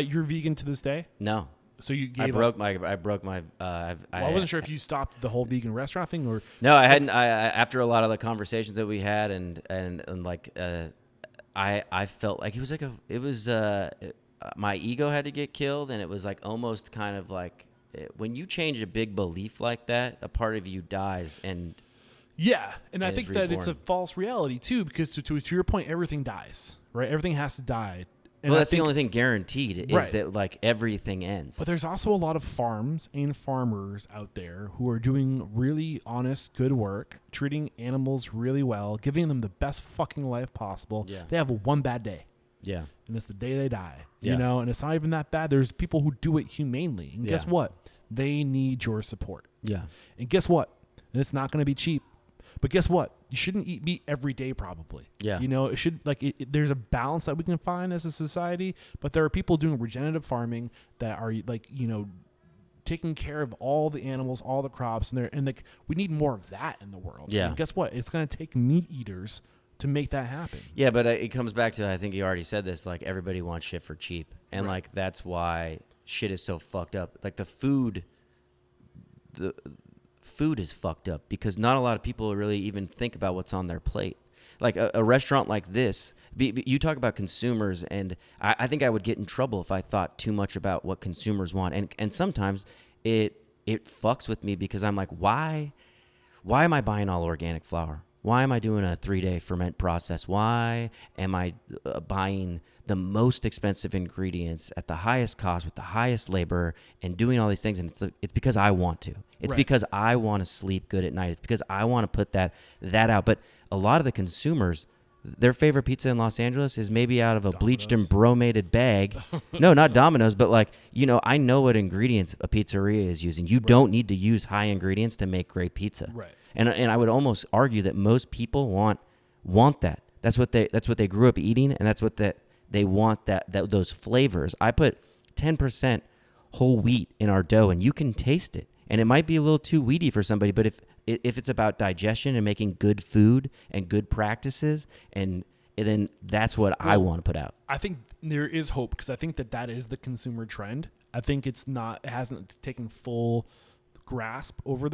you're vegan to this day? No. So you gave I broke my. I wasn't sure if you stopped the whole vegan restaurant thing, or no. I hadn't. After a lot of the conversations that we had, and like, I felt like it was my ego had to get killed, and it was like almost kind of like when you change a big belief like that, a part of you dies, and. Yeah, and I think that it's a false reality too, because to your point, everything dies, right? Everything has to die. And well, that's the only thing guaranteed is that like everything ends. But there's also a lot of farms and farmers out there who are doing really honest, good work, treating animals really well, giving them the best fucking life possible. Yeah. They have one bad day. Yeah. And it's the day they die. Yeah. And it's not even that bad. There's people who do it humanely. And guess what? They need your support. Yeah. And guess what? It's not going to be cheap. But guess what? You shouldn't eat meat every day, probably. Yeah. It should there's a balance that we can find as a society, but there are people doing regenerative farming that are taking care of all the animals, all the crops, and we need more of that in the world. Yeah. And guess what? It's going to take meat eaters to make that happen. Yeah, but it comes back to, I think you already said this, like everybody wants shit for cheap, and like that's why shit is so fucked up. Like the food is fucked up because not a lot of people really even think about what's on their plate. Like a restaurant like this, you talk about consumers, and I think I would get in trouble if I thought too much about what consumers want. And sometimes it fucks with me because I'm like, why am I buying all organic flour? Why am I doing a 3-day ferment process? Why am I buying the most expensive ingredients at the highest cost with the highest labor and doing all these things? And it's because I want to. It's because I want to sleep good at night. It's because I want to put that out. But a lot of the consumers, their favorite pizza in Los Angeles is maybe out of a bleached and bromated bag. No, not Domino's, but I know what ingredients a pizzeria is using. You don't need to use high ingredients to make great pizza. Right. And I would almost argue that most people want that. That's what they grew up eating, and that's what they want, that those flavors. I put 10% whole wheat in our dough, and you can taste it. And it might be a little too wheaty for somebody, but if it's about digestion and making good food and good practices, and then that's what I want to put out. I think there is hope, because I think that is the consumer trend. I think it hasn't taken full grasp over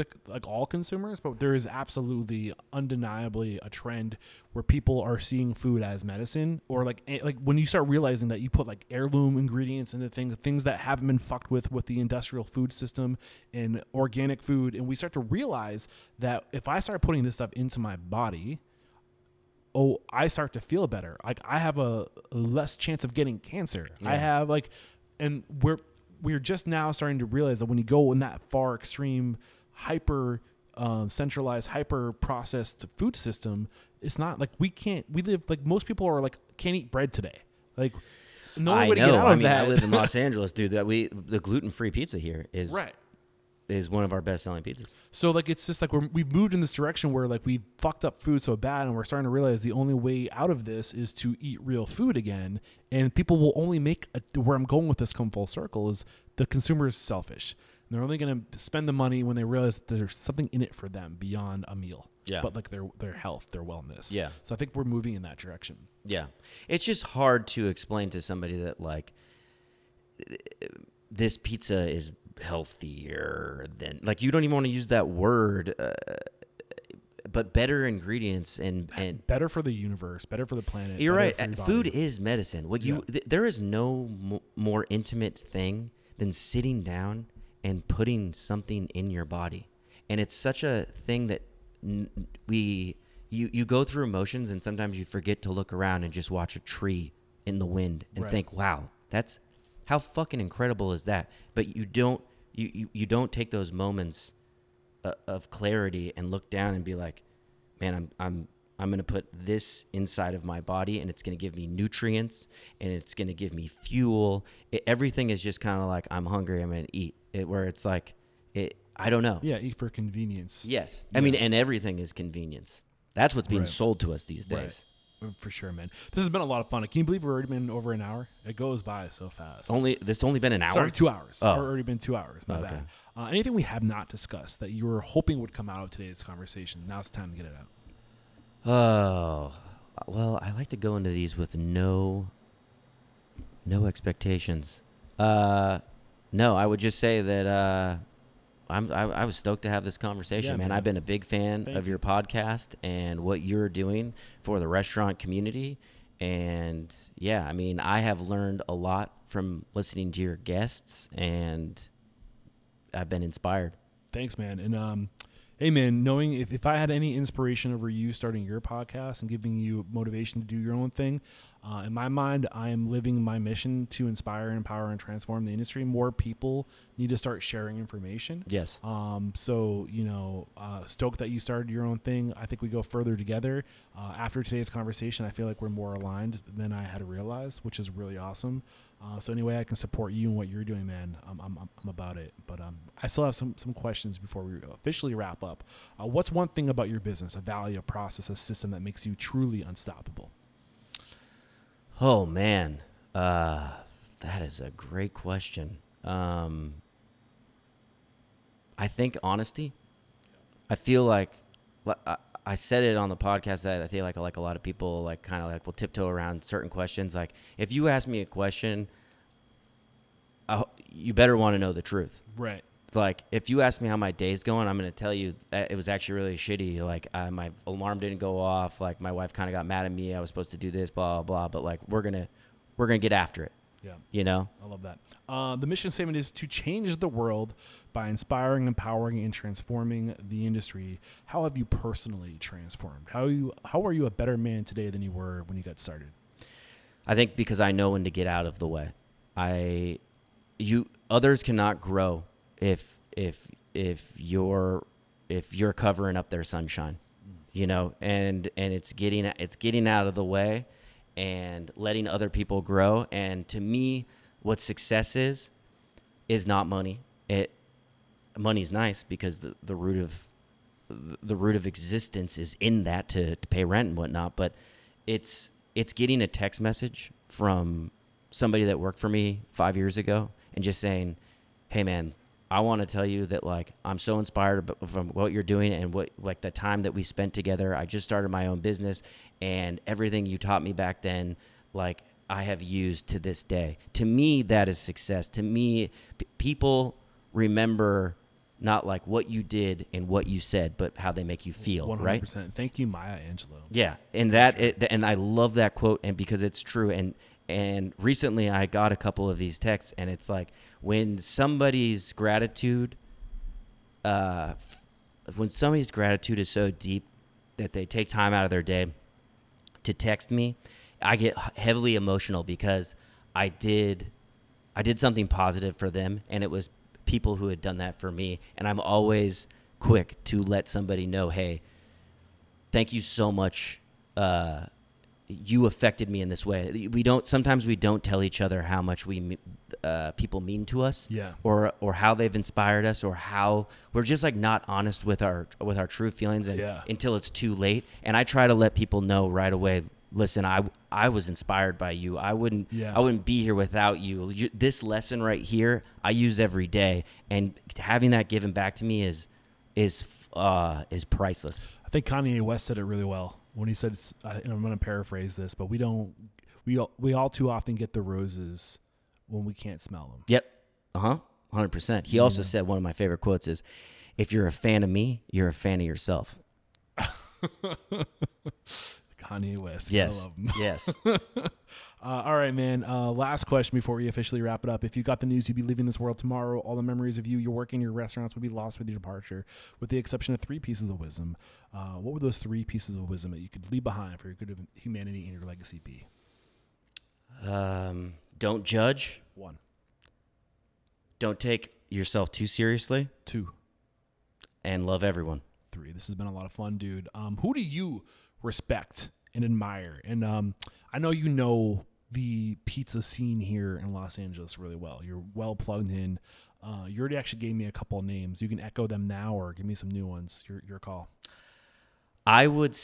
all consumers, but there is absolutely undeniably a trend where people are seeing food as medicine, or like when you start realizing that you put like heirloom ingredients into things that haven't been fucked with the industrial food system and organic food, and we start to realize that if I start putting this stuff into my body, I start to feel better. Like I have a less chance of getting cancer. Yeah. I have and we're just now starting to realize that when you go in that far extreme, hyper centralized, hyper processed food system, it's not like we live like most people are like can't eat bread today. Like no way to get out of that. I live in Los Angeles, dude. The gluten-free pizza here is right. Is one of our best selling pizzas. So like it's just like we've moved in this direction where like we fucked up food so bad, and we're starting to realize the only way out of this is to eat real food again. And people will only where I'm going with this come full circle is the consumer is selfish. And they're only going to spend the money when they realize that there's something in it for them beyond a meal. Yeah. But like their health, their wellness. Yeah. So I think we're moving in that direction. Yeah. It's just hard to explain to somebody that like this pizza is healthier than, like, you don't even want to use that word, but better ingredients and better for the universe, better for the planet. You're right. Food is medicine. There is no more intimate thing than sitting down and putting something in your body. And it's such a thing that you go through emotions, and sometimes you forget to look around and just watch a tree in the wind and think, wow, that's how fucking incredible is that? But you don't take those moments of clarity and look down and be like, man, I'm going to put this inside of my body, and it's going to give me nutrients, and it's going to give me fuel. Everything is just kind of like, I'm hungry, I'm going to eat. Where it's like, I don't know. Yeah, eat for convenience. Yes. Yeah. I mean, and everything is convenience. That's what's being sold to us these days. Right. For sure, man. This has been a lot of fun. Can you believe we've already been over an hour? It goes by so fast. This only been an hour? Sorry, 2 hours. Oh. It's already been 2 hours. My bad. Anything we have not discussed that you were hoping would come out of today's conversation? Now's the time to get it out. Oh, well, I like to go into these with no expectations. No, I would just say that I was stoked to have this conversation, man. I've been a big fan of your podcast and what you're doing for the restaurant community. And yeah, I mean, I have learned a lot from listening to your guests, and I've been inspired. Thanks, man. And hey, man, knowing if I had any inspiration over you starting your podcast and giving you motivation to do your own thing, in my mind, I am living my mission to inspire, empower, and transform the industry. More people need to start sharing information. Yes. So, stoked that you started your own thing. I think we go further together. After today's conversation, I feel like we're more aligned than I had realized, which is really awesome. So any way I can support you and what you're doing, man, I'm about it. But I still have some questions before we officially wrap up. What's one thing about your business, a value, a process, a system that makes you truly unstoppable? Oh, man. That is a great question. I think honesty. I feel like I said it on the podcast that I feel like a lot of people will tiptoe around certain questions. Like, if you ask me a question, you better want to know the truth. Right. Like, if you ask me how my day's going, I'm going to tell you that it was actually really shitty. Like, my alarm didn't go off. Like, my wife kind of got mad at me. I was supposed to do this, blah, blah, blah. But like, we're going to get after it. Yeah. You know? I love that. The mission statement is to change the world by inspiring, empowering, and transforming the industry. How have you personally transformed? How are you a better man today than you were when you got started? I think because I know when to get out of the way. Others cannot grow if you're covering up their sunshine, and it's getting out of the way and letting other people grow. And to me, what success is not money. Money's nice because the root of the root of existence is in that to pay rent and whatnot. But it's getting a text message from somebody that worked for me 5 years ago and just saying, hey man, I want to tell you that like I'm so inspired from what you're doing and what like the time that we spent together. I just started my own business, and everything you taught me back then, like I have used to this day. To me, that is success. To me, people remember not like what you did and what you said, but how they make you feel. 100%. Right? Thank you, Maya Angelou. Yeah, and and I love that quote, and because it's true. And recently I got a couple of these texts, and it's like when somebody's gratitude is so deep that they take time out of their day to text me, I get heavily emotional because I did something positive for them, and it was people who had done that for me. And I'm always quick to let somebody know, hey, thank you so much. You affected me in this way. Sometimes we don't tell each other how much people mean to us, or how they've inspired us, or how we're just like not honest with our true feelings until it's too late. And I try to let people know right away, listen, I was inspired by you. I wouldn't be here without you. This lesson right here, I use every day, and having that given back to me is priceless. I think Kanye West said it really well when he said, and I'm going to paraphrase this, but we all too often get the roses when we can't smell them. Yep. 100%. He also said, one of my favorite quotes is, if you're a fan of me, you're a fan of yourself. Kanye West. Yes. I love him. Yes. All right, man. Last question before we officially wrap it up. If you got the news, you'd be leaving this world tomorrow. All the memories of you, your work, and your restaurants would be lost with your departure, with the exception of 3 pieces of wisdom. What would those 3 pieces of wisdom that you could leave behind for your good of humanity and your legacy be? Don't judge. 1. Don't take yourself too seriously. 2. And love everyone. 3. This has been a lot of fun, dude. Who do you respect and admire? And I know you know the pizza scene here in Los Angeles really well. You're well plugged in. You already actually gave me a couple of names. You can echo them now or give me some new ones. Your call. I would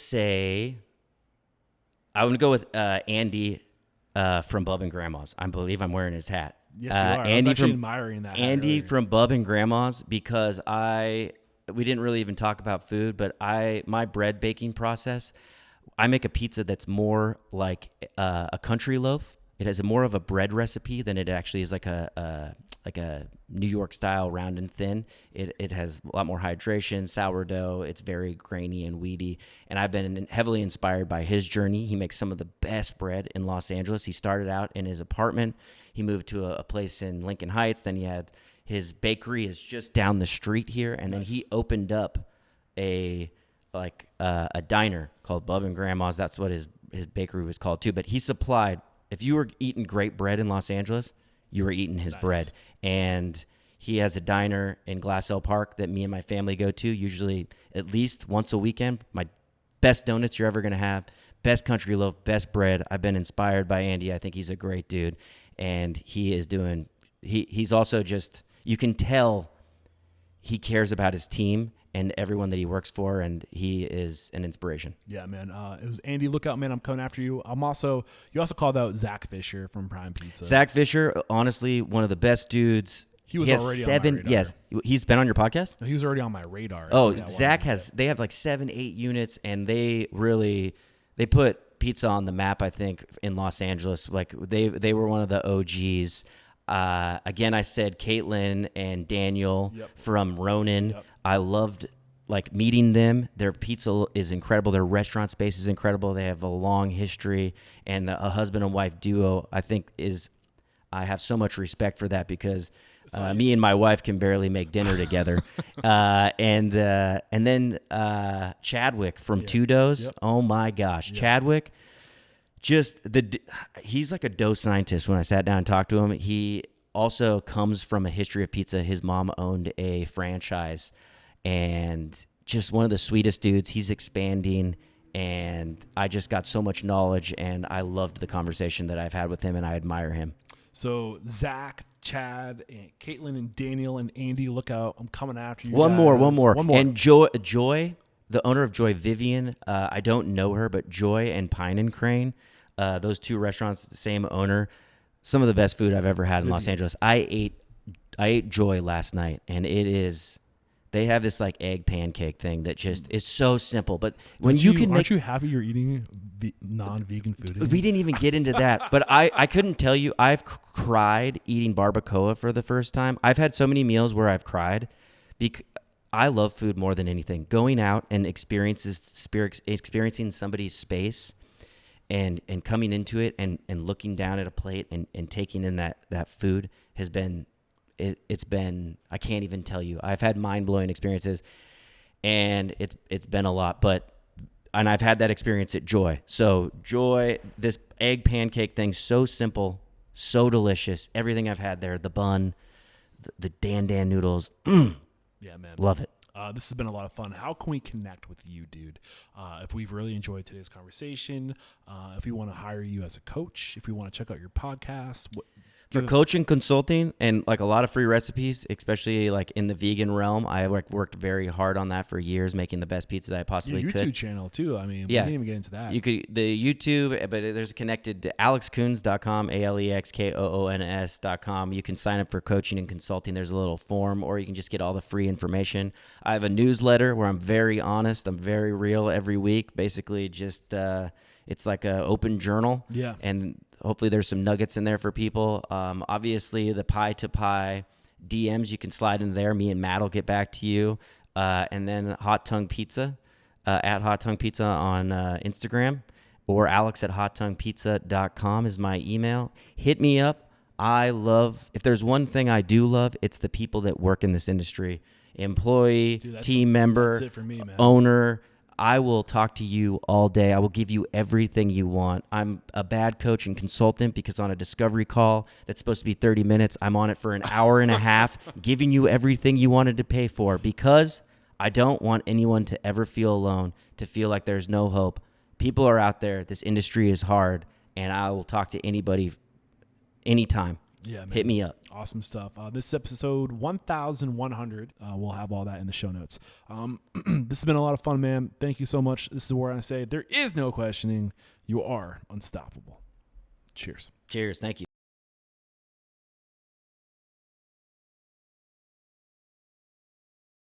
go with Andy from Bub and Grandma's. I believe I'm wearing his hat. Yes, you are. I was actually admiring that. Andy from Bub and Grandma's, because we didn't really even talk about food, but my bread baking process, I make a pizza that's more like a country loaf. It has more of a bread recipe than it actually is like a New York style round and thin. It has a lot more hydration, sourdough. It's very grainy and weedy. And I've been heavily inspired by his journey. He makes some of the best bread in Los Angeles. He started out in his apartment. He moved to a place in Lincoln Heights. Then he had his bakery is just down the street here. And then he opened up a diner called Bub and Grandma's. That's what his bakery was called too. But he supplied, if you were eating great bread in Los Angeles, you were eating his bread. And he has a diner in Glassell Park that me and my family go to, usually at least once a weekend. My best donuts you're ever going to have, best country loaf, best bread. I've been inspired by Andy. I think he's a great dude. And he is he's also just, you can tell he cares about his team and everyone that he works for, and he is an inspiration. Yeah, man. It was Andy. Look out, man. I'm coming after you. You also called out Zach Fisher from Prime Pizza. Zach Fisher, honestly, one of the best dudes. He was already on my radar. Yes, he's been on your podcast? No, he was already on my radar. Oh, Zach they have like 7-8 units, and they put pizza on the map, I think, in Los Angeles. Like they were one of the OGs. Again, I said Caitlin and Daniel from Ronin. Yep. I loved meeting them. Their pizza is incredible. Their restaurant space is incredible. They have a long history, and a husband and wife duo, I think, I have so much respect for that, because me and my wife can barely make dinner together. And then Chadwick from Two Doughs. Yep. Oh my gosh, Chadwick. He's like a dough scientist. When I sat down and talked to him, he also comes from a history of pizza. His mom owned a franchise, and just one of the sweetest dudes. He's expanding, and I just got so much knowledge, and I loved the conversation that I've had with him, and I admire him. So Zach Chad and Caitlin and Daniel and Andy, look out. I'm coming after you. One guys. more. One more. And Joy, the owner of Joy, Vivian, I don't know her, but Joy and Pine and Crane, those two restaurants, the same owner, some of the best food I've ever had in Los Angeles. I ate Joy last night, and they have this like egg pancake thing that just is so simple. But when aren't you happy you're eating non-vegan food? We didn't even get into that, but I couldn't tell you. I've cried eating barbacoa for the first time. I've had so many meals where I've cried because I love food more than anything. Going out and experiencing somebody's space and coming into it and looking down at a plate and taking in that food has been, it's been, I can't even tell you. I've had mind-blowing experiences, and it's been a lot, and I've had that experience at Joy. So Joy, this egg pancake thing, so simple, so delicious. Everything I've had there, the bun, the Dan noodles. Yeah, man. Love it. This has been a lot of fun. How can we connect with you, dude? If we've really enjoyed today's conversation, if we want to hire you as a coach, if we want to check out your podcast, for coaching, consulting, and like a lot of free recipes, especially like in the vegan realm, I worked very hard on that for years, making the best pizza that I possibly your could. YouTube channel too. I mean, yeah, we didn't even get into that. You could the YouTube, but there's connected to alexkoons.com, ALEXKOONS.com. You can sign up for coaching and consulting. There's a little form, or you can just get all the free information. I have a newsletter where I'm very honest, I'm very real every week. Basically, just it's like an open journal. Yeah, and hopefully there's some nuggets in there for people. Obviously, the Pie to Pie DMs, you can slide in there. Me and Matt will get back to you. And then Hot Tongue Pizza, at Hot Tongue Pizza on Instagram, or alex@hottonguepizza.com is my email. Hit me up. If there's one thing I do love, it's the people that work in this industry. Employee, team member, that's it for me, man. Owner. I will talk to you all day. I will give you everything you want. I'm a bad coach and consultant because on a discovery call that's supposed to be 30 minutes, I'm on it for an hour and a half, giving you everything you wanted to pay for, because I don't want anyone to ever feel alone, to feel like there's no hope. People are out there. This industry is hard, and I will talk to anybody anytime. Yeah, man. Hit me up. Awesome stuff. This episode 1100. We'll have all that in the show notes. This has been a lot of fun, man. Thank you so much. This is where I say there is no questioning. You are unstoppable. Cheers. Cheers. Thank you.